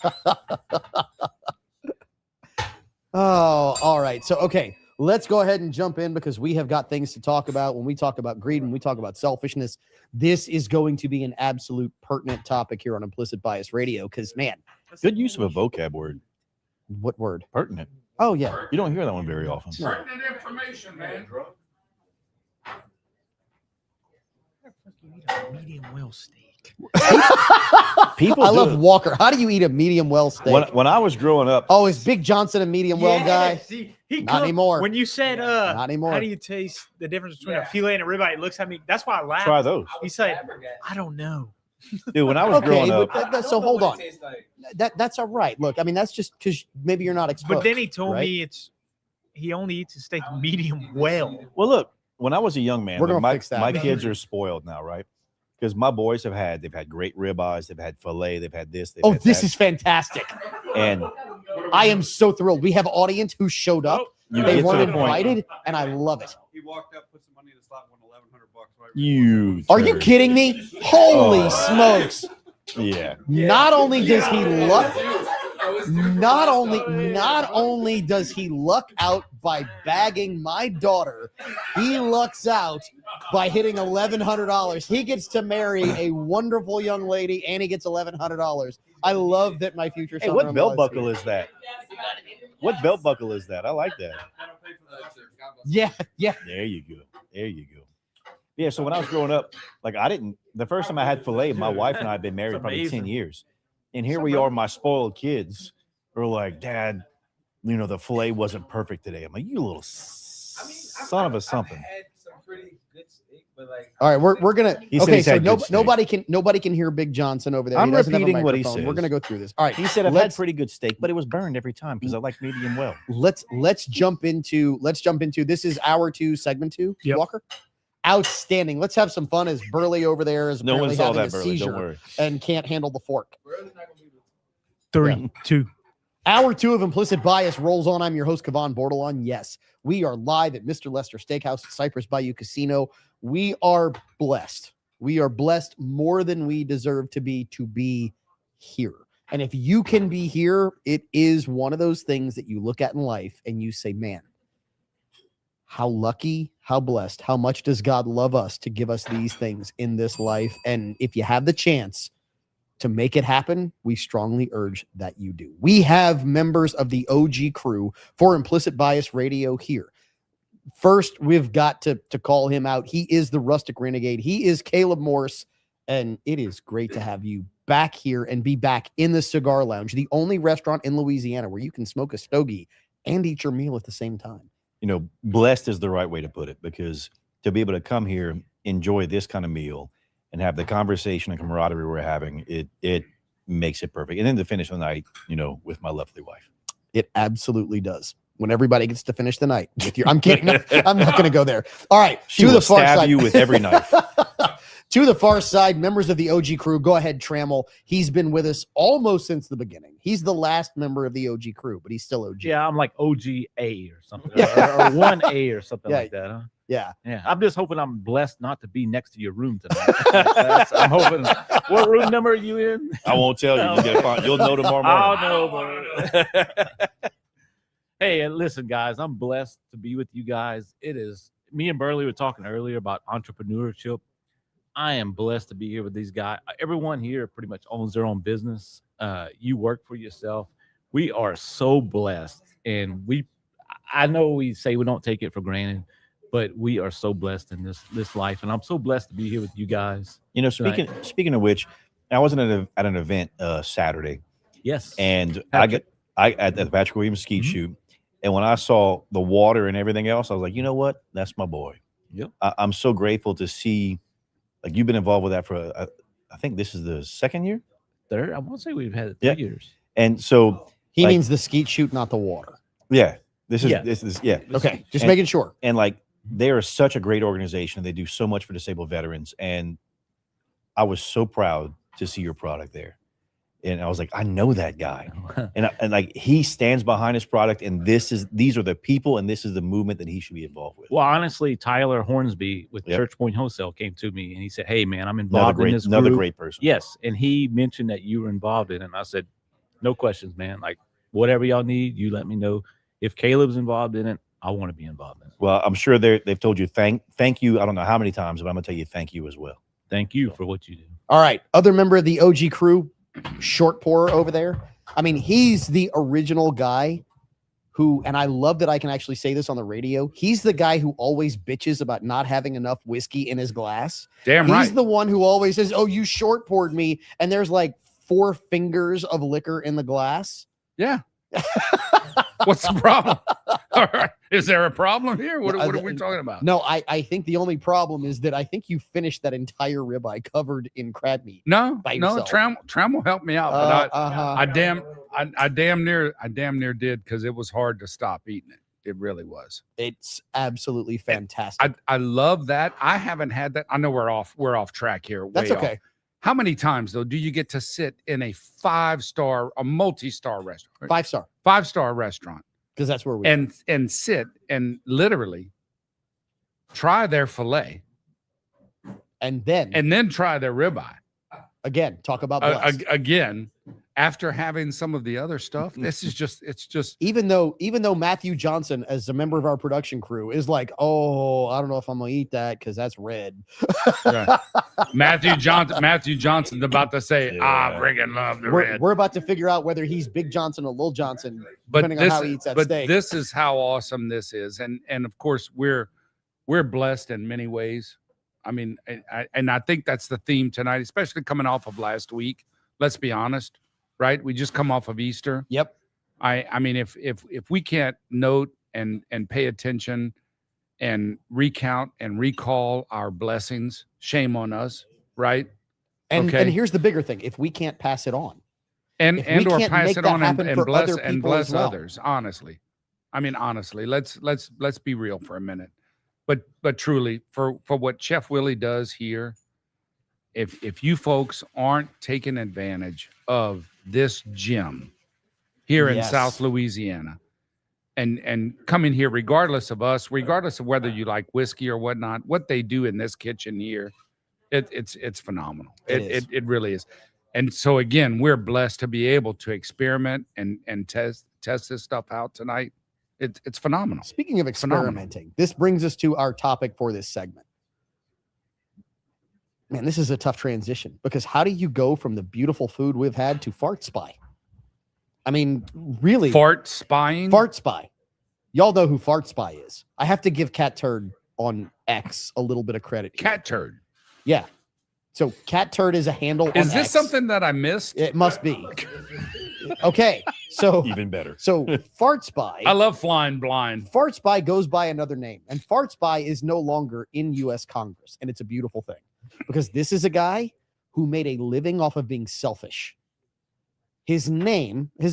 Oh, all right. So, okay, let's go ahead and jump in because we have got things to talk about. When we talk about greed, when we talk about selfishness, this is going to be an absolute pertinent topic here on Implicit Bias Radio because, man, Good use of a vocab word. what word? Pertinent. Oh, yeah. You don't hear that one very often. Pertinent information, man. Medium well steak. People I do love it. Walker. How do you eat a medium well steak? When I was growing up, Oh, is Big Johnson a medium well guy? See, he Not anymore. When you said, Not anymore. how do you taste the difference between a filet and a ribeye? He looks at me. That's why I laughed. try those. He said, I don't know. Dude, when I was Okay, growing but up, so hold on. That's all right. Look, I mean, that's just because maybe you're not exposed. But then he told right? me he only eats a steak medium well. well, look, when I was a young man, We're like, gonna fix that. my kids are spoiled now, right? Because my boys they've had great ribeyes, they've had filet, they've had this. Oh, this is fantastic. and I am so thrilled. We have audience who showed up. you They get to weren't the point. invited, and I love it. He walked up, put some money in his slot, won $1,100. Right? You Are you turd. kidding me? Holy Oh. smokes. Yeah. Not only does he luck, not only does he luck out by bagging my daughter, he lucks out by hitting $1,100. He gets to marry a wonderful young lady, and he gets $1,100. I love that my future Hey, son. what belt buckle is that? What belt buckle is that? I like that. I don't pay for that, sir. God bless. Yeah. There you go. There you go. Yeah, so when I was growing up, like the first time I had filet, my wife and I had been married probably 10 amazing. years. And here we are, my spoiled kids are like, Dad, the filet wasn't perfect today. I'm like, you little son of a something. I've had some pretty good steak, but like, All right, we're gonna. He said Okay, he's so had good steak. nobody can hear Big Johnson over there. I'm He doesn't have a repeating what he microphone. We're says. gonna go through this. All right, He said I've had let's pretty good steak, but it was burned every time because I like medium well. let's jump into this is hour 2, segment 2. Yep. Walker, outstanding. Let's have some fun as Burley over there is No one apparently saw having that, a Burley. Don't seizure worry. and can't handle the fork. 3, 2. Hour 2 of Implicit Bias rolls on. I'm your host, Kavan Bordelon. Yes, we are live at Mr. Lester Steakhouse at Cypress Bayou Casino. We are blessed. We are blessed more than we deserve to be here. And if you can be here, it is one of those things that you look at in life and you say, man, how lucky, how blessed, how much does God love us to give us these things in this life? And if you have the chance to make it happen, we strongly urge that you do. We have members of the OG crew for Implicit Bias Radio here. First, we've got to call him out. He is the Rustic Renegade. He is Caleb Morse, and it is great to have you back here and be back in the Cigar Lounge, the only restaurant in Louisiana where you can smoke a stogie and eat your meal at the same time. Blessed is the right way to put it, because to be able to come here, enjoy this kind of meal, and have the conversation and camaraderie we're having, it makes it perfect. And then to finish the night, with my lovely wife. It absolutely does. When everybody gets to finish the night with your, I'm kidding. I'm not going to go there. All right. She will stab you with every knife. To the far side, members of the OG crew, go ahead, Trammell. He's been with us almost since the beginning. He's the last member of the OG crew, but he's still OG. Yeah, I'm like OGA or something, or 1A or something Yeah. like that. Huh? Yeah. Yeah, I'm just hoping I'm blessed not to be next to your room tonight. I'm hoping. What room number are you in? I won't tell you. You'll know tomorrow morning. I'll know. But... Hey, and listen, guys, I'm blessed to be with you guys. It is me and Burley were talking earlier about entrepreneurship. I am blessed to be here with these guys. Everyone here pretty much owns their own business. You work for yourself. We are so blessed, and I know we say we don't take it for granted, but we are so blessed in this life, and I'm so blessed to be here with you guys. Speaking of which, I was at an event Saturday. Yes, and I at the Patrick Williams skeet shoot, and when I saw the water and everything else, I was like, you know what? That's my boy. Yep. I'm so grateful to see, like, you've been involved with that for I think this is the second year. Third. I won't say we've had it 3 years. And so he means the skeet shoot, not the water. Yeah. This is Okay. Just making sure. And like they are such a great organization. They do so much for disabled veterans, and I was so proud to see your product there. And I was like, I know that guy, and like he stands behind his product, and these are the people, and this is the movement that he should be involved with. Well, honestly, Tyler Hornsby with Yep. Church Point Wholesale came to me and he said, "Hey, man, I'm Another involved in great, this another group." great person. Yes, and he mentioned that you were involved in it, and I said, "No questions, man. Like whatever y'all need, you let me know. If Caleb's involved in it, I want to be involved in it." Well, I'm sure they've told you thank you. I don't know how many times, but I'm gonna tell you thank you as well. Thank you for what you do. All right. Other member of the OG crew, Short Pourer over there. I mean, he's the original guy who, and I love that I can actually say this on the radio. He's the guy who always bitches about not having enough whiskey in his glass. Damn He's right. the one who always says, "Oh, you short poured me," and there's like 4 fingers of liquor in the glass. Yeah. What's the problem? All right. Is there a problem here? What are we talking about? No, I think the only problem is that I think you finished that entire ribeye covered in crab meat. No, by no. yourself. Tram will help me out, but Uh-huh. I damn near did because it was hard to stop eating it. It really was. It's absolutely fantastic. I love that. I haven't had that. I know we're off track here. That's way off. okay. How many times though do you get to sit in a 5-star, a multi-star restaurant, 5-star, 5-star restaurant, because that's where we and sit and literally try their filet and then try their ribeye again talk about blessed. again after having some of the other stuff? It's just even though Matthew Johnson, as a member of our production crew, is like, "Oh, I don't know if I'm gonna eat that because that's red." Right. Matthew Johnson's about to say, "I friggin' love the red." We're about to figure out whether he's Big Johnson or Lil Johnson, But depending on how he eats that steak. this is how awesome this is, and of course we're blessed in many ways. I mean, and I think that's the theme tonight, especially coming off of last week. Let's be honest, right? We just come off of Easter. Yep. I mean, if we can't note and pay attention and recount and recall our blessings, shame on us, right? And okay. and here's the bigger thing: if we can't pass it on, and if we or can't pass make it that on happen and for bless other and people bless as well. others. Honestly, I mean, honestly, let's be real for a minute. But truly, for what Chef Willie does here, if you folks aren't taking advantage of this gem here in Yes. South Louisiana, and coming here, regardless of us, regardless of whether you like whiskey or whatnot, what they do in this kitchen here, it's phenomenal. It really is. And so again, we're blessed to be able to experiment and test this stuff out tonight. It's phenomenal. Speaking of experimenting, this brings us to our topic for this segment. Man, this is a tough transition because how do you go from the beautiful food we've had to fart spy? I mean, really, Fart spying. Fart spy. Y'all know who Fart Spy is. I have to give Cat Turd on X a little bit of credit. here. Cat turd. Yeah. So Cat Turd is a handle. Is on this X. something that I missed? It must be. Okay. So Even better. So Fart Spy. I love flying blind. Fart Spy goes by another name, and Fart Spy is no longer in U.S. Congress, and it's a beautiful thing because this is a guy who made a living off of being selfish. His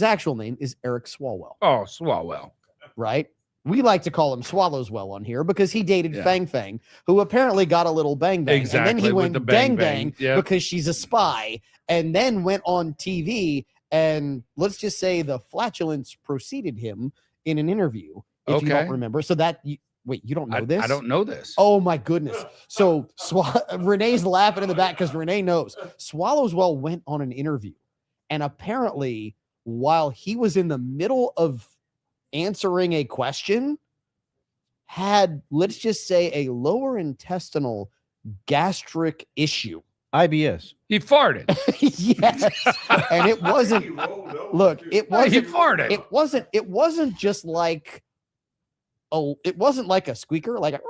actual name is Eric Swalwell, Oh, Swalwell. right? We like to call him Swallowswell on here because he dated Yeah. Fang Fang, who apparently got a little bang bang, and then Exactly, he with went the bang bang bang, bang. Yep. because she's a spy, and then went on TV, and let's just say the flatulence preceded him in an interview. If you don't Okay. remember, so that wait, you don't know this? I don't know this. Oh my goodness! So Renee's laughing in the back because Renee knows. Swallowswell went on an interview, and apparently, while he was in the middle of answering a question, had, let's just say, a lower intestinal gastric issue. IBS. He farted. Yes, and it wasn't. Look, it He wasn't. farted. It wasn't just like. Oh, it wasn't like a squeaker, like a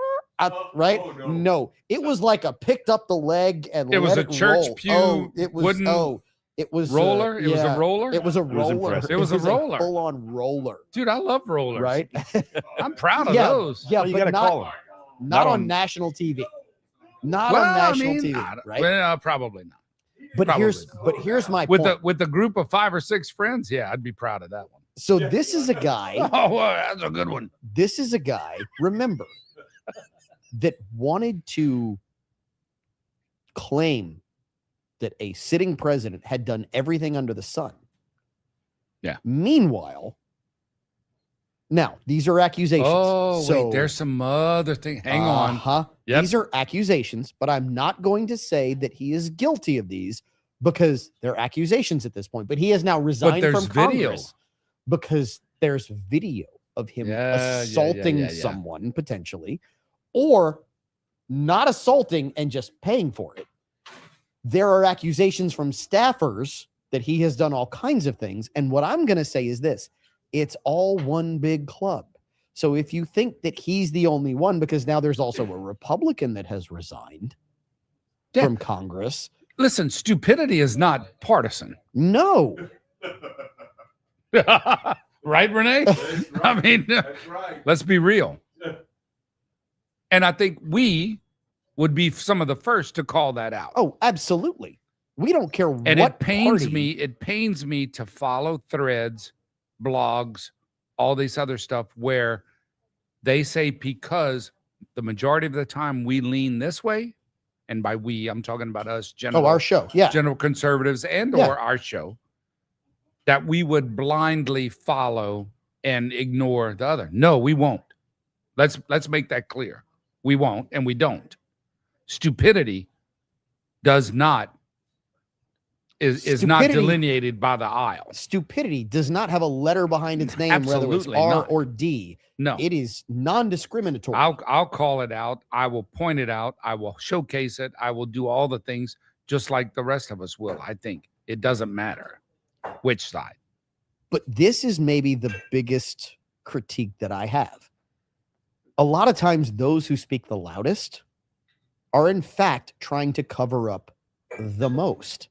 right? oh, no. No, it was like a picked up the leg and It was let a church roll. pew Oh, it was. wooden It was roller. It was yeah, a roller. It was a was roller. impressive. It was a roller. full on roller, Dude, I love rollers. right? I'm proud of Yeah, those. Yeah, Well, you but got to not, call him. not on on- national TV. Not Well, on national I mean, TV, right? Well, probably not. But probably here's my With point. the group of 5 or 6 friends, yeah, I'd be proud of that one. So this is a guy. Oh, well, that's a good one. This is a guy. Remember, that wanted to claim that a sitting president had done everything under the sun. Yeah. Meanwhile, now these are accusations. Oh, so, wait, there's some other thing. Hang on. Yep. These are accusations, but I'm not going to say that he is guilty of these because they're accusations at this point. But he has now resigned there's from Congress because there's video of him assaulting someone potentially, or not assaulting and just paying for it. There are accusations from staffers that he has done all kinds of things. And what I'm going to say is this: it's all one big club. So if you think that he's the only one, because now there's also a Republican that has resigned from Congress. Listen, stupidity is not partisan. No. Right, Renee? I mean, let's be real. And I think we would be some of the first to call that out. Oh, absolutely. We don't care and what it pains party. me. It pains me to follow threads, blogs, all this other stuff where they say because the majority of the time we lean this way, and by we, I'm talking about us, general, our show, yeah, general conservatives or our show, that we would blindly follow and ignore the other. No, we won't. Let's make that clear. We won't, and we don't. Stupidity does not is not delineated by the aisle. Stupidity does not have a letter behind its name, whether it's R or D. No, it is non-discriminatory. I'll call it out. I will point it out. I will showcase it. I will do all the things just like the rest of us will. I think it doesn't matter which side. But this is maybe the biggest critique that I have. A lot of times those who speak the loudest are in fact trying to cover up the most.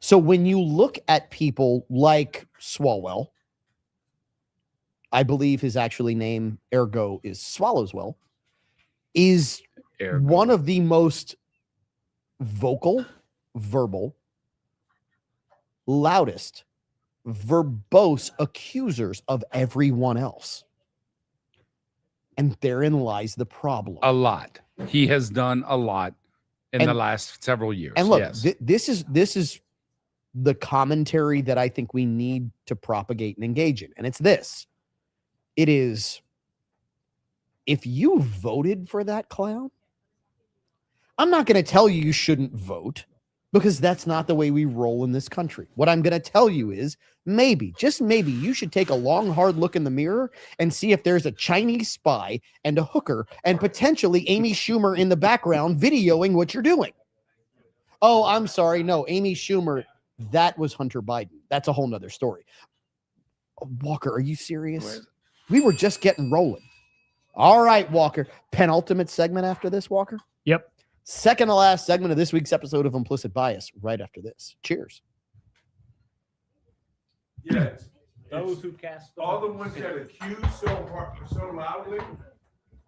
So when you look at people like Swalwell, I believe his actually name, ergo, is Swallowswell, is one of the most vocal, verbal, loudest, verbose accusers of everyone else. And therein lies the problem. A lot. He has done a lot in the last several years. And look, this is the commentary that I think we need to propagate and engage in. And it's this. It is, if you voted for that clown, I'm not going to tell you shouldn't vote, because that's not the way we roll in this country. What I'm going to tell you is maybe, just maybe, you should take a long, hard look in the mirror and see if there's a Chinese spy and a hooker and potentially Amy Schumer in the background videoing what you're doing. Oh, I'm sorry. No, Amy Schumer, that was Hunter Biden. That's a whole nother story. Walker, are you serious? We were just getting rolling. All right, Walker. Penultimate segment after this, Walker? Yep. Second to last segment of this week's episode of Implicit Bias right after this. Cheers. Yes. Those who cast all the ones that accuse so loudly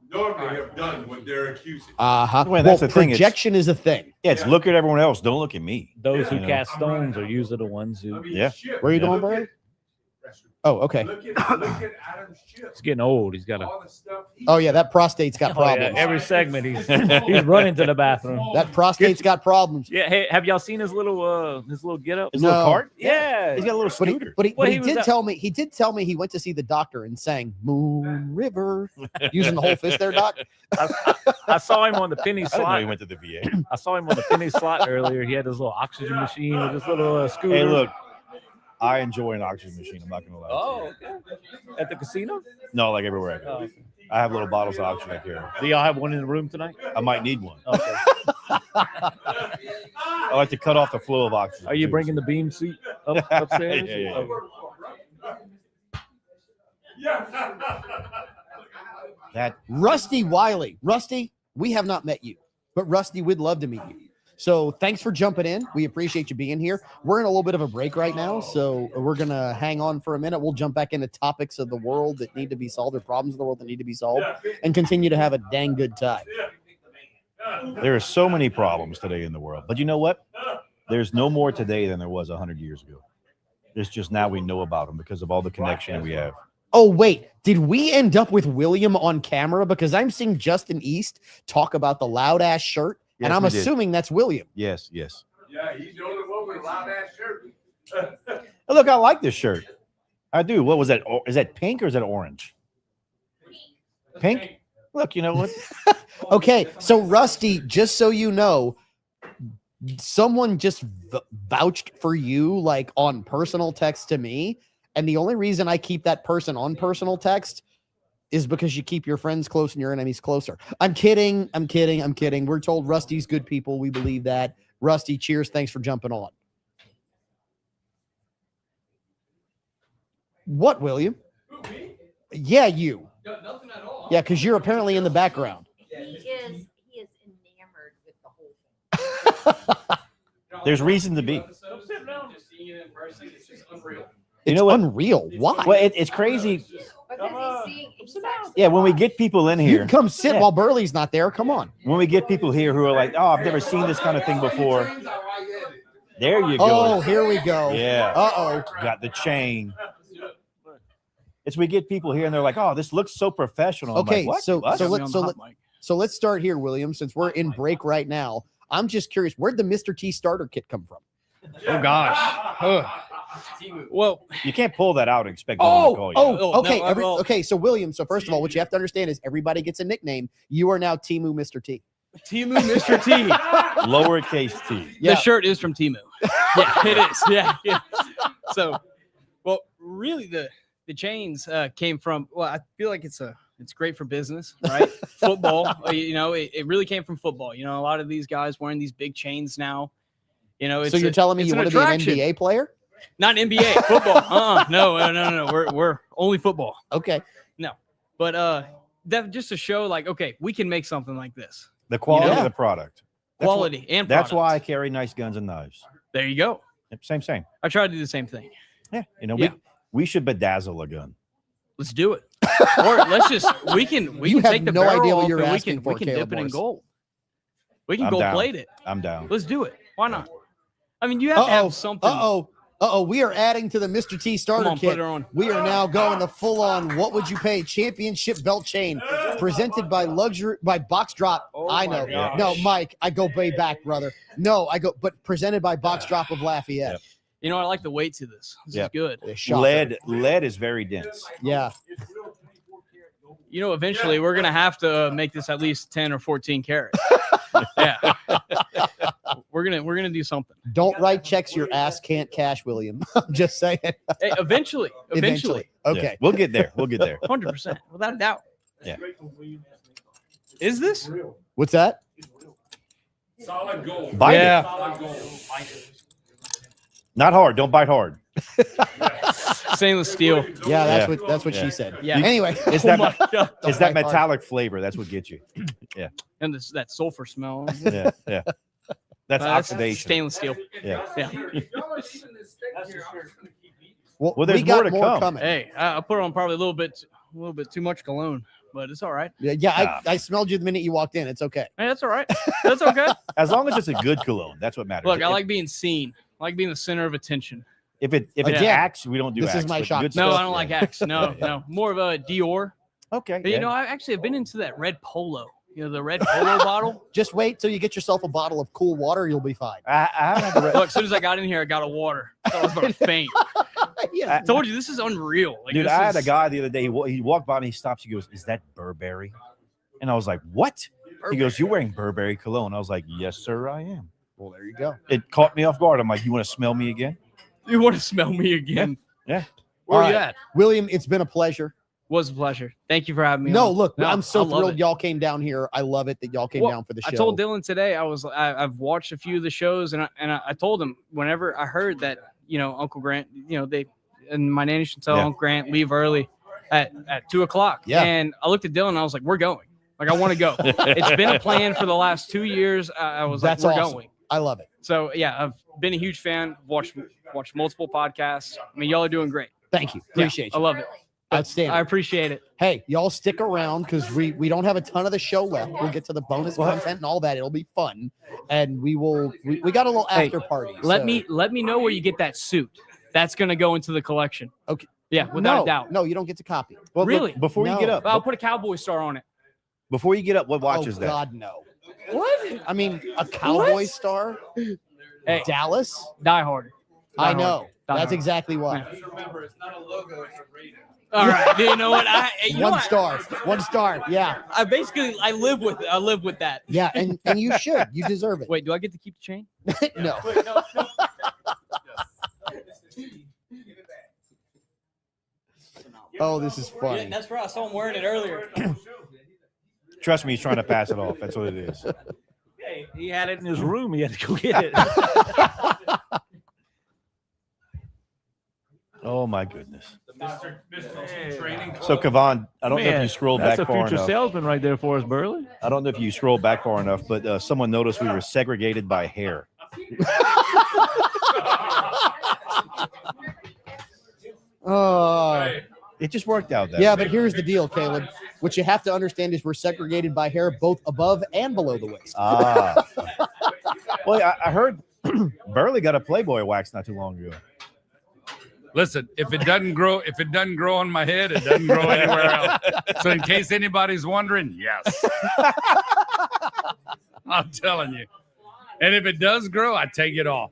normally have done what they're accusing. Well, that's the thing. Projection is a thing. Yeah, it's look at everyone else. Don't look at me. Those who cast stones are usually the ones who. Yeah. Where are you going, Brian? Oh, okay. Look at Adam's chip. He's getting old. He's got a. Oh yeah, that prostate's got problems. Yeah, every segment he's running to the bathroom. That prostate's got problems. Yeah. Hey, have y'all seen his little get up? His little cart? Yeah. He's got a little scooter. But he did tell me he went to see the doctor and sang Moon River using the whole fist there, Doc. I saw him on the penny I didn't know slot. he went to the VA. I saw him on the penny slot earlier. He had his little oxygen machine with his little scooter. Hey, look, I enjoy an oxygen machine. I'm not gonna lie. Oh, okay. At the casino? No, like everywhere I go. Oh, okay. I have little bottles of oxygen up here. Do y'all have one in the room tonight? I might need one. Okay. I like to cut off the flow of oxygen. Are you too. bringing the beam seat upstairs? Yeah. That Rusty Wiley. Rusty, we have not met you, but Rusty, we'd love to meet you. So thanks for jumping in. We appreciate you being here. We're in a little bit of a break right now, so we're going to hang on for a minute. We'll jump back into topics of the world that need to be solved, or problems of the world that need to be solved, and continue to have a dang good time. there are so many problems today in the world, but you know what? There's no more today than there was 100 years ago. It's just now we know about them because of all the connection we have. Oh, wait. Did we end up with William on camera? Because I'm seeing Justin East talk about the loud ass shirt, and Yes, I'm we did. assuming that's William. Yes, yes. Yeah, he's the only one with a loud ass shirt. Oh, look, I like this shirt. I do. What was that? Is that pink or is that orange? Pink. Look, you know what? Okay, so Rusty, just so you know, someone just vouched for you like on personal text to me, and the only reason I keep that person on personal text is because you keep your friends close and your enemies closer. I'm kidding. We're told Rusty's good people. We believe that. Rusty, cheers. Thanks for jumping on. What, William? Yeah, you. Nothing at all. Yeah, because you're apparently in the background. He is enamored with the whole thing. There's reason to be. Just seeing it in person, it's just unreal. It's You know what? unreal. Why? Well, it's crazy. Because he's actually Yeah, when we get people in You here, can come sit Yeah. while Burley's not there. Come on. when we get people here who are like, "Oh, I've never seen this kind of thing before." There you go. Oh, here we go. Yeah. Uh-oh. Got the chain. It's we get people here and they're like, "Oh, this looks so professional." I'm Okay, like, what? so What? so let's start here, William. Since we're in break right now, I'm just curious, where'd the Mr. T starter kit come from? Oh gosh. Well, You can't pull that out and expect no one to call you. Okay, no, okay. So William, so first of all, what you have to understand is everybody gets a nickname. You are now Timu Mr. T. Timu Mr. T. Lowercase t. Yeah. The shirt is from Timu. Yeah, it is. Yeah. So, well, really, the chains came from. Well, I feel like it's great for business, right? Football. It really came from football. You know, a lot of these guys wearing these big chains now. You know, So you're telling me you want to be an NBA player? Not an NBA, football. No. We're only football. Okay. But that just to show, like, okay, we can make something like this. The quality Yeah. of the product. That's Quality and That's why I product. carry nice guns and knives. There you go. Yep, same. I try to do the same thing. Yeah. Yeah. We should bedazzle a gun. Let's do it. Or let's just we can You have take the no barrel idea what off you're and asking for, we can Caleb dip it in Morris. gold. We can I'm gold down. plate it. I'm down. Let's do it. Why not? I mean, you have to have something. We are adding to the Mr. T starter Come on, kit. put it on. We are now going the full-on what would you pay championship belt chain presented by Box Drop. Oh I my know. gosh. No, Mike, I go way back, brother. No, but presented by Box Drop of Lafayette. Yep. You know, I like the weight to this. This is Yep. good. The shocker. Lead is very dense. Yeah. You know, eventually we're gonna have to make this at least 10 or 14 carats. Yeah. We're gonna do something. Don't write checks your ass can't cash, William. I'm just saying. Hey, eventually. Okay. Yeah, we'll get there. 100%, without a doubt. Yeah. Is this? What's that? Solid gold. Bite Yeah. it. Solid gold. Not hard. Don't bite hard. Stainless steel. Yeah, Yeah. that's what Yeah. she said. Yeah. Anyway, It's Oh that my God. it's that bite hard. metallic flavor. That's what gets you. And that sulfur smell. Yeah. That's oxidation. Stainless steel. Yeah. Yeah. well, Well, there's we got more to more come. coming. Hey, I put on probably a little bit too much cologne, but it's all right. Yeah, I smelled you the minute you walked in. It's okay. Hey, that's all right. That's okay. As long as it's a good cologne, that's what matters. Look, I If- like being seen. I like being the center of attention. if it's Again, Axe, we don't do this is Axe, my but shop. good No, stuff, I don't like yeah. Axe. No. More of a Dior. Okay. But, you know, I've been into that red polo. You know, the red polo bottle. Just wait till you get yourself a bottle of cool water. You'll be fine. I haven't had the red. Look, as soon as I got in here, I got a water. I was about to faint. Yeah. I told you this is unreal. Like, Dude, this I had a is- guy the other day. He walked by and he stops. He goes, "Is that Burberry?" And I was like, "What?" He goes, "You're wearing Burberry cologne." I was like, "Yes, sir, I am." Well, there you go. It caught me off guard. I'm like, "You want to smell me again?" You want to smell me again? Yeah. Where All are you right. at? William, it's been a pleasure. Was a pleasure. Thank you for having me. No, on. look, No, I'm so I love thrilled it. y'all came down here. I love it that y'all came Well, down for the show. I told Dylan today I've watched a few of the shows and I told him whenever I heard that Uncle Grant and my nanny should tell Yeah. Uncle Grant leave early at 2:00. Yeah. And I looked at Dylan and I was like, we're going. Like I want to go. It's been a plan for the last 2 years. I was That's like, we're awesome. going. I love it. So yeah, I've been a huge fan. Watched multiple podcasts. I mean, y'all are doing great. Thank you. Yeah, Appreciate I you. love it. Outstanding. I appreciate it. Hey, y'all stick around because we don't have a ton of the show left. We'll get to the bonus content and all that. It'll be fun. And we got a little Hey, after party. Let so- me know where you get that suit. That's gonna go into the collection. Yeah, without no, a doubt. No, you don't get to copy. Well, look, Really? before you No. get up, But I'll put a cowboy star on it. before you get up, what watch is that? God, no. What? I mean, a cowboy star? Hey, Dallas? Die Hard. I Die know. Hard. Die That's Hard. exactly why. Just remember, it's not a logo, it's a rating. All right. You know what? You know One what? star. 1 star. Yeah. I basically live with that. Yeah. And you should. You deserve it. Wait, do I get to keep the chain? No. Oh, this is funny. Yeah, that's right. I saw him wearing it earlier. Trust me, he's trying to pass it off. That's what it is. Hey, he had it in his room. He had to go get it. Oh my goodness. Mr. Training So Kavan, I don't know if Man, you scrolled that's back a far future enough. salesman right there for us, Burley. I don't know if you scrolled back far enough, but someone noticed we were segregated by hair. Oh. It just worked out that Yeah, way. but here's the deal, Caleb. What you have to understand is we're segregated by hair both above and below the waist. Ah. Well, I heard Burley got a Playboy wax not too long ago. Listen, if it doesn't grow on my head, it doesn't grow anywhere else. So in case anybody's wondering, yes. I'm telling you. And if it does grow, I take it off.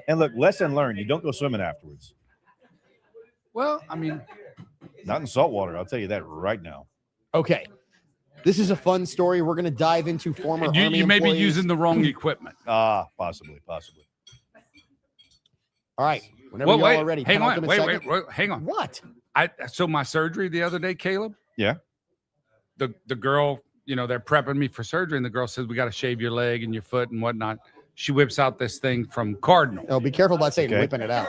And look, lesson learned: you don't go swimming afterwards. Well, I mean, not in salt water. I'll tell you that right now. Okay. This is a fun story. We're going to dive into former Army you may be employees. using the wrong equipment. Possibly. All right. Whenever y'all are ready. Hang on. penultimate Wait, segment. hang on. What? So my surgery the other day, Caleb. Yeah. The girl, they're prepping me for surgery, and the girl says we got to shave your leg and your foot and whatnot. She whips out this thing from Cardinal. Oh, be careful about saying whipping it out.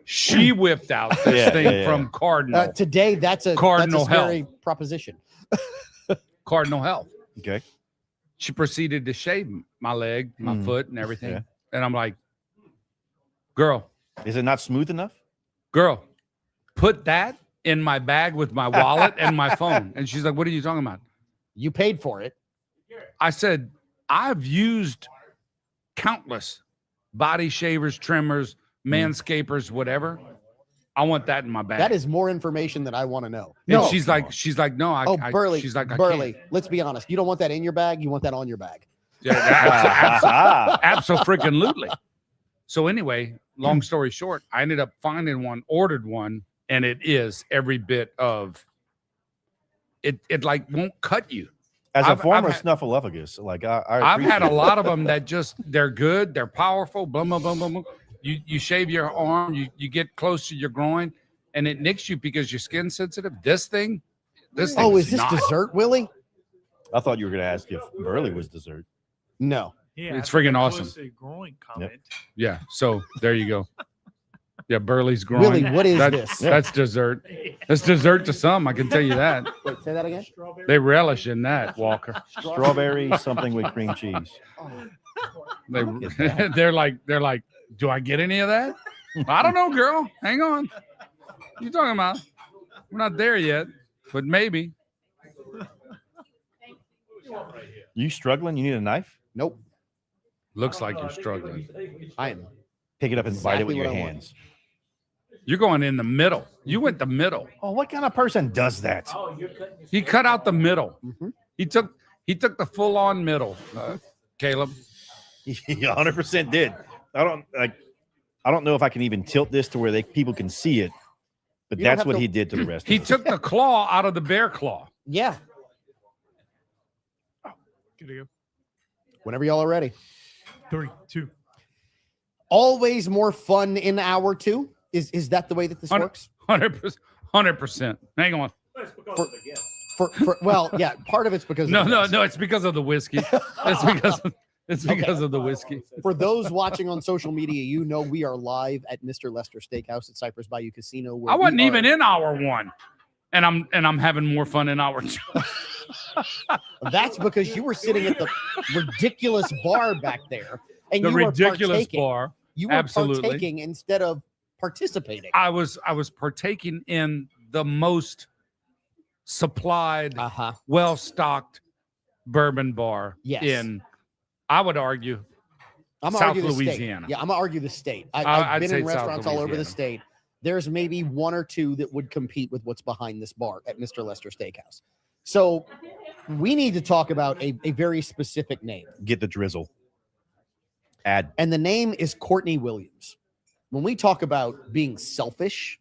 She whipped out this thing from Cardinal. Today, that's a Cardinal scary proposition. Cardinal Health. Okay. She proceeded to shave my leg, my foot, and everything. Yeah. And I'm like, girl, is it not smooth enough? Girl, put that in my bag with my wallet and my phone. And she's like, what are you talking about? You paid for it. I said, I've used countless body shavers, trimmers, manscapers, whatever. I want that in my bag. That is more information that I want to know. And she's like, no, Burley. She's like, I Burley, can't. let's be honest. You don't want that in your bag. You want that on your bag. Yeah, absolutely. So anyway, long story short, I ended up finding one, ordered one, and it is every bit of it. It like won't cut you. As a I've former had- snuffleupagus, like I've had a appreciate lot of them that they're good, they're powerful, blah blah blah blah blah. You shave your arm, you get close to your groin, and it nicks you because your skin's sensitive. This thing Oh, is this not. dessert, Willie? I thought you were going to ask if Burley was dessert. No. Yeah, It's I think friggin' that awesome. was a growing comment. Yeah. So there you go. Yeah, Burley's groin. Willie, what is this? That's dessert. That's dessert to some. I can tell you that. Wait, say that again. They relish in that, Walker. Strawberry something with cream cheese. They're like, do I get any of that? I don't know, girl. Hang on. What you talking about? We're not there yet, but maybe. You struggling? You need a knife? Nope. Looks like you're struggling. I am. Pick it up and bite it with Exactly your what I want. hands. You're going in the middle. You went the middle. Oh, what kind of person does that? He cut out the middle. Mhm. He took the full on middle. Caleb. He 100% did. I don't know if I can even tilt this to where people can see it, but You don't that's have what to- he did to the rest He of us. took the claw out of the bear claw. Yeah. Good to go. Whenever y'all are ready. 3, 2. Always more fun in hour two. Is that the way that this works? 100%. Hang on. Well, yeah, part of it's because of the No. It's because of the whiskey. It's because of the whiskey. For those watching on social media, you know we are live at Mr. Lester Steakhouse at Cypress Bayou Casino. Where I wasn't we are- even in hour one, and I'm having more fun in hour two. That's because you were sitting at the ridiculous bar back there, and The you were ridiculous partaking. bar. You were Absolutely. partaking instead of participating. I was partaking in the most supplied, well stocked bourbon bar Yes. in, I would argue, I'm South gonna argue the state. Louisiana. Yeah, I'm gonna argue the state. I've I'd been say in South restaurants all over the Louisiana. state. There's maybe one or two that would compete with what's behind this bar at Mr. Lester Steakhouse. So we need to talk about a very specific name. Get the drizzle. Add. And the name is Courtney Williams. When we talk about being selfish,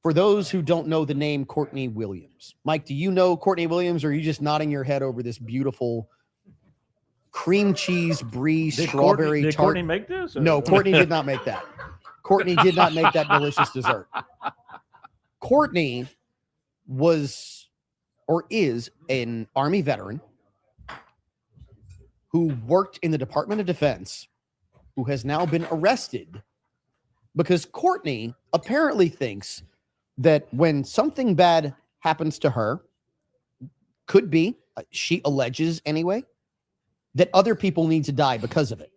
for those who don't know the name Courtney Williams, Mike, do you know Courtney Williams, or are you just nodding your head over this beautiful cream cheese brie strawberry Did tart? Courtney make this? or- No, Courtney did not make that. Courtney did not make that delicious dessert. Courtney was or is an Army veteran who worked in the Department of Defense, who has now been arrested because Courtney apparently thinks that when something bad happens to her, could be, she alleges anyway, that other people need to die because of it.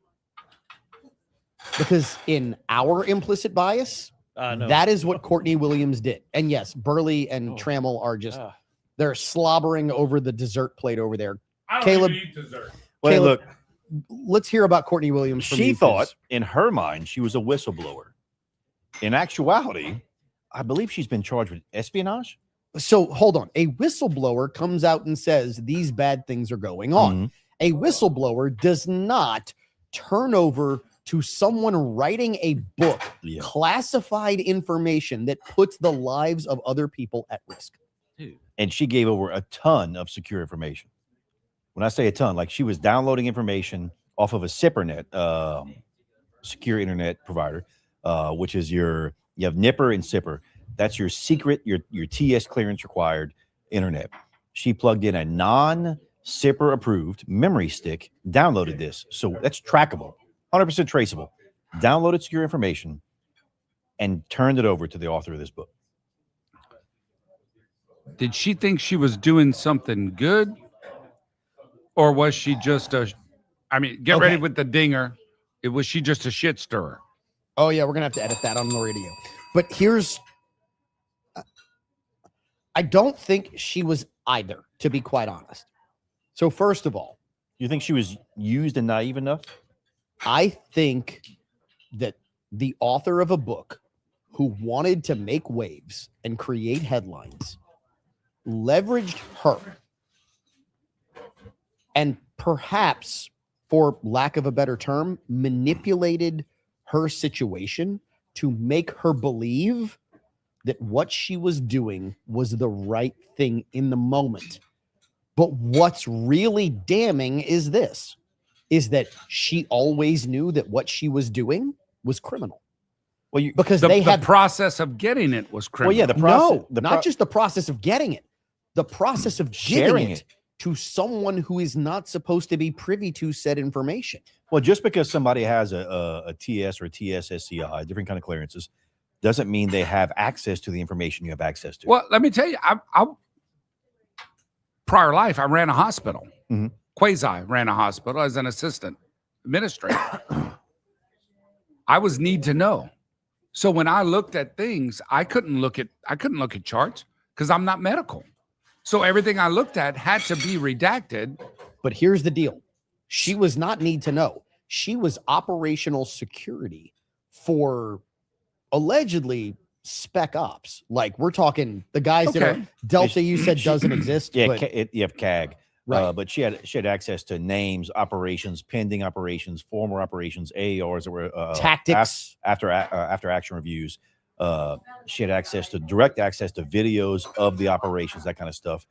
Because in our implicit bias, No. that is what Courtney Williams did. And yes, Burley and Trammell are just, they're slobbering over the dessert plate over there. I don't Caleb- even eat dessert. Well, Caleb, look, let's hear about Courtney Williams. From she you, thought please. in her mind she was a whistleblower. In actuality, I believe she's been charged with espionage. So hold on. A whistleblower comes out and says these bad things are going on. Mhm. A whistleblower does not turn over to someone writing a book Yeah. classified information that puts the lives of other people at risk. And she gave over a ton of secure information. When I say a ton, like she was downloading information off of a SIPRnet, secure internet provider, which is you have Nipper and Sipper. That's your secret, your TS clearance required internet. She plugged in a non-Sipper approved memory stick, downloaded this. So that's trackable, 100% traceable. Downloaded secure information and turned it over to the author of this book. Did she think she was doing something good? Or was she just I mean, get ready Okay. with the dinger. Was she just a shit stirrer? Oh yeah, we're gonna have to edit that on the radio. But here's, I don't think she was either, to be quite honest. So first of all, You think she was used and naive enough? I think that the author of a book who wanted to make waves and create headlines leveraged her and perhaps, for lack of a better term, manipulated her situation to make her believe that what she was doing was the right thing in the moment. But what's really damning is this, is that she always knew that what she was doing was criminal. Well, you, Because The they had process of getting it was criminal. well, yeah, the process, no, not just the process of getting it, the process of giving Sharing it it. to someone who is not supposed to be privy to said information. well, just because somebody has a TS or TSSCI, different kind of clearances, doesn't mean they have access to the information you have access to. Well, let me tell you, I prior life, I ran a hospital. Mhm. Quasi ran a hospital as an assistant administrator. I was need to know. So when I looked at things, I couldn't look at charts because I'm not medical. So everything I looked at had to be redacted. But here's the deal. She was not need to know. She was operational security for allegedly spec ops. Like we're talking the guys that Okay. are Delta, you said doesn't exist. yeah, but you have CAG, Right. but she had access to names, operations, pending operations, former operations, AARs that were tactics. after action reviews. She had direct access to videos of the operations, that kind of stuff.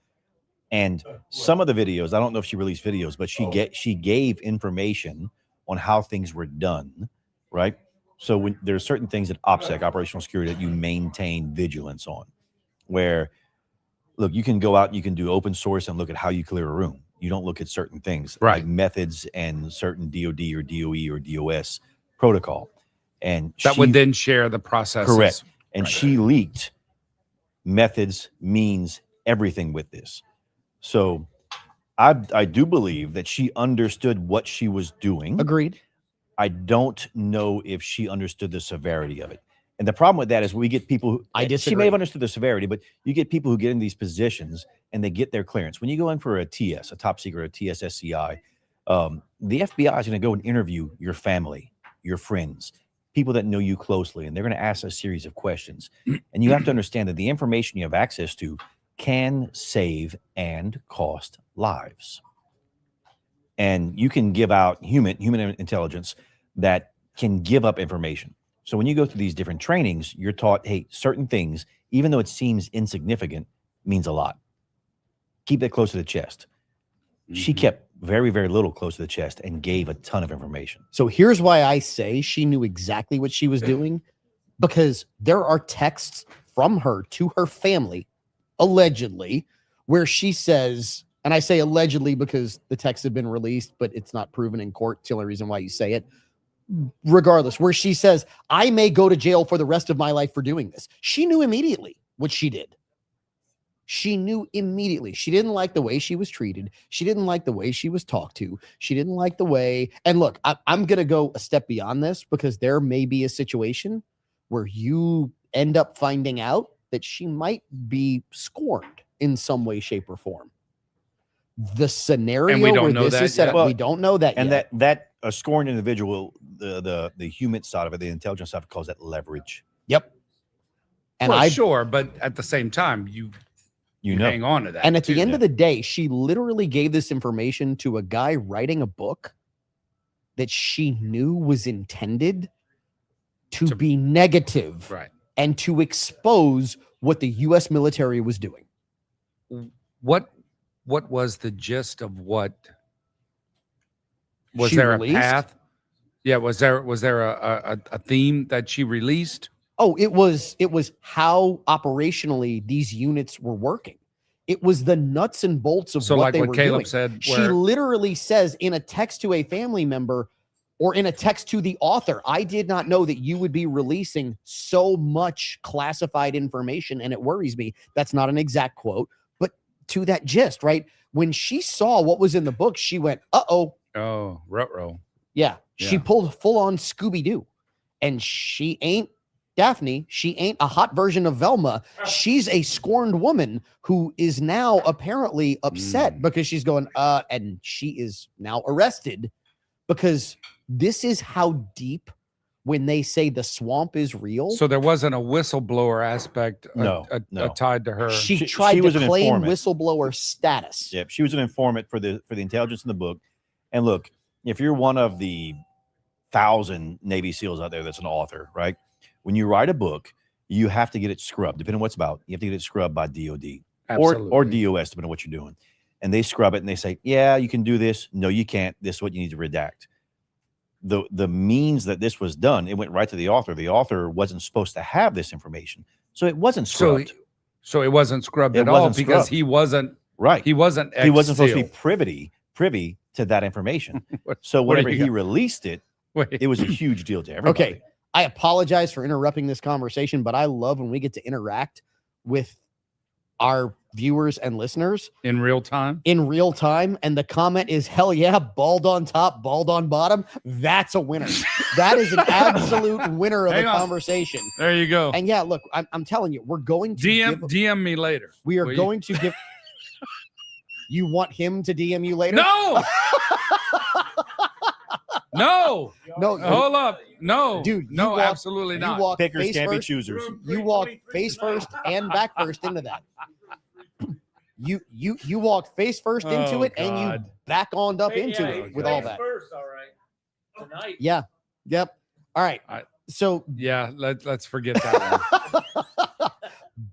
And some of the videos, I don't know if she released videos, but she gave information on how things were done, right? So when there's certain things at OPSEC, operational security, that you maintain vigilance on, where look, you can go out, you can do open source and look at how you clear a room. You don't look at certain things, Right. like methods and certain DOD or DOE or DOS protocol. And That would then share the process. correct. And Right. she leaked methods, means, everything with this. So I do believe that she understood what she was doing. Agreed. I don't know if she understood the severity of it. And the problem with that is we get people who, I she disagree. may have understood the severity, but you get people who get in these positions and they get their clearance. When you go in for a TS, a top secret, a TSSCI, The FBI is going to go and interview your family, your friends, people that know you closely, and they're going to ask a series of questions. And you have to understand that the information you have access to can save and cost lives. And you can give out human intelligence that can give up information. So when you go through these different trainings, you're taught, hey, certain things, even though it seems insignificant, means a lot. Keep that close to the chest. She kept very, very little close to the chest and gave a ton of information. So here's why I say she knew exactly what she was doing, because there are texts from her to her family, allegedly, where she says, and I say allegedly because the texts have been released, but it's not proven in court. It's the only reason why you say it. Regardless, where she says, I may go to jail for the rest of my life for doing this. She knew immediately what she did. She knew immediately. She didn't like the way she was treated. She didn't like the way she was talked to. She didn't like the way. And look, I'm going to go a step beyond this, because there may be a situation where you end up finding out that she might be scorned in some way, shape, or form. The scenario And we don't where know this that is set yet. up, we don't know that And yet. that a scorned individual, the human side of it, the intelligence side, calls that leverage. Yep. And Well, I sure, but at the same time, you know, hang on to that. And at the too. end of the day, she literally gave this information to a guy writing a book that she knew was intended to be negative, right, and to expose what the U.S. military was doing. What was the gist of what? Was She there released? a path? Yeah, was there a theme that she released? Oh, it was how operationally these units were working. It was the nuts and bolts of So what like they what were Caleb doing. said, She where- literally says in a text to a family member, or in a text to the author, I did not know that you would be releasing so much classified information, and it worries me. That's not an exact quote, but to that gist, right? When she saw what was in the book, she went, uh-oh. Oh, ruh-roh. Yeah. She Yeah. pulled full on Scooby-Doo. And she ain't Daphne. She ain't a hot version of Velma. She's a scorned woman who is now apparently upset because she's going, and she is now arrested, because this is how deep, when they say the swamp is real. So there wasn't a whistleblower aspect No. tied to her. She tried she was to an claim informant. whistleblower status. Yep, she was an informant for the intelligence in the book. And look, if you're one of the 1,000 Navy SEALs out there that's an author, right? When you write a book, you have to get it scrubbed. Depending on what it's about, you have to get it scrubbed by DOD or Absolutely. DOS, depending on what you're doing. And they scrub it and they say, yeah, you can do this. No, you can't. This is what you need to redact. The means that this was done, it went right to the author. The author wasn't supposed to have this information, so it wasn't scrubbed. So it wasn't scrubbed It at all wasn't because scrubbed. he wasn't Right. He wasn't. He wasn't supposed to be ex-SEAL. privy to that information. So what do whenever you he got? released it, Wait. it was a huge deal to everybody. Okay. I apologize for interrupting this conversation, but I love when we get to interact with our viewers and listeners in real time. And the comment is, hell yeah, bald on top, bald on bottom. That's a winner. That is an absolute winner of Hang a on. conversation. There you go. And yeah, look, I'm telling you, we're going to DM me later. We are will you? going to give. You want him to DM you later? No. No. No. Hold up. No. Dude, you No, walk- absolutely not. You walk Pickers face can't be first. choosers. You walk face first and back first into that. You walked face first into Oh, it, and you God. back on up into it with all that. First, all right. Tonight. Yeah. Yep. All right. So Yeah, let's forget that one.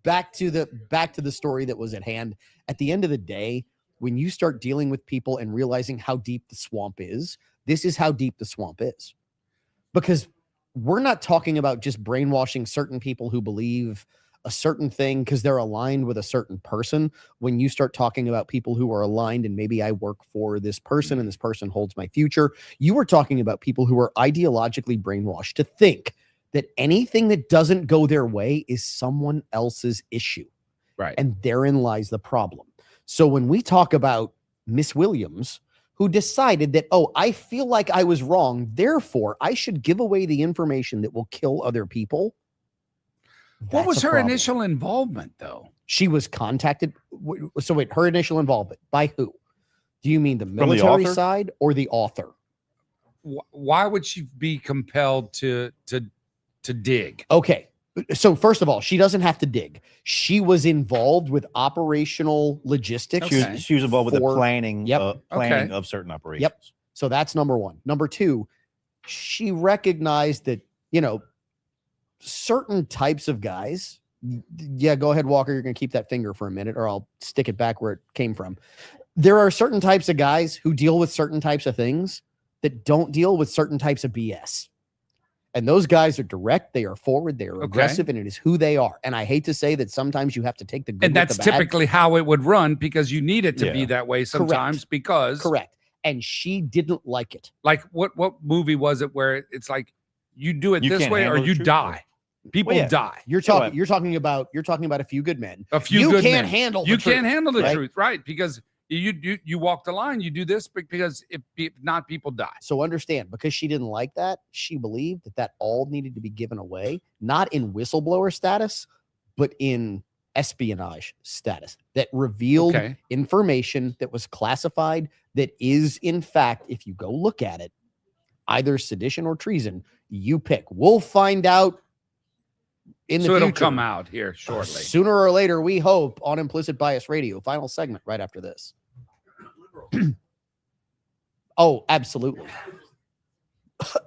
back to the story that was at hand. At the end of the day, when you start dealing with people and realizing how deep the swamp is, this is how deep the swamp is. Because we're not talking about just brainwashing certain people who believe a certain thing because they're aligned with a certain person. When you start talking about people who are aligned and maybe I work for this person and this person holds my future, you are talking about people who are ideologically brainwashed to think that anything that doesn't go their way is someone else's issue. Right. And therein lies the problem. So when we talk about Miss Williams, who decided that, oh, I feel like I was wrong, therefore I should give away the information that will kill other people. What That's was a her problem. initial involvement, though? She was contacted. So wait, her initial involvement by who? Do you mean the the military author? side or the author? Why would she be compelled to dig? Okay. So first of all, she doesn't have to dig. She was involved with operational logistics. Okay. She was involved with the For- planning, Yep. planning Okay. of certain operations. So that's number one. Number two, she recognized that, you know, certain types of guys. Yeah, go ahead, Walker. You're going to keep that finger for a minute, or I'll stick it back where it came from. There are certain types of guys who deal with certain types of things that don't deal with certain types of BS. And those guys are direct, they are forward, they are Okay. aggressive, and it is who they are. And I hate to say that sometimes you have to take the good And with that's the bad. typically how it would run because you need it to be Yeah. that way sometimes because Correct. And she didn't like it. like what movie was it where it's like you do it You this can't way or handle the you truth, die. People yeah. die. You're So talking. You're talking about A Few Good Men. A few you good can't men. handle. You the truth, can't handle the right? truth, right? Because you walk the line, you do this because if not, people die. So understand, because she didn't like that, she believed that all needed to be given away, not in whistleblower status, but in espionage status that revealed Okay. information that was classified that is, in fact, if you go look at it, either sedition or treason. You pick. We'll find out in the So it'll future. come out here shortly. Sooner or later, we hope, on Implicit Bias Radio. Final segment right after this. Oh, absolutely.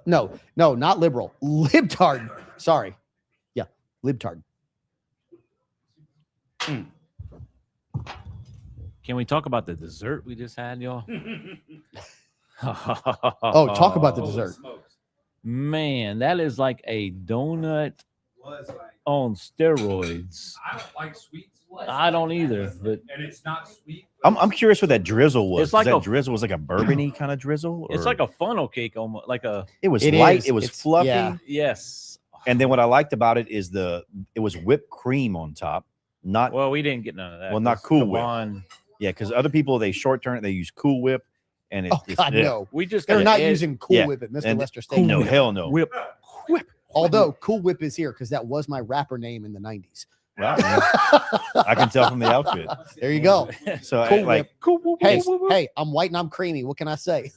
No, not liberal. Libtard. Sorry. Yeah, libtard. Can we talk about the dessert we just had, y'all? Oh, talk about the dessert. Man, that is like a donut on steroids. I don't like sweets. I don't either, but And it's not sweet. I'm curious what that drizzle was. It's like that a- drizzle was like a bourbony kind of drizzle. it's or- like a funnel cake almost, like a it was It light. is. It was It's- fluffy. yeah. yes. And then what I liked about it is it was whipped cream on top. Not Well, we didn't get none of that. Well, not 'cause Cool Whip. Kavan- yeah, because other people they short turn it, they use Cool Whip, and Oh God, yeah. no. We just They're got not an using Cool yeah, Whip at Mr. and Lester Cool Steakhouse. no, hell no. whip. Although Cool Whip is here because that was my rapper name in the 90s. Wow, I can tell from the outfit. There you go. So Cool I, like, Whip. Hey, I'm white and I'm creamy. What can I say?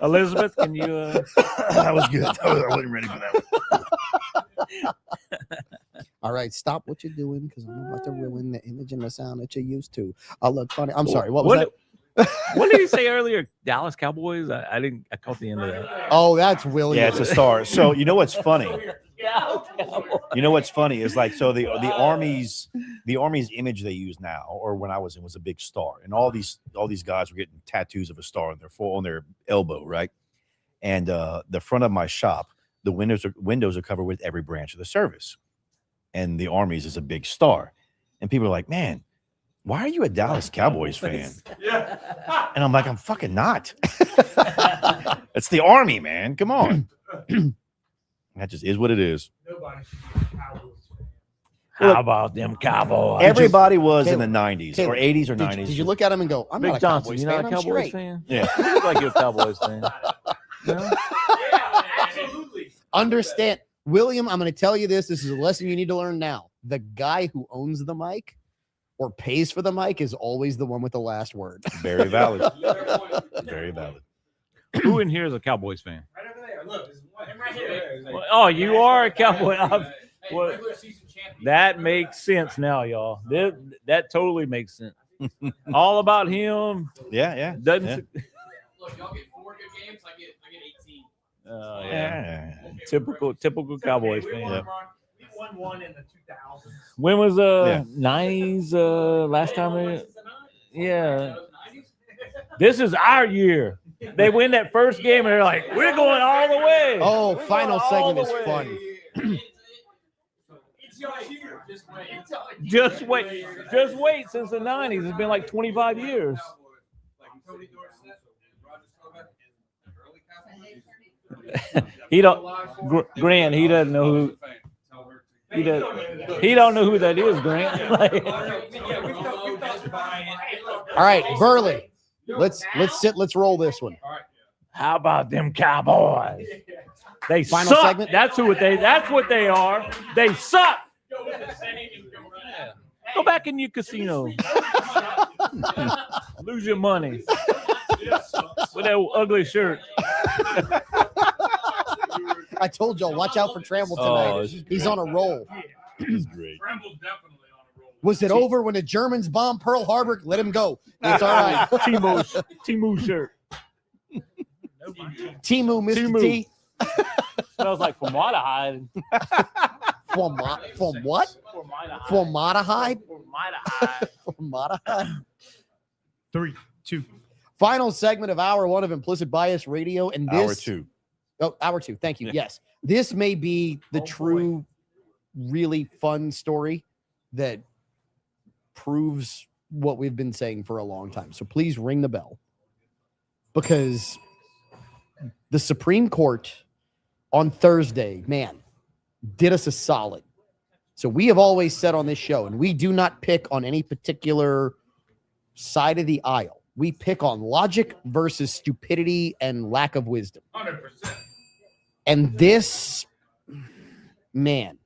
Elizabeth, can you? that was good. I wasn't ready for that one. All right, stop what you're doing because I'm about to ruin the image and the sound that you're used to. I look funny. I'm sorry. What was that? What did you say earlier? Dallas Cowboys? I didn't. I caught the end of that. Oh, that's William. Yeah, it's a star. So you know what's funny? Dallas Cowboys. You know what's funny is like so the army's image they use now, or when I was in, was a big star, and all these guys were getting tattoos of a star on their elbow, right? And the front of my shop, the windows are covered with every branch of the service, and the Army's is a big star, and people are like, "Man, why are you a Dallas Cowboys fan?" And I'm like, "I'm fucking not. It's the Army, man. Come on." That just is what it is. How about them Cowboys? Everybody was in Caleb, the 90s Caleb, or 80s or Did 90s. you look at him and go, I'm Big not a Johnson, Cowboys you're fan. not a I'm Cowboys straight. fan? Yeah. You look like you're a Cowboys fan. No? Absolutely. Understand, William, I'm going to tell you this. This is a lesson you need to learn now. The guy who owns the mic or pays for the mic is always the one with the last word. Very valid. Very valid. Who in here is a Cowboys fan? Right over there. Look, there's one right here. Well, oh, you are a Cowboy. Hey, Well, regular season champion. that makes sense now, y'all. That totally makes sense. All about him. Yeah, yeah. Doesn't. Yeah. Look, y'all get 4 good games. I get 18. Yeah. Yeah. Typical Cowboys fan. Yeah. We won one in the 2000s. When was Yeah. 90s last time? Yeah. This is our year. They win that first game and they're like, we're going all the way. Oh, We're final going segment all is the way. fun. It's your year. Just wait. Just wait. Just wait. Since the 90s, it's been like 25 years. Like Tony Dorsett and Roger Staubach in the early Cowboys. He don't. Grant. He doesn't know who. He doesn't. He don't know who that is, Grant. Like, All right, Burley. Let's roll this one. how about them Cowboys? They Final suck. segment? That's what they are. They suck. Go back in your casino. Lose your money with that ugly shirt. I told y'all, watch out for Tramble tonight. Oh, this is He's on a roll. It's great. Tramble's definitely on a roll. Was it over when the Germans bombed Pearl Harbor? Let him go. It's all right. Timu shirt. Timu, Mr. Timu. T. Smells like formaldehyde. From what? Formaldehyde. Formaldehyde? Formaldehyde. Formaldehyde. 3, 2. Final segment of hour 1 of Implicit Bias Radio. And this Hour 2. Oh, hour 2. Thank you. Yes. This may be the true, really fun story that proves what we've been saying for a long time. So please ring the bell, because the Supreme Court on Thursday, man, did us a solid. So we have always said on this show, and we do not pick on any particular side of the aisle. We pick on logic versus stupidity and lack of wisdom. 100%. And this man,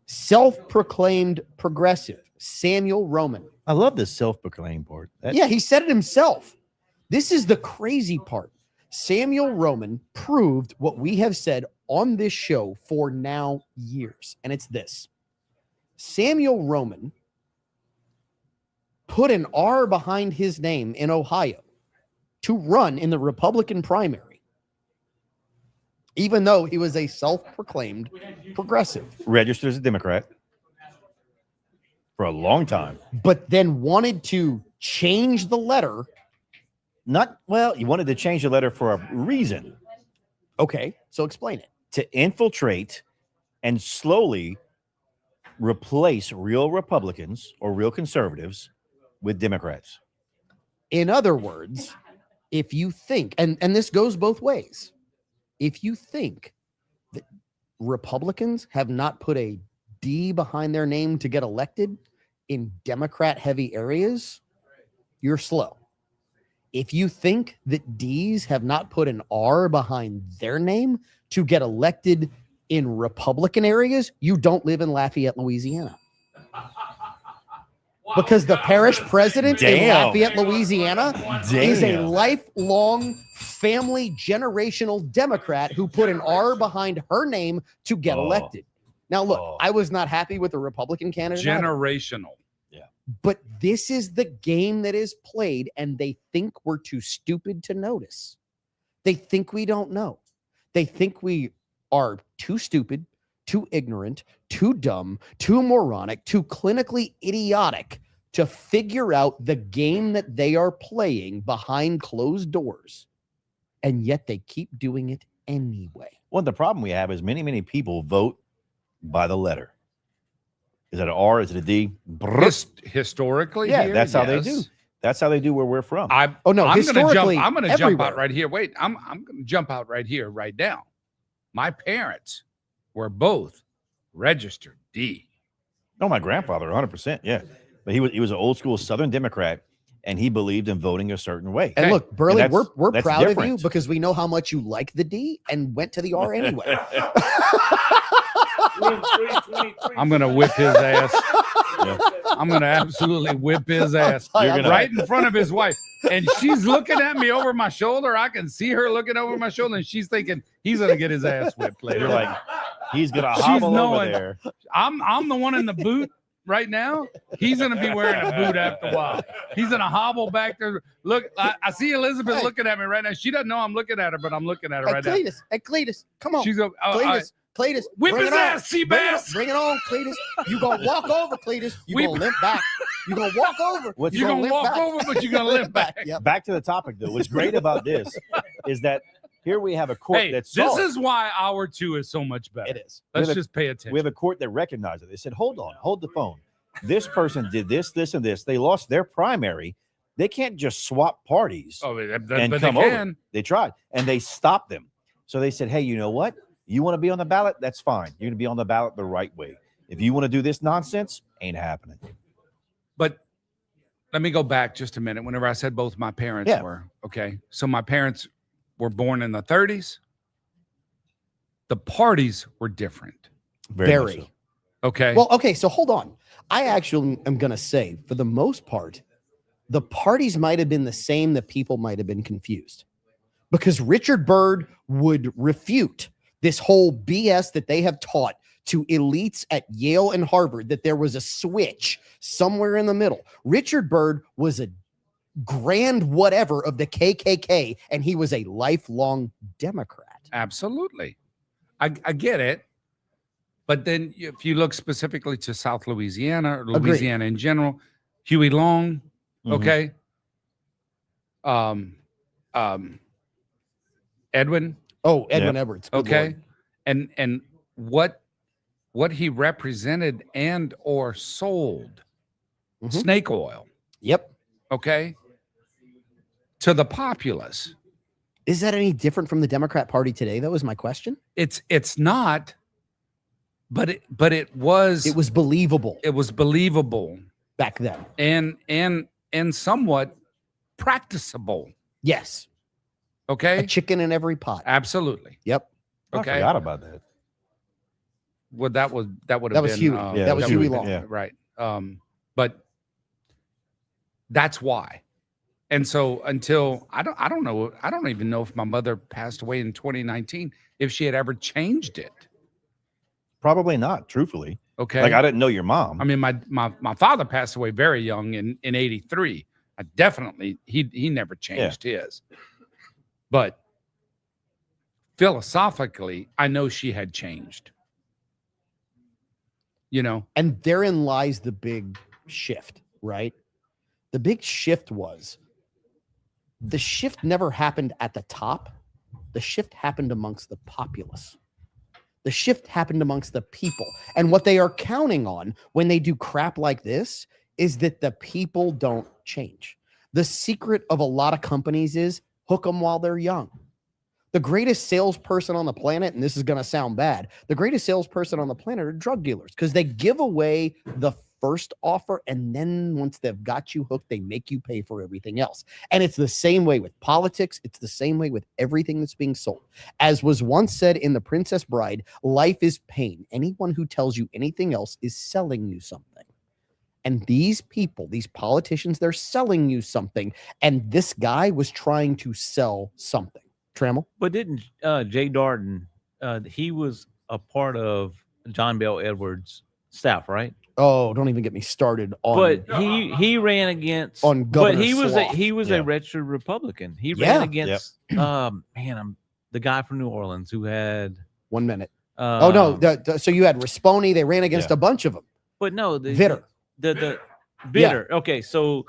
self-proclaimed progressive, Samuel Roman. I love this self-proclaimed part. Yeah, he said it himself. This is the crazy part. Samuel Roman proved what we have said on this show for now years. And it's this. Samuel Roman put an R behind his name in Ohio to run in the Republican primary, even though he was a self-proclaimed progressive. Registered as a Democrat for a long time. But then wanted to change the letter. You wanted to change the letter for a reason. Okay, so explain it. To infiltrate and slowly replace real Republicans or real conservatives with Democrats. In other words, if you think, and this goes both ways, if you think that Republicans have not put a D behind their name to get elected in Democrat-heavy areas, you're slow. If you think that D's have not put an R behind their name to get elected in Republican areas, you don't live in Lafayette, Louisiana. Because the parish president in Lafayette, Louisiana is a lifelong family generational Democrat who put an R behind her name to get elected. Now, look, I was not happy with the Republican candidate. Generational. But this is the game that is played, and they think we're too stupid to notice. They think we don't know. They think we are too stupid, too ignorant, too dumb, too moronic, too clinically idiotic to figure out the game that they are playing behind closed doors. And yet they keep doing it anyway. Well, the problem we have is many people vote by the letter. Is it an R? Is it a D? Historically, yeah, here, that's how they yes. do. That's how they do where we're from. I'm Oh no, gonna historically, jump. I'm gonna jump everywhere. out right here. Wait, I'm gonna jump out right here, right now. My parents were both registered D. No, my grandfather, 100%. Yeah, but he was an old school Southern Democrat, and he believed in voting a certain way. And look, Burley, And we're that's proud of you different. because we know how much you like the D and went to the R anyway. I'm gonna whip his ass. I'm gonna absolutely whip his ass right in front of his wife, and she's looking at me over my shoulder. I can see her looking over my shoulder, and she's thinking he's gonna get his ass whipped later. You're like, he's gonna She's hobble over knowing there. I'm the one in the boot right now. He's gonna be wearing a boot after a while. He's gonna hobble back there. Look, I see Elizabeth looking at me right now. She doesn't know I'm looking at her, but I'm looking at her right now. Cletus, come on. She's a, Cletus, whip bring his it on. ass, Seabass. Bring it on, Cletus. You gonna walk over, Cletus. You gonna limp back. You gonna walk over. You're gonna limp walk back. over, but you're gonna limp back. Yep. Back to the topic, though. What's great about this is that here we have a court Hey, that's this solid. is why hour 2 is so much better. It is. Let's We have a- just pay attention. We have a court that recognized it. They said, hold on, hold the phone. This person did this, this, and this. They lost their primary. They can't just swap parties Oh, and but come they over. can. They tried, and they stopped them. So they said, hey, you know what? You want to be on the ballot? That's fine. You're going to be on the ballot the right way. If you want to do this nonsense, ain't happening. But let me go back just a minute. Whenever I said both my parents were, okay. So my parents were born in the 30s. The parties were different. Very much so. Okay. Well, okay, so hold on. I actually am going to say, for the most part, the parties might have been the same, the people might have been confused. Because Richard Byrd would refute this whole BS that they have taught to elites at Yale and Harvard, that there was a switch somewhere in the middle. Richard Byrd was a grand whatever of the KKK, and he was a lifelong Democrat. Absolutely. I get it. But then if you look specifically to South Louisiana or Louisiana in general, Huey Long, okay. Edwin. Oh, Edwin Edwards. Good Okay. Lord. And what he represented and or sold snake oil. Yep. Okay. To the populace. Is that any different from the Democrat Party today? That was my question. It's not, but it was believable. It was believable back then. And somewhat practicable. Yes. Okay. A chicken in every pot. Absolutely. Yep. Okay. I forgot about that. Well, that would have That was been Huey. That was Huey Long. Yeah. Right. But that's why. And so until I don't know, I don't even know if my mother passed away in 2019, if she had ever changed it. Probably not, truthfully. Okay. Like I didn't know your mom. I mean, my father passed away very young in 83. I definitely he never changed his. But philosophically, I know she had changed. You know. And therein lies the big shift, right? The big shift was the shift never happened at the top. The shift happened amongst the populace. The shift happened amongst the people. And what they are counting on when they do crap like this is that the people don't change. The secret of a lot of companies is hook them while they're young. The greatest salesperson on the planet, and this is going to sound bad, the greatest salesperson on the planet are drug dealers because they give away the first offer, and then once they've got you hooked, they make you pay for everything else. And it's the same way with politics. It's the same way with everything that's being sold. As was once said in The Princess Bride, life is pain. Anyone who tells you anything else is selling you something. And these people, these politicians, they're selling you something. And this guy was trying to sell something. Trammell? But didn't Jay Darden, he was a part of John Bell Edwards' staff, right? Oh, don't even get me started on. But he ran against on Governor But he was Sloth. a registered Republican. He ran against the guy from New Orleans who had 1 minute. So you had Risponi. They ran against a bunch of them. But no, Vitter. The Vitter. Okay, so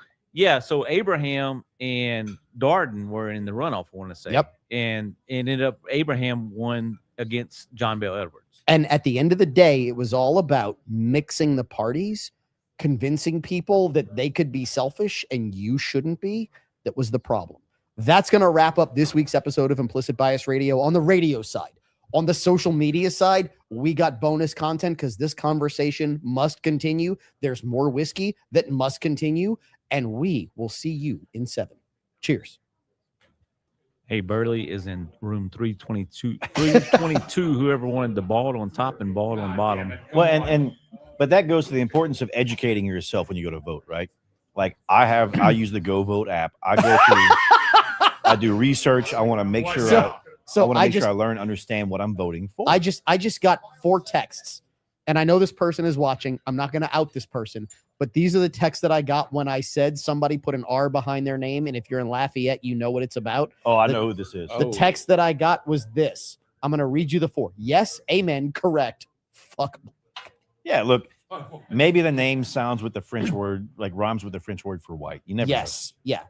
Abraham and Darden were in the runoff, I want to say. Yep. And ended up Abraham won against John Bell Edwards. And at the end of the day, it was all about mixing the parties, convincing people that they could be selfish and you shouldn't be. That was the problem. That's going to wrap up this week's episode of Implicit Bias Radio on the radio side. On the social media side, we got bonus content because this conversation must continue. There's more whiskey that must continue, and we will see you in 7. Cheers. Hey, Burley is in room 322. 322. Whoever wanted the bald on top and bald on bottom. Well, but that goes to the importance of educating yourself when you go to vote, right? Like I use the Go Vote app. I go through, I do research. I want to make sure I learn, understand what I'm voting for. I just got 4 texts, and I know this person is watching. I'm not going to out this person, but these are the texts that I got when I said somebody put an R behind their name, and if you're in Lafayette, you know what it's about. Oh, I know who this is. The text that I got was this. I'm going to read you the 4. Yes, amen, correct. Fuck. Yeah, look, maybe the name sounds with the French word, like rhymes with the French word for white. You never know. Yeah.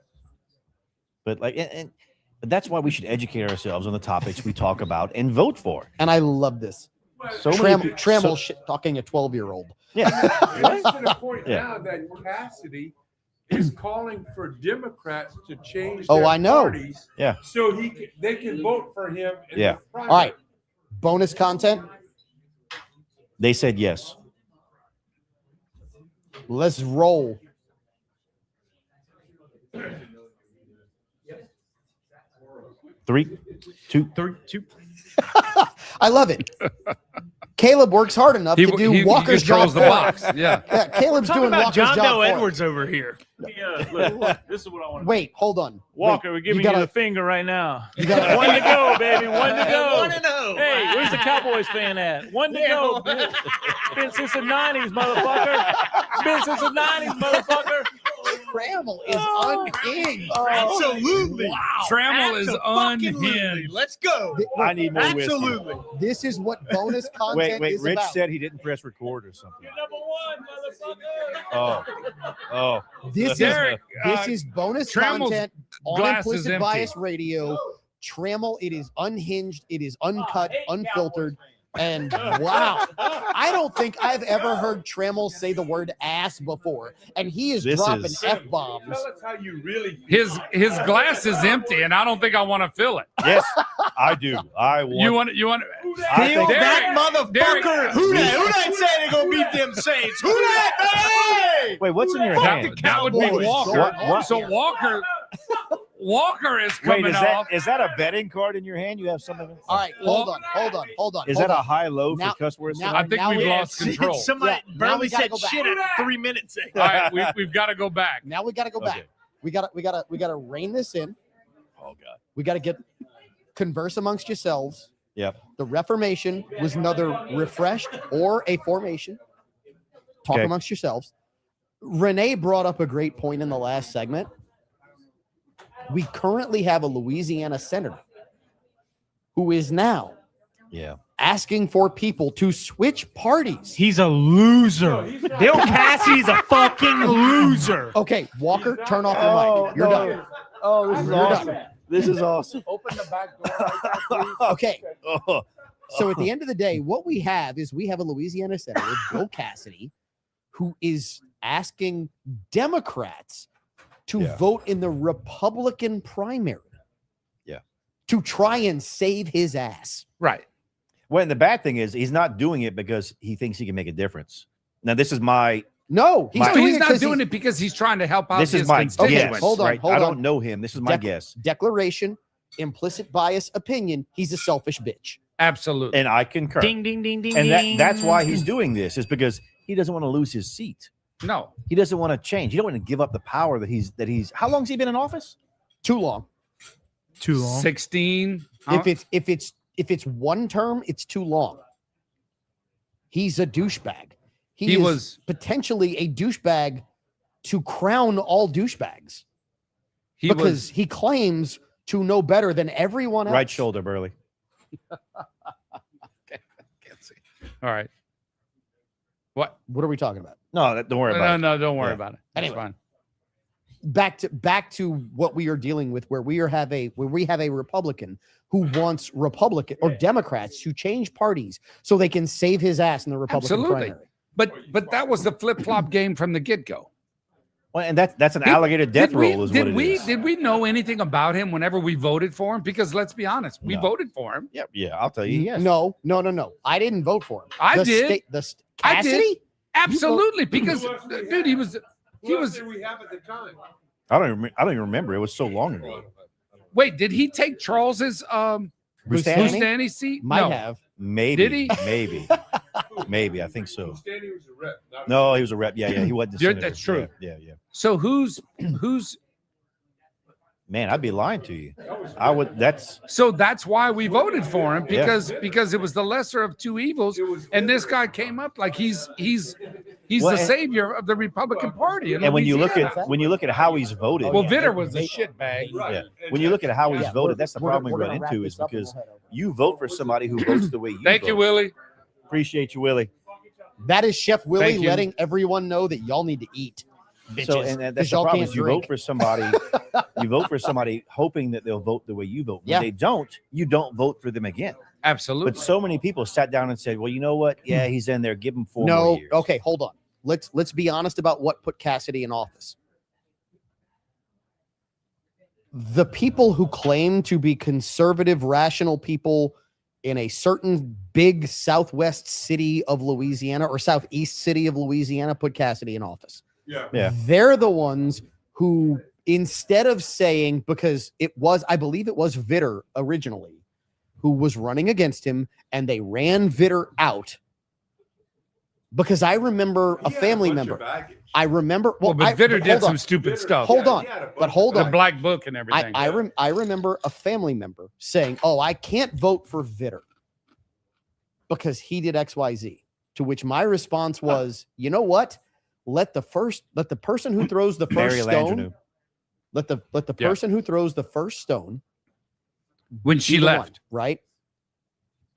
But but that's why we should educate ourselves on the topics we talk about and vote for. And I love this. Trammell shit talking a 12-year-old. Yeah. It's to the point now that Cassidy is calling for Democrats to change their I know. parties so they can vote for him in the primary. All right. Bonus content. They said yes. Let's roll. Three, two. I love it. Caleb works hard enough to do Walker's job. controls the for him. box. Yeah. Yeah, Caleb's Talking doing about Walker's John job. Doe for him. Edwards over here. Yeah, look, this is what I want. Wait, hold on. Walker, Wait, we're giving you you, gotta- the finger right now. You gotta- One to go, baby. One to go. 1-0. Hey, where's the Cowboys fan at? One to go. Been since the 90s, motherfucker. Been since the 90s, motherfucker. Trammell is unhinged. Absolutely. Wow. Trammell is Absolutely. unhinged. Let's go. I need more whiskey. Absolutely. This is what bonus content Wait, is Rich about. said he didn't press record or something. You're number one, motherfucker. Oh. This Derek, is bonus Trammell's content on glass is Implicit empty. Bias Radio. Trammell, it is unhinged, it is uncut, unfiltered, and wow. I don't think I've ever heard Trammell say the word ass before, and he is This dropping is- F-bombs. Tell us how you really His glass is empty, and I don't think I want to fill it. Yes, I do. I want. You want I Feel think- that Derek, motherfucker. Who that say they gonna beat them Saints? Who that? Hey! Wait, what's in your Fuck hand? the that would be Cowboys. Walker. What? So Walker is Wait, coming is off. that a betting card in your hand? You have something? All right, hold on. Is hold that a on. high-low Now- for cuss words? now- I think now we've we- lost control. Somebody Yeah, now barely we gotta said go back. shit at 3 minutes ago. All right, we've got to go back. Now we got to go back. Okay. We got to rein this in. Oh God. We got to converse amongst yourselves. Yep. The Reformation was neither refreshed or a formation. Talk Okay. amongst yourselves. Renee brought up a great point in the last segment. We currently have a Louisiana senator who is now Yeah. asking for people to switch parties. He's a loser. Bill Cassidy's a fucking loser. Okay, Walker, turn off your mic. You're done. Oh, this is You're awesome. done. This is awesome. open the back door. Okay, Oh. so at the end of the day, what we have is we have a Louisiana senator, Bill Cassidy, who is asking Democrats to Yeah. vote in the Republican primary. Yeah. To try and save his ass. Right. Well, and the bad thing is he's not doing it because he thinks he can make a difference. Now, this is my No, he's So doing he's it not 'cause doing it because he's trying to help out this his is my constituents. guess. hold on, right? hold I on. don't know him. This is my guess, Declaration, implicit bias opinion. He's a selfish bitch. Absolutely. and I concur. Ding, ding, ding, ding, And ding. that's why he's doing this, is because he doesn't want to lose his seat. No. He doesn't want to change. He don't want to give up the power that he's. How long has he been in office? Too long. Too long. 16. If it's one term, it's too long. He's a douchebag. He is was- potentially a douchebag to crown all douchebags He because was he claims to know better than everyone else. Right shoulder, Burley. can't see. All right. What? What are we talking about? No, don't worry about No, it. don't worry Yeah. about it. That's Anyway. fine. Back to what we are dealing with, where we have a Republican who wants Republican or Democrats to change parties so they can save his ass in the Republican Absolutely. primary. But that was the flip-flop game from the get-go. Well, and that's an alligator death roll, is what it is. Did we know anything about him whenever we voted for him? Because let's be honest, we No. voted for him. Yeah, I'll tell you. Yes. No. I didn't vote for him. I The did. I did. Cassidy? Absolutely, because dude, he was. did we have at the time? I don't even remember. It was so long ago. Wait, did he take Charles's Bustani? Bustani seat? Might No. have. Maybe. Did he? Maybe. I think so. Stanley was a rep. not- No, he was a rep. Yeah, he wasn't. the Yeah, senator. that's true. Yeah. So who's Man, I'd be lying to you. I would. That's so that's why we voted for him because it was the lesser of two evils, and this guy came up like he's Well, the and- savior of the Republican Party. in and when you look Louisiana. at how he's voted. well, Vitter was a shit bag. Yeah. When you look at how he's voted, that's the problem we run into is because you vote for somebody who votes the way you Thank vote. you, Willie. Appreciate you, Willie. That is Chef Willie Thank you. letting everyone know that y'all need to eat. Bitches. So, and that's 'Cause the y'all problem can't is you drink. vote for somebody, you vote for somebody hoping that they'll vote the way you vote. When Yeah. they don't, you don't vote for them again. Absolutely. But so many people sat down and said, well, you know what? Yeah, he's in there. Give him 4 No, more years. okay, hold on. Let's be honest about what put Cassidy in office. The people who claim to be conservative, rational people in a certain big southwest city of Louisiana or southeast city of Louisiana put Cassidy in office. Yeah. Yeah. They're the ones who, instead of saying, because I believe it was Vitter originally who was running against him, and they ran Vitter out because I remember a family member. I remember. Well, but Vitter did some stupid stuff. Hold on, but hold The on. black book and everything. I remember a family member saying, "Oh, I can't vote for Vitter because he did XYZ." To which my response was, "You know what? Let the person who throws the Mary first stone, Landreneau. let the Yeah. person who throws the first stone when be she the one," left. right?"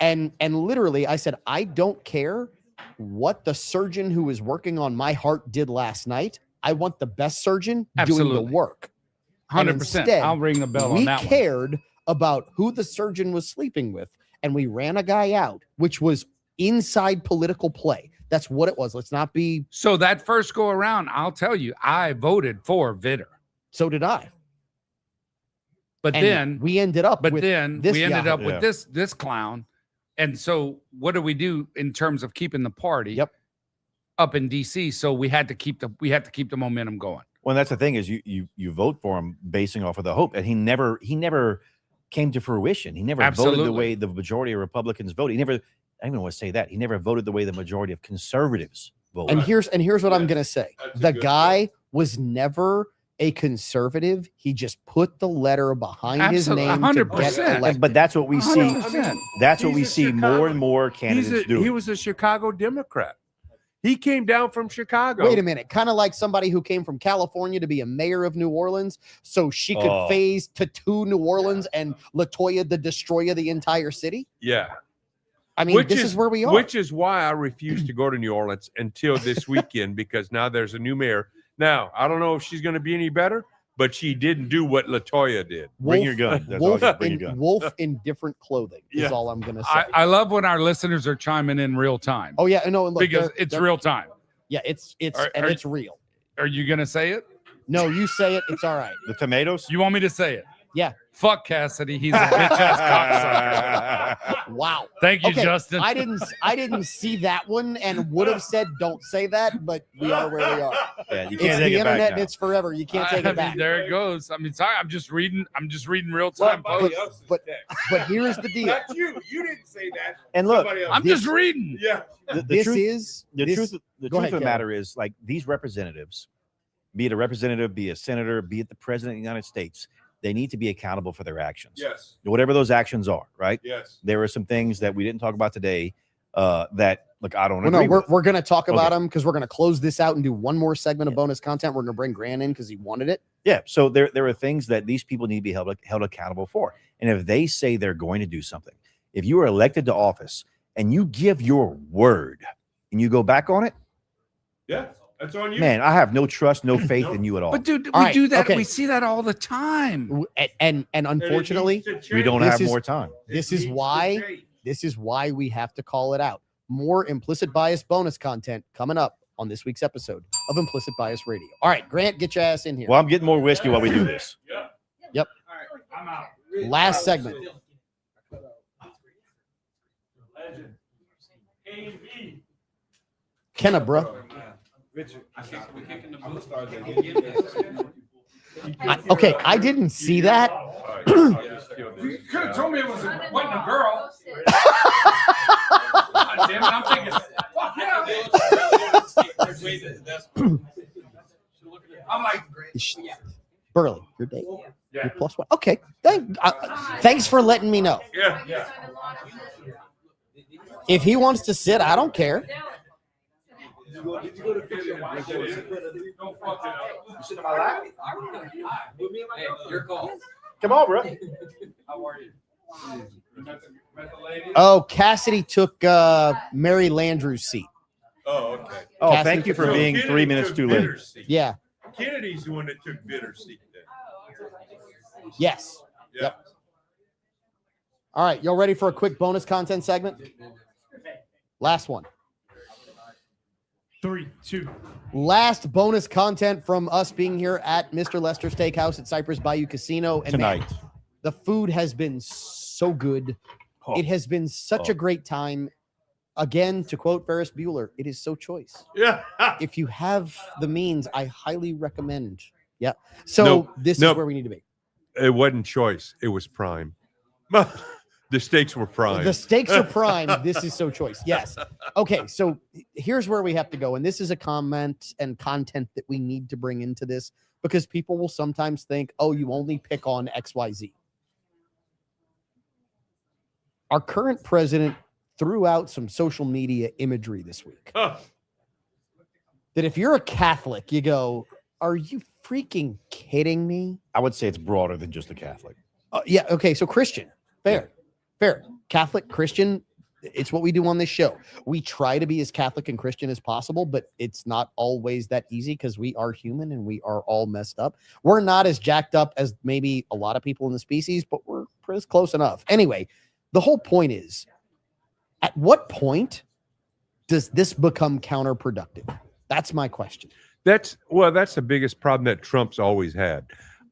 And literally, I said, "I don't care what the surgeon who is working on my heart did last night. I want the best surgeon doing the Absolutely. work." And 100%. instead, I'll ring the bell we on that one. cared about who the surgeon was sleeping with, and we ran a guy out, which was inside political play. That's what it was. Let's not be. So that first go around, I'll tell you, I voted for Vitter. So did I. But And then we ended up. But with then this we ended Yahoo. up with this clown. And so what do we do in terms of keeping the party up in DC? So we had to keep the momentum going. Well, that's the thing is you vote for him basing off of the hope, and he never came to fruition. He never voted the Absolutely. way the majority of Republicans voted. He never, I don't even want to say that. He never voted the way the majority of conservatives voted. And here's what I'm gonna say. The guy was never a conservative. He just put the letter behind his Absolutely, name to get 100%. elected. But that's what we see. 100%. That's what we He's a see more and more candidates do. He was a Chicago Democrat. He came down from Chicago. Wait a minute, kind of like somebody who came from California to be a mayor of New Orleans, so she could Oh. phase to New Orleans and LaToya the Destroyer the entire city. Yeah. I mean, this is where we are. Which is why I refuse to go to New Orleans until this weekend, because now there's a new mayor. Now, I don't know if she's going to be any better, but she didn't do what LaToya did. Bring your gun. That's all. Wolf, Just bring your in, gun. wolf in different clothing is Yeah. all I'm gonna say. I love when our listeners are chiming in real time. Oh yeah, no, and look, because they're- it's they're- real time. Yeah, it's Are- and are- it's real. Are you gonna say it? No, you say it. It's all right. The tomatoes. You want me to say it? Yeah. Fuck Cassidy. He's a bitch ass cocksucker. Wow. Thank you, Okay, Justin. I didn't see that one and would have said don't say that, but we are where we are. Yeah, you It's can't the take it internet back and now. it's forever. You can't take I it back. mean, there it goes. I mean, sorry, I'm just reading real time. But, posts. but here's the deal. That's you. You didn't say that. And look, Somebody else. I'm just reading. Yeah. the This truth, is the this- truth. The go truth ahead, of the Kevin. matter is, like, these representatives, be it a representative, be it a senator, be it the president of the United States, they need to be accountable for their actions. Yes. Whatever those actions are, right? Yes. There are some things that we didn't talk about today that, look, I don't Well, agree no, with. we're going to talk about Okay. them because we're going to close this out and do one more segment of bonus content. We're going to bring Grant in because he wanted it. Yeah. So there are things that these people need to be held accountable for. And if they say they're going to do something, if you are elected to office and you give your word and you go back on it, Yeah. That's on you. man, I have no trust, no faith in you at all. But dude, All we right, do that. okay. We see that all the time. And unfortunately, we don't this have is- more time. this is why we have to call it out. More implicit bias bonus content coming up on this week's episode of Implicit Bias Radio. All right, Grant, get your ass in here. Well, I'm getting more whiskey while we do this. Yep. I'm out. Last segment. Legend. KB. Kenna, bro. Richard, we kicking the blue stars. Okay, I didn't see that. You could have told me it wasn't a girl. God damn it, I'm thinking, fuck yeah. I'm like, Burley, your date. Your plus one. Okay. Thanks for letting me know. Yeah. Yeah. If he wants to sit, I don't care. Did you go to fix your wife? Don't fuck it up. You sit in my lap? Put me in my your call. Come on, bro. How are you? Met the lady? Oh, Cassidy took Mary Landrew's seat. Oh, okay. Oh, Cassidy thank you for So being Kennedy 3 minutes took too late. Bitter's seat. Yeah. Kennedy's the one that took Bitter's seat then. Yes. Yeah. Yep. All right. Y'all ready for a quick bonus content segment? Last one. 3, 2. Last bonus content from us being here at Mr. Lester Steakhouse at Cypress Bayou Casino. And man, Tonight. the food has been so good. Oh. It has been such a great time. Again, to quote Ferris Bueller, it is so choice. Yeah. If you have the means, I highly recommend. Yeah. So Nope. this Nope. is where we need to be. It wasn't choice. It was prime. The The stakes were prime. The stakes are prime. This is so choice. Yes. Okay. So here's where we have to go. And this is a comment and content that we need to bring into this because people will sometimes think, oh, you only pick on XYZ. Our current president threw out some social media imagery this week. That if you're a Catholic, you go, are you freaking kidding me? I would say it's broader than just a Catholic. Yeah. Okay. So Christian, fair. Catholic, Christian, it's what we do on this show. We try to be as Catholic and Christian as possible, but it's not always that easy because we are human and we are all messed up. We're not as jacked up as maybe a lot of people in the species, but we're close enough. Anyway, the whole point is, at what point does this become counterproductive? That's my question. That's the biggest problem that Trump's always had.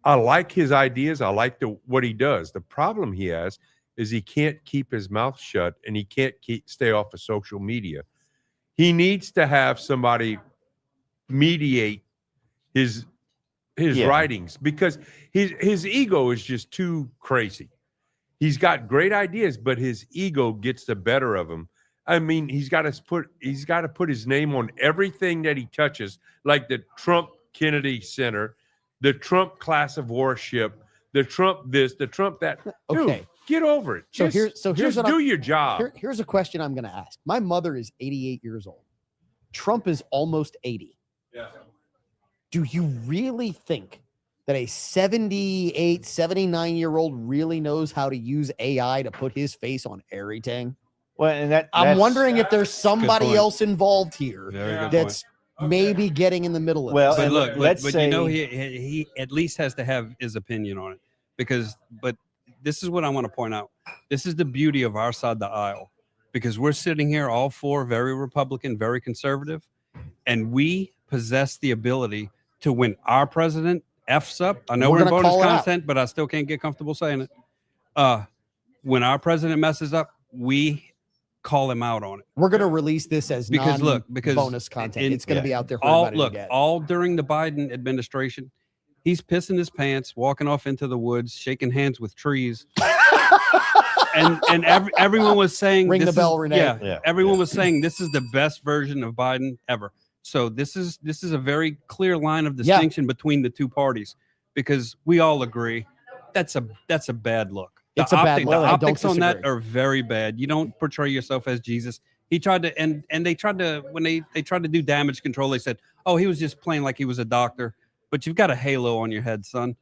I like his ideas. I like what he does. The problem he has is he can't keep his mouth shut and he can't stay off of social media. He needs to have somebody mediate his writings because his ego is just too crazy. He's got great ideas, but his ego gets the better of him. I mean, he's got to put his name on everything that he touches, like the Trump Kennedy Center, the Trump class of warship, the Trump this, the Trump that. Dude, Okay. get over it. So here's what do your job. Here's a question I'm going to ask. My mother is 88 years old. Trump is almost 80. Yeah. Do you really think that a 78, 79-year-old really knows how to use AI to put his face on everything? Well, and I'm wondering if there's somebody point. else involved here Very good that's maybe getting in the middle of Well, this. But and look, let's but say you know, he at least has to have his opinion on it but this is what I want to point out. This is the beauty of our side of the aisle because we're sitting here all four very Republican, very conservative, and we possess the ability to when our president F's up. I know we're in gonna bonus call it out. content, but I still can't get comfortable saying it. When our president messes up, we call him out on it. We're going to release this as Because look, because bonus content. It's going to be out there for all everybody to get. all during the Biden administration, he's pissing his pants, walking off into the woods, shaking hands with trees. and everyone was saying Ring the this bell, is- Renee. Yeah, everyone was saying this is the best version of Biden ever. So this is a very clear line of distinction between the two parties because we all agree that's a bad look. It's a bad look. The I don't optics on that disagree. are very bad. You don't portray yourself as Jesus. He tried to, and they tried to, when they tried to do damage control, they said, oh, he was just playing like he was a doctor, but you've got a halo on your head, son.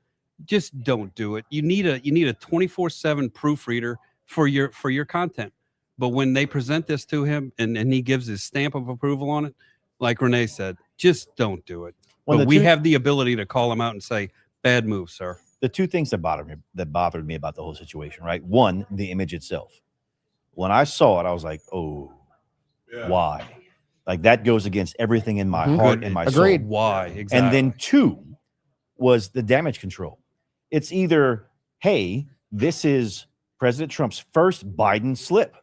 Just don't do it. You need a 24/7 proofreader for your content. But when they present this to him and he gives his stamp of approval on it, like Renee said, just don't do it. Well, but the we two- have the ability to call him out and say, bad move, sir. the two things that bothered me about the whole situation, right? One, the image itself. When I saw it, I was like, oh, why? Like that goes against everything in my heart and my Agreed. soul. Why? Exactly. And then two was the damage control. It's either, hey, this is President Trump's first Biden slip.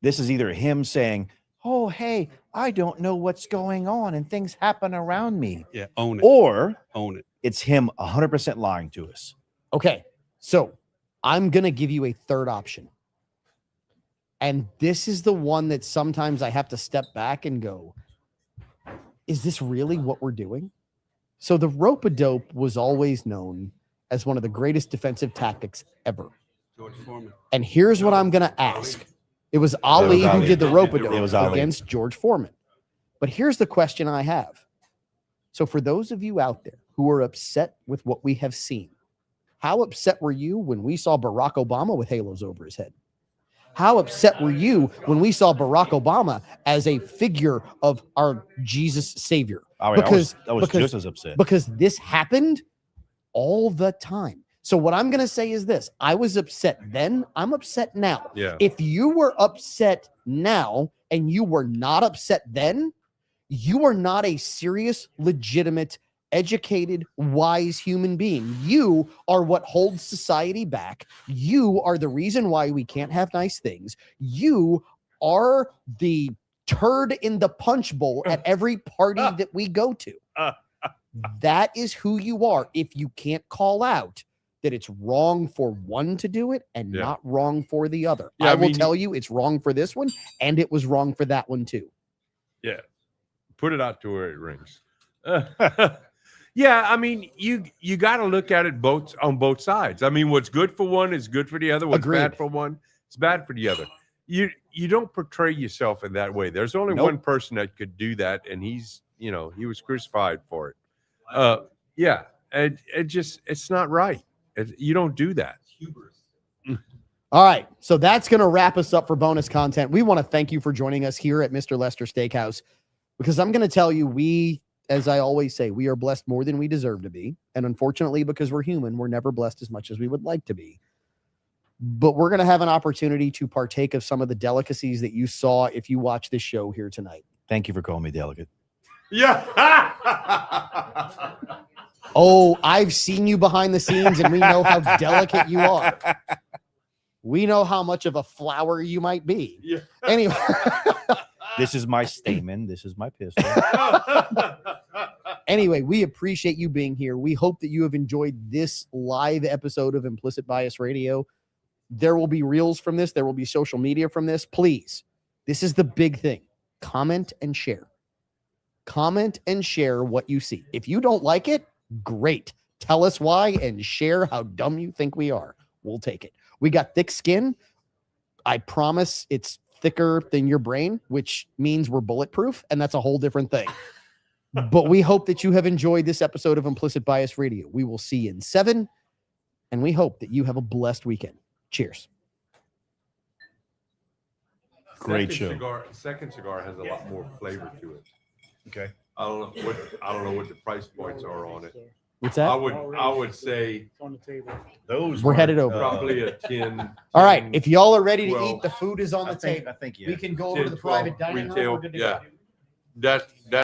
This is either him saying, oh, hey, I don't know what's going on and things happen around me. yeah, own it. Or Own it. it's him 100% lying to us. Okay, so I'm going to give you a third option. And this is the one that sometimes I have to step back and go, is this really what we're doing? So the rope-a-dope was always known as one of the greatest defensive tactics ever. George Foreman. And here's what I'm going to ask. It was Ali who Ali. did the It rope-a-dope was Ali. against George Foreman. But here's the question I have. So for those of you out there who are upset with what we have seen, how upset were you when we saw Barack Obama with halos over his head? How upset were you when we saw Barack Obama as a figure of our Jesus Savior? All right, Because- I was because- just as upset. Because this happened all the time. So what I'm going to say is this. I was upset then. I'm upset now. Yeah. If you were upset now and you were not upset then, you are not a serious, legitimate, educated, wise human being. You are what holds society back. You are the reason why we can't have nice things. You are the turd in the punch bowl at every party that we go to. That is who you are. If you can't call out that it's wrong for one to do it and Yeah. not wrong for the other. Yeah, I I will mean, tell you it's wrong for this one and it was wrong for that one too. Yeah. Put it out to where it rings. Yeah, I mean, you got to look at it on both sides. I mean, what's good for one is good for the other. What's bad Agreed. for one is bad for the other. You don't portray yourself in that way. There's only Nope. one person that could do that, and he's, he was crucified for it. Yeah, and it's not right. You don't do that. All right. So that's going to wrap us up for bonus content. We want to thank you for joining us here at Mr. Lester Steakhouse, because I'm going to tell you, as I always say, we are blessed more than we deserve to be. And unfortunately, because we're human, we're never blessed as much as we would like to be. But we're going to have an opportunity to partake of some of the delicacies that you saw if you watch this show here tonight. Thank you for calling me delicate. Yeah. Oh, I've seen you behind the scenes and we know how delicate you are. We know how much of a flower you might be. Yeah. Anyway. This is my stamen. This is my pistol. Anyway, we appreciate you being here. We hope that you have enjoyed this live episode of Implicit Bias Radio. There will be reels from this. There will be social media from this. Please, this is the big thing. Comment and share. Comment and share what you see. If you don't like it, great. Tell us why and share how dumb you think we are. We'll take it. We got thick skin. I promise it's thicker than your brain, which means we're bulletproof, and that's a whole different thing. But we hope that you have enjoyed this episode of Implicit Bias Radio. We will see you in 7, and we hope that you have a blessed weekend. Cheers. Great show. Second cigar has a lot more flavor to it. Okay. I don't know what the price points are on it. What's that? I would say It's on the table. Those We're headed over. probably a 10. All right. If y'all are ready to 12. eat, the food is on the table. I think We can go over to the 10, 12 private dining room. retail, We're good to yeah. go. That